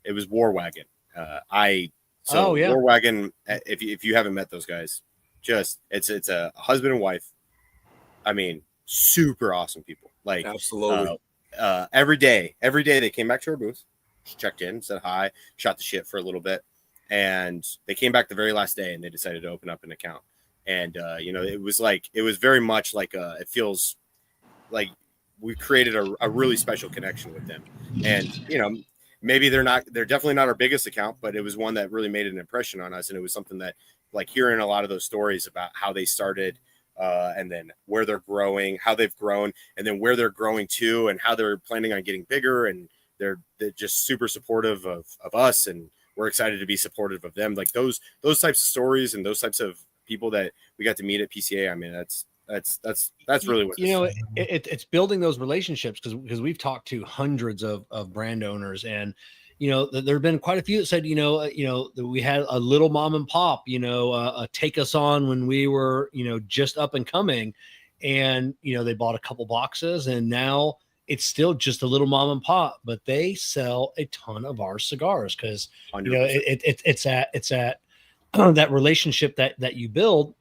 it was War Wagon. War Wagon. If you haven't met those guys, it's a husband and wife. I mean, super awesome people. Like, absolutely. Every day they came back to our booth, checked in, said hi, shot the shit for a little bit, and they came back the very last day and they decided to open up an account. And it was very much like it feels like we created a really special connection with them. And maybe they're definitely not our biggest account, but it was one that really made an impression on us. And it was something that, like, hearing a lot of those stories about how they started, and then where they're growing, how they've grown, and then where they're growing to, and how they're planning on getting bigger. And they're just super supportive of us, and we're excited to be supportive of them. Like those types of stories and those types of people that we got to meet at PCA. I mean, that's really what it's building those relationships, because we've talked to hundreds of brand owners, and there have been quite a few that said that we had a little mom and pop take us on when we were just up and coming, and they bought a couple boxes, and now it's still just a little mom and pop, but they sell a ton of our cigars because it's at that relationship that you build.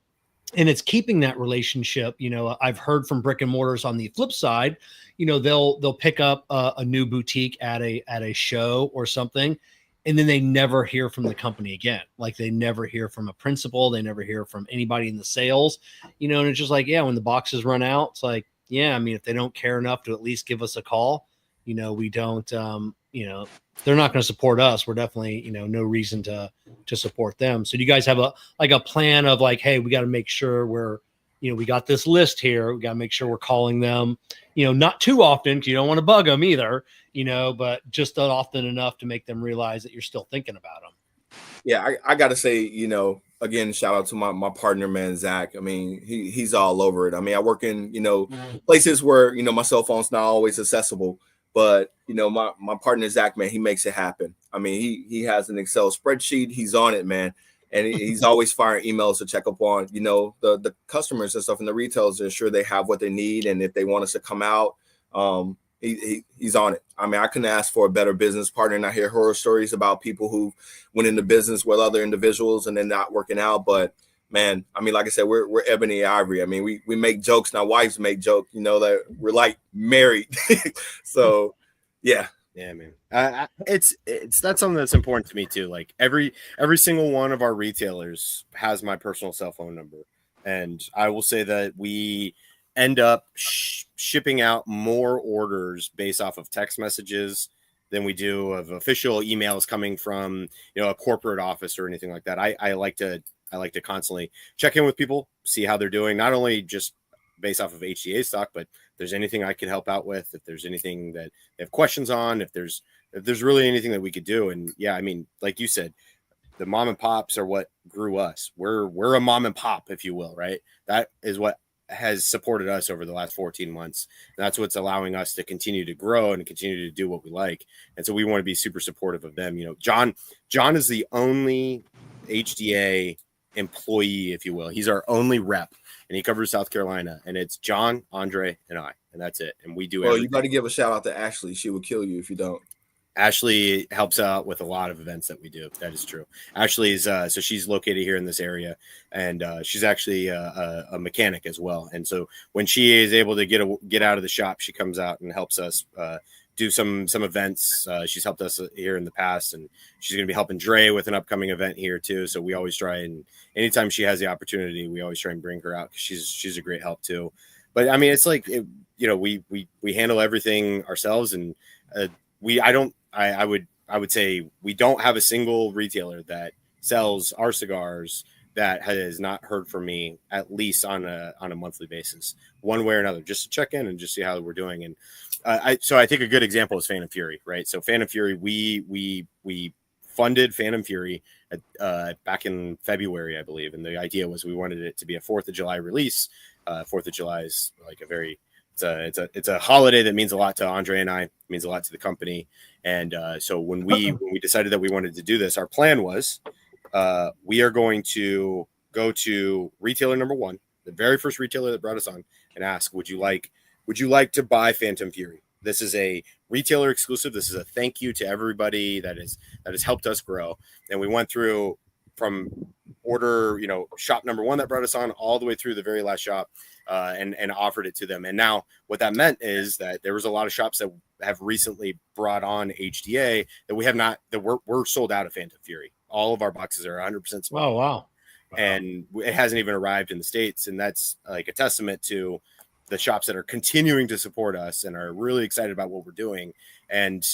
And it's keeping that relationship. I've heard from brick and mortars on the flip side, they'll pick up a new boutique at a show or something, and then they never hear from the company again. Like they never hear from a principal, they never hear from anybody in the sales, and it's just like, when the boxes run out, it's like, I mean, if they don't care enough to at least give us a call, we don't, they're not going to support us. We're definitely, no reason to support them. So do you guys have a plan of like, hey, we got to make sure we're, we got this list here. We got to make sure we're calling them, not too often, because you don't want to bug them either, but just often enough to make them realize that you're still thinking about them. Yeah, I got to say, again, shout out to my partner, man, Zack. I mean, he's all over it. I mean, I work in, places where, my cell phone's not always accessible. But, my partner, Zack, man, he makes it happen. I mean, he has an Excel spreadsheet. He's on it, man. And he's always firing emails to check up on, the customers and stuff, and the retailers to ensure they have what they need. And if they want us to come out, he's on it. I mean, I couldn't ask for a better business partner. And I hear horror stories about people who went into business with other individuals and then not working out. But man, I mean, like I said, we're ebony and ivory. I mean, we make jokes. Now wives make jokes, that we're like married. So yeah, man. It's that's something that's important to me too. Like every single one of our retailers has my personal cell phone number, and I will say that we end up shipping out more orders based off of text messages than we do of official emails coming from a corporate office or anything like that. I like to constantly check in with people, see how they're doing, not only just based off of HDA stock, but if there's anything I could help out with, if there's anything that they have questions on, if there's really anything that we could do. And I mean, like you said, the mom and pops are what grew us. We're a mom and pop, if you will, right? That is what has supported us over the last 14 months. And that's what's allowing us to continue to grow and continue to do what we like. And so we want to be super supportive of them. John is the only HDA employee, if you will. He's our only rep, and he covers South Carolina, and it's John, Andray, and I, and that's it. And we do everything. You got to give a shout out to Ashley. She will kill you if you don't. Ashley helps out with a lot of events that we do. That is true. Ashley is so she's located here in this area, and she's actually a mechanic as well. And so when she is able to get out of the shop, she comes out and helps us do some events. She's helped us here in the past, and she's going to be helping Dre with an upcoming event here too. So we always try, and anytime she has the opportunity, we always try and bring her out because she's a great help too. But I mean, it's like we handle everything ourselves, and I would say we don't have a single retailer that sells our cigars that has not heard from me at least on a monthly basis, one way or another, just to check in and just see how we're doing. And so I think a good example is Phantom Fury, right? So Phantom Fury, we funded Phantom Fury back in February, I believe, and the idea was we wanted it to be a 4th of July release. 4th of July is like it's a holiday that means a lot to Andray and I, means a lot to the company. And so when we decided that we wanted to do this, our plan was we are going to go to retailer number one, the very first retailer that brought us on, and ask, would you like to buy Phantom Fury? This is a retailer exclusive. This is a thank you to everybody that has helped us grow. And we went through from order, shop number one that brought us on all the way through the very last shop, and offered it to them. And now what that meant is that there was a lot of shops that have recently brought on HDA that we have not, that we're sold out of Phantom Fury. All of our boxes are 100% sold. Oh, wow. and it hasn't even arrived in the States. And that's like a testament to the shops that are continuing to support us and are really excited about what we're doing. And,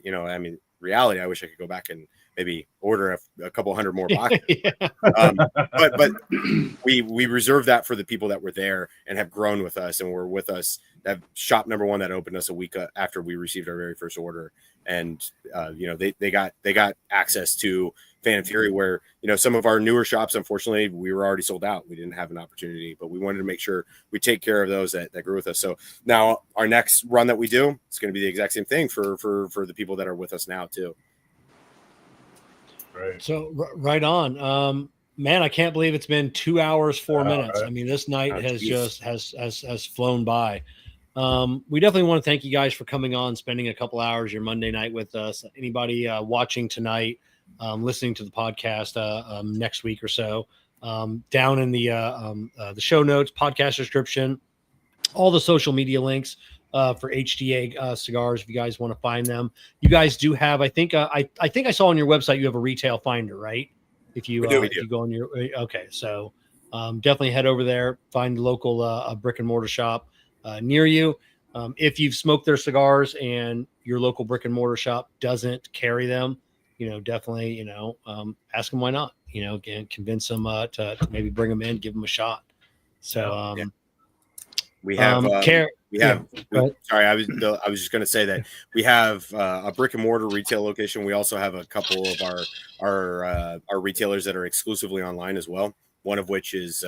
you know, I mean, reality, I wish I could go back and maybe order a couple hundred more boxes. But we reserve that for the people that were there and have grown with us and were with us. That shop number one that opened us a week after we received our very first order. And, you know, they got access to Fan Fury, where, you know, some of our newer shops, unfortunately, we were already sold out. We didn't have an opportunity, but we wanted to make sure we take care of those that grew with us. So now our next run that we do, it's going to be the exact same thing for the people that are with us now too. Right. So right on. Man, I can't believe it's been 2 hours, 4 minutes. Right. I mean, this night has flown by. We definitely want to thank you guys for coming on, spending a couple hours your Monday night with us. Anybody watching tonight, listening to the podcast next week or so, down in the show notes, podcast description, all the social media links for HDA cigars. If you guys want to find them, you guys do have. I think I saw on your website you have a retail finder, right? If you we do. if you go on your okay, so definitely head over there, find the local brick and mortar shop near you. If you've smoked their cigars and your local brick and mortar shop doesn't carry them, you know, definitely, you know, ask them why not, you know, again, convince them to maybe bring them in, give them a shot. So we have Kerr. Sorry, I was just going to say that we have a brick and mortar retail location. We also have a couple of our retailers that are exclusively online as well. One of which is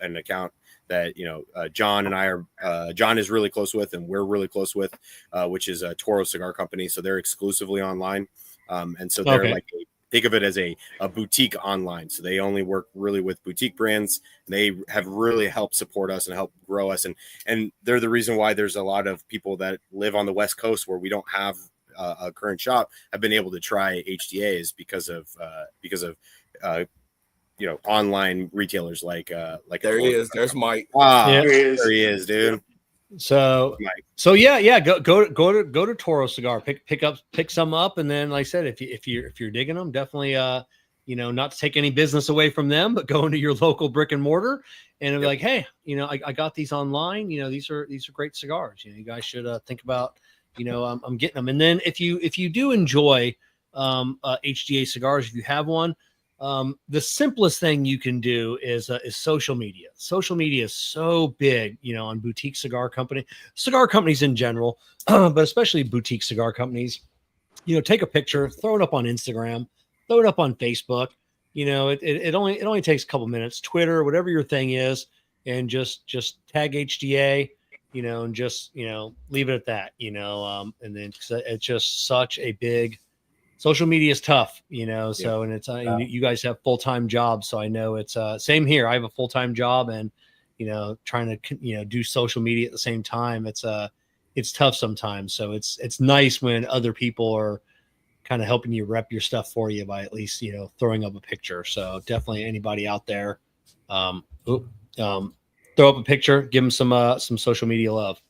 an account that, you know, John and I are John is really close with, and we're really close with, which is a Toro Cigar Company. So they're exclusively online, and so they're like think of it as a boutique online. So they only work really with boutique brands. They have really helped support us and help grow us, and they're the reason why there's a lot of people that live on the West Coast where we don't have a current shop have been able to try HDAs because of you know, online retailers like there he is. There's Mike. There he is, dude. So yeah, go to Toro Cigar, pick some up, and then, like I said, if you're digging them, definitely you know, not to take any business away from them, but go into your local brick and mortar and be like, hey, you know, I got these online, you know, these are great cigars, you know, you guys should think about, you know, I'm getting them. And then if you do enjoy HDA cigars, if you have one, the simplest thing you can do is social media. Social media is so big, you know, on boutique cigar companies in general, but especially boutique cigar companies. You know, take a picture, throw it up on Instagram, throw it up on Facebook. You know, it only takes a couple minutes. Twitter, whatever your thing is, and just tag HDA. You know, and just, you know, leave it at that. You know, and then it's just such a big. Social media is tough, you know, so, and it's, you guys have full-time jobs. So I know it's same here. I have a full-time job, and, you know, trying to, you know, do social media at the same time. It's tough sometimes. So it's nice when other people are kind of helping you rep your stuff for you by at least, you know, throwing up a picture. So definitely anybody out there, throw up a picture, give them some social media love.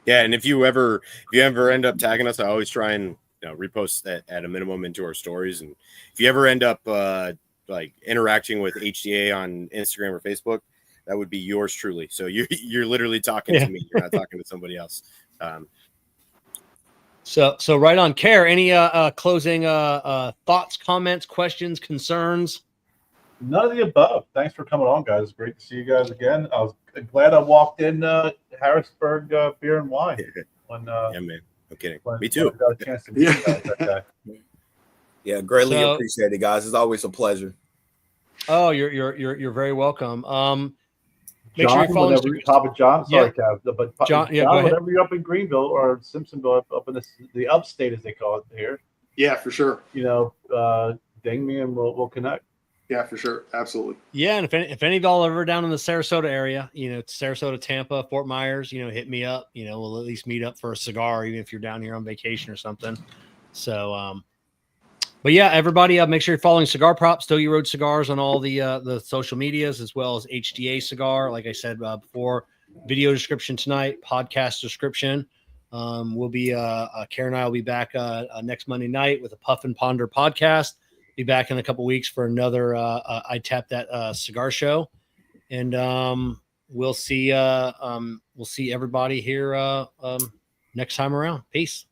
Yeah. And if you ever end up tagging us, I always try and, you know, repost that at a minimum into our stories. And if you ever end up like interacting with HDA on Instagram or Facebook, that would be yours truly. So you're literally talking to me. You're not talking to somebody else. So right on. Kerr, any closing thoughts, comments, questions, concerns? None of the above. Thanks for coming on, guys. Great to see you guys again. I was glad I walked in Harrisburg Beer and Wine. When, yeah, man. I'm kidding. Me too. Got a chance to meet you guys that day. Yeah, greatly appreciated, guys. It's always a pleasure. Oh, you're very welcome. Make John, sure you follow Papa John. Sorry, yeah. Kev, but John, whenever you're up in Greenville or Simpsonville, up in the upstate as they call it here. Yeah, for sure. You know, ding me and we'll connect. Yeah, for sure. Absolutely. Yeah, and if any of y'all are ever down in the Sarasota area, you know, Sarasota, Tampa, Fort Myers, you know, hit me up. You know, we'll at least meet up for a cigar, even if you're down here on vacation or something. So, but yeah, everybody, make sure you're following Cigar Prop, Stogie Road Cigars on all the social medias, as well as HDA Cigar. Like I said before, video description tonight, podcast description. We'll be Kerr and I will be back next Monday night with a Puff and Ponder podcast. be back in a couple weeks for another I Tap That cigar show, and we'll see everybody here next time around. Peace.